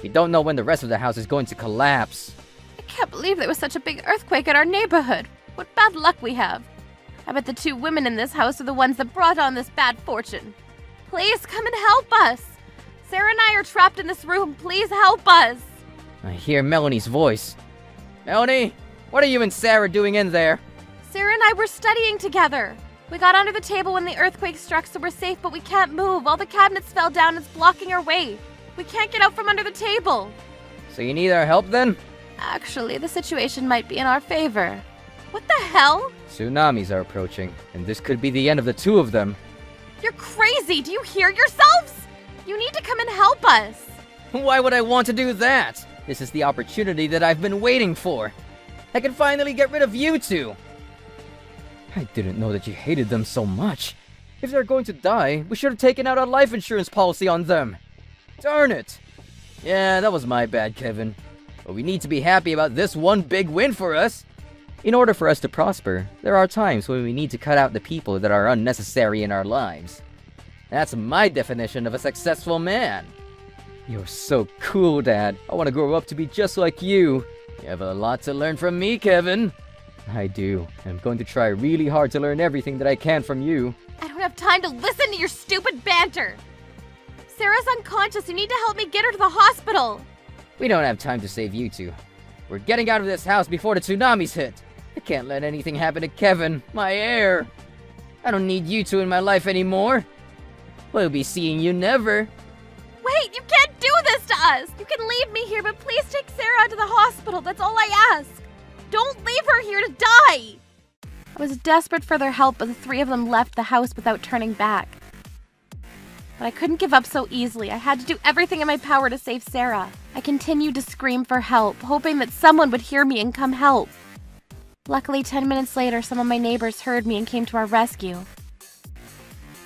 We don't know when the rest of the house is going to collapse. I can't believe there was such a big earthquake in our neighborhood. What bad luck we have. I bet the two women in this house are the ones that brought on this bad fortune. Please come and help us. Sarah and I are trapped in this room. Please help us. I hear Melanie's voice. Melanie, what are you and Sarah doing in there? Sarah and I were studying together. We got under the table when the earthquake struck, so we're safe, but we can't move. All the cabinets fell down and it's blocking our way. We can't get out from under the table. So you need our help then? Actually, the situation might be in our favor. What the hell? Tsunamis are approaching, and this could be the end of the two of them. You're crazy! Do you hear yourselves? You need to come and help us! Why would I want to do that? This is the opportunity that I've been waiting for. I can finally get rid of you two. I didn't know that you hated them so much. If they're going to die, we should have taken out a life insurance policy on them. Darn it! Yeah, that was my bad, Kevin. But we need to be happy about this one big win for us. In order for us to prosper, there are times when we need to cut out the people that are unnecessary in our lives. That's my definition of a successful man. You're so cool, Dad. I want to grow up to be just like you. You have a lot to learn from me, Kevin. I do. I'm going to try really hard to learn everything that I can from you. I don't have time to listen to your stupid banter. Sarah's unconscious. You need to help me get her to the hospital. We don't have time to save you two. We're getting out of this house before the tsunamis hit. I can't let anything happen to Kevin, my heir. I don't need you two in my life anymore. We'll be seeing you never. Wait, you can't do this to us! You can leave me here, but please take Sarah to the hospital. That's all I ask. Don't leave her here to die! I was desperate for their help, but the three of them left the house without turning back. But I couldn't give up so easily. I had to do everything in my power to save Sarah. I continued to scream for help, hoping that someone would hear me and come help. Luckily, 10 minutes later, some of my neighbors heard me and came to our rescue.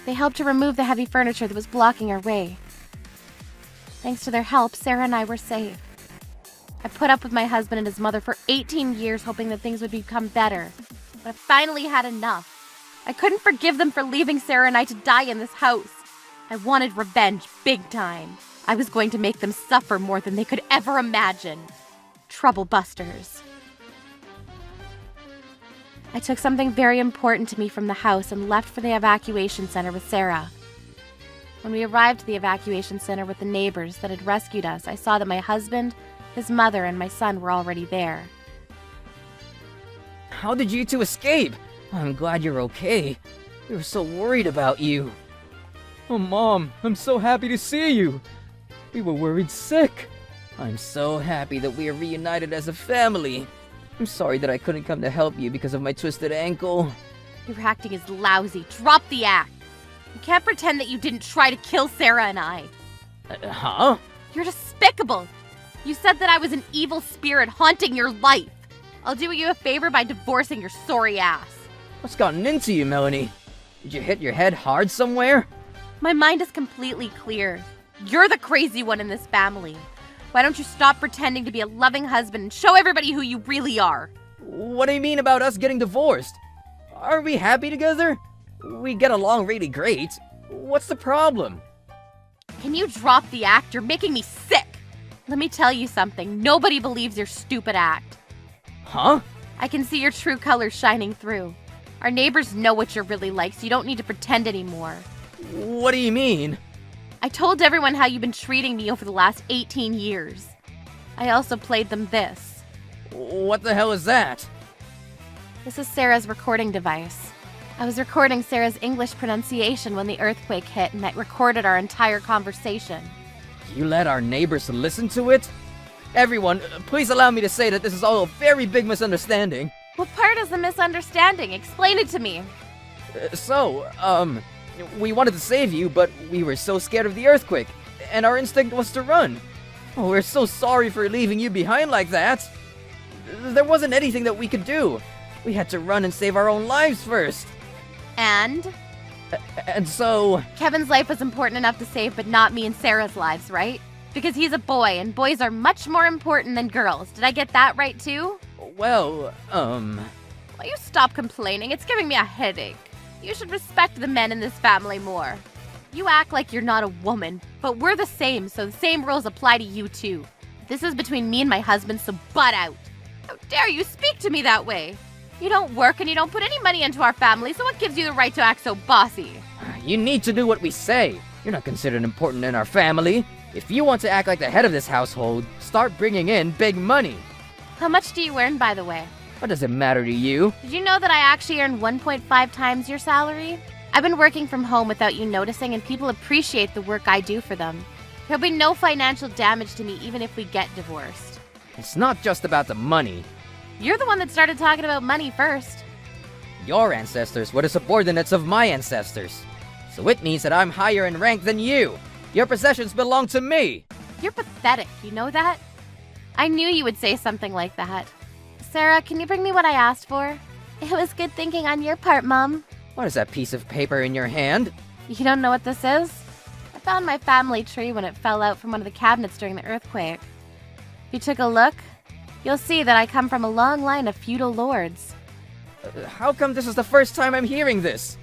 They helped to remove the heavy furniture that was blocking our way. Thanks to their help, Sarah and I were safe. I put up with my husband and his mother for 18 years, hoping that things would become better. But I finally had enough. I couldn't forgive them for leaving Sarah and I to die in this house. I wanted revenge, big time. I was going to make them suffer more than they could ever imagine. Troublebusters. I took something very important to me from the house and left for the evacuation center with Sarah. When we arrived at the evacuation center with the neighbors that had rescued us, I saw that my husband, his mother, and my son were already there. How did you two escape? I'm glad you're okay. We were so worried about you. Oh, Mom, I'm so happy to see you. We were worried sick. I'm so happy that we are reunited as a family. I'm sorry that I couldn't come to help you because of my twisted ankle. Your acting is lousy. Drop the act. You can't pretend that you didn't try to kill Sarah and I. Huh? You're despicable. You said that I was an evil spirit haunting your life. I'll do you a favor by divorcing your sorry ass. What's gotten into you, Melanie? Did you hit your head hard somewhere? My mind is completely clear. You're the crazy one in this family. Why don't you stop pretending to be a loving husband and show everybody who you really are? What do you mean about us getting divorced? Are we happy together? We get along really great. What's the problem? Can you drop the act? You're making me sick. Let me tell you something. Nobody believes your stupid act. Huh? I can see your true colors shining through. Our neighbors know what you're really like, so you don't need to pretend anymore. What do you mean? I told everyone how you've been treating me over the last 18 years. I also played them this. What the hell is that? This is Sarah's recording device. I was recording Sarah's English pronunciation when the earthquake hit, and I recorded our entire conversation. You let our neighbors listen to it? Everyone, please allow me to say that this is all a very big misunderstanding. What part is the misunderstanding? Explain it to me. We wanted to save you, but we were so scared of the earthquake, and our instinct was to run. Oh, we're so sorry for leaving you behind like that. There wasn't anything that we could do. We had to run and save our own lives first. And? And so... Kevin's life was important enough to save, but not me and Sarah's lives, right? Because he's a boy, and boys are much more important than girls. Did I get that right, too? Well, Will you stop complaining? It's giving me a headache. You should respect the men in this family more. You act like you're not a woman, but we're the same, so the same rules apply to you, too. This is between me and my husband, so butt out. How dare you speak to me that way? You don't work and you don't put any money into our family, so what gives you the right to act so bossy? You need to do what we say. You're not considered important in our family. If you want to act like the head of this household, start bringing in big money. How much do you earn, by the way? What does it matter to you? Did you know that I actually earn 1.5 times your salary? I've been working from home without you noticing, and people appreciate the work I do for them. There'll be no financial damage to me even if we get divorced. It's not just about the money. You're the one that started talking about money first. Your ancestors were the subordinates of my ancestors. So it means that I'm higher in rank than you. Your possessions belong to me. You're pathetic, you know that? I knew you would say something like that. Sarah, can you bring me what I asked for? It was good thinking on your part, Mom. What is that piece of paper in your hand? You don't know what this is? I found my family tree when it fell out from one of the cabinets during the earthquake. If you took a look, you'll see that I come from a long line of feudal lords. How come this is the first time I'm hearing this?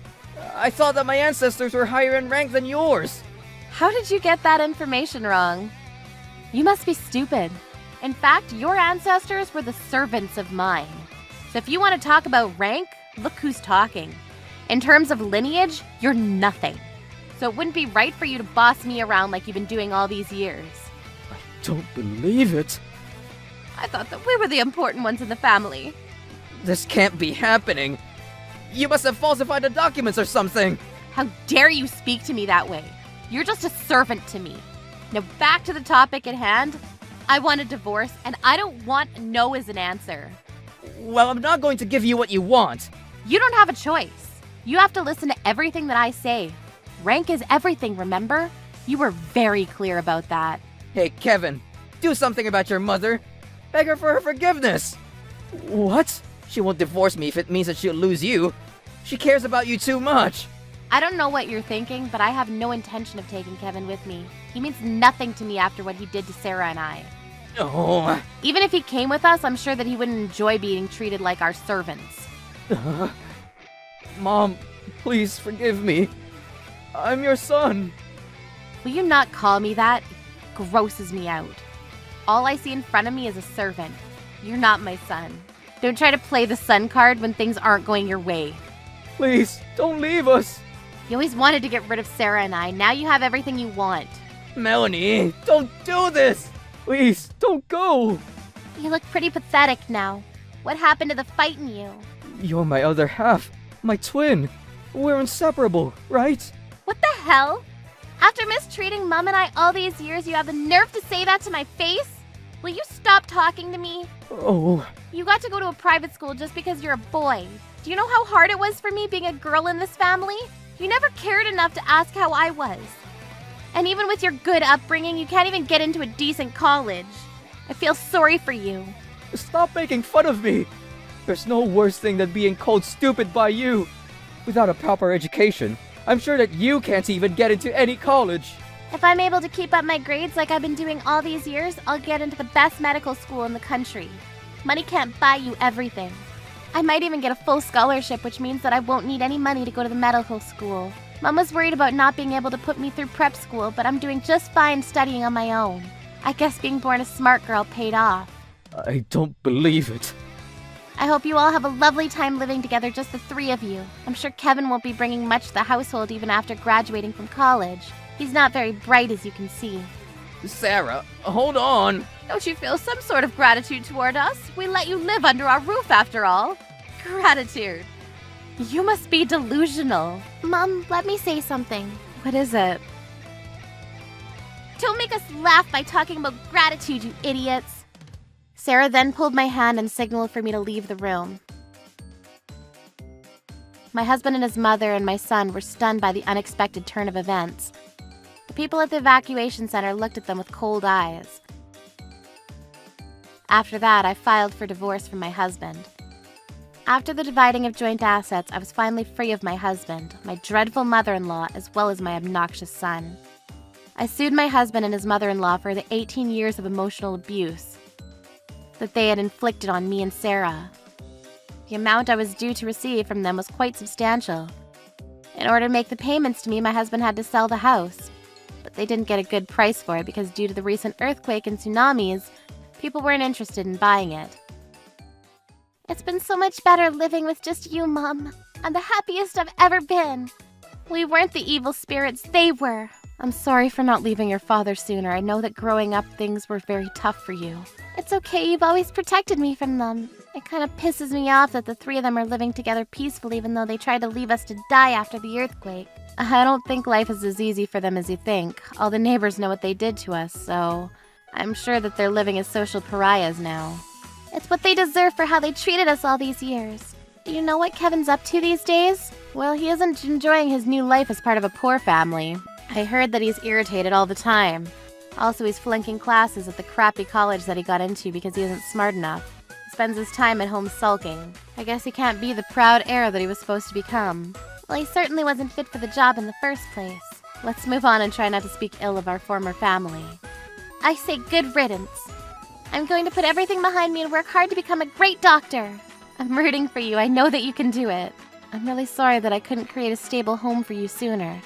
I thought that my ancestors were higher in rank than yours. How did you get that information wrong? You must be stupid. In fact, your ancestors were the servants of mine. So if you want to talk about rank, look who's talking. In terms of lineage, you're nothing. So it wouldn't be right for you to boss me around like you've been doing all these years. I don't believe it. I thought that we were the important ones in the family. This can't be happening. You must have falsified the documents or something. How dare you speak to me that way? You're just a servant to me. Now back to the topic at hand. I want a divorce, and I don't want no as an answer. Well, I'm not going to give you what you want. You don't have a choice. You have to listen to everything that I say. Rank is everything, remember? You were very clear about that. Hey, Kevin, do something about your mother. Beg her for her forgiveness. What? She won't divorce me if it means that she'll lose you. She cares about you too much. I don't know what you're thinking, but I have no intention of taking Kevin with me. He means nothing to me after what he did to Sarah and I. Oh. Even if he came with us, I'm sure that he wouldn't enjoy being treated like our servants. Mom, please forgive me. I'm your son. Will you not call me that? It grosses me out. All I see in front of me is a servant. You're not my son. Don't try to play the son card when things aren't going your way. Please, don't leave us. You always wanted to get rid of Sarah and I. Now you have everything you want. Melanie, don't do this. Please, don't go. You look pretty pathetic now. What happened to the fight in you? You're my other half. My twin. We're inseparable, right? What the hell? After mistreating Mom and I all these years, you have the nerve to say that to my face? Will you stop talking to me? Oh. You got to go to a private school just because you're a boy. Do you know how hard it was for me being a girl in this family? You never cared enough to ask how I was. And even with your good upbringing, you can't even get into a decent college. I feel sorry for you. Stop making fun of me. There's no worse thing than being called stupid by you. Without a proper education, I'm sure that you can't even get into any college. If I'm able to keep up my grades like I've been doing all these years, I'll get into the best medical school in the country. Money can't buy you everything. I might even get a full scholarship, which means that I won't need any money to go to the medical school. Mom was worried about not being able to put me through prep school, but I'm doing just fine studying on my own. I guess being born a smart girl paid off. I don't believe it. I hope you all have a lovely time living together, just the three of you. I'm sure Kevin won't be bringing much to the household even after graduating from college. He's not very bright, as you can see. Sarah, hold on. Don't you feel some sort of gratitude toward us? We let you live under our roof, after all. Gratitude. You must be delusional. Mom, let me say something. What is it? Don't make us laugh by talking about gratitude, you idiots. Sarah then pulled my hand and signaled for me to leave the room. My husband and his mother and my son were stunned by the unexpected turn of events. The people at the evacuation center looked at them with cold eyes. After that, I filed for divorce from my husband. After the dividing of joint assets, I was finally free of my husband, my dreadful mother-in-law, as well as my obnoxious son. I sued my husband and his mother-in-law for the 18 years of emotional abuse that they had inflicted on me and Sarah. The amount I was due to receive from them was quite substantial. In order to make the payments to me, my husband had to sell the house. But they didn't get a good price for it because due to the recent earthquake and tsunamis, people weren't interested in buying it. It's been so much better living with just you, Mom. I'm the happiest I've ever been. We weren't the evil spirits, they were. I'm sorry for not leaving your father sooner. I know that growing up things were very tough for you. It's okay, you've always protected me from them. It kind of pisses me off that the three of them are living together peacefully even though they tried to leave us to die after the earthquake. I don't think life is as easy for them as you think. All the neighbors know what they did to us, so I'm sure that they're living as social pariahs now. It's what they deserve for how they treated us all these years. Do you know what Kevin's up to these days? Well, he isn't enjoying his new life as part of a poor family. I heard that he's irritated all the time. Also, he's flunking classes at the crappy college that he got into because he isn't smart enough. He spends his time at home sulking. I guess he can't be the proud heir that he was supposed to become. Well, he certainly wasn't fit for the job in the first place. Let's move on and try not to speak ill of our former family. I say good riddance. I'm going to put everything behind me and work hard to become a great doctor. I'm rooting for you. I know that you can do it. I'm really sorry that I couldn't create a stable home for you sooner.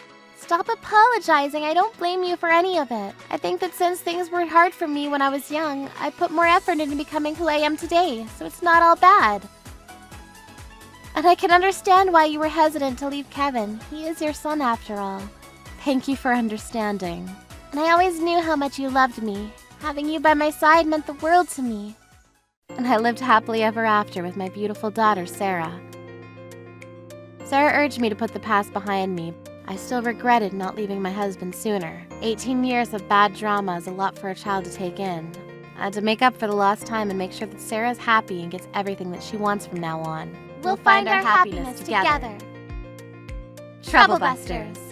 Stop apologizing. I don't blame you for any of it. I think that since things were hard for me when I was young, I put more effort into becoming who I am today, so it's not all bad. And I can understand why you were hesitant to leave Kevin. He is your son after all. Thank you for understanding. And I always knew how much you loved me. Having you by my side meant the world to me. And I lived happily ever after with my beautiful daughter, Sarah. Sarah urged me to put the past behind me. I still regretted not leaving my husband sooner. 18 years of bad drama is a lot for a child to take in. I had to make up for the lost time and make sure that Sarah's happy and gets everything that she wants from now on. We'll find our happiness together. Troublebusters.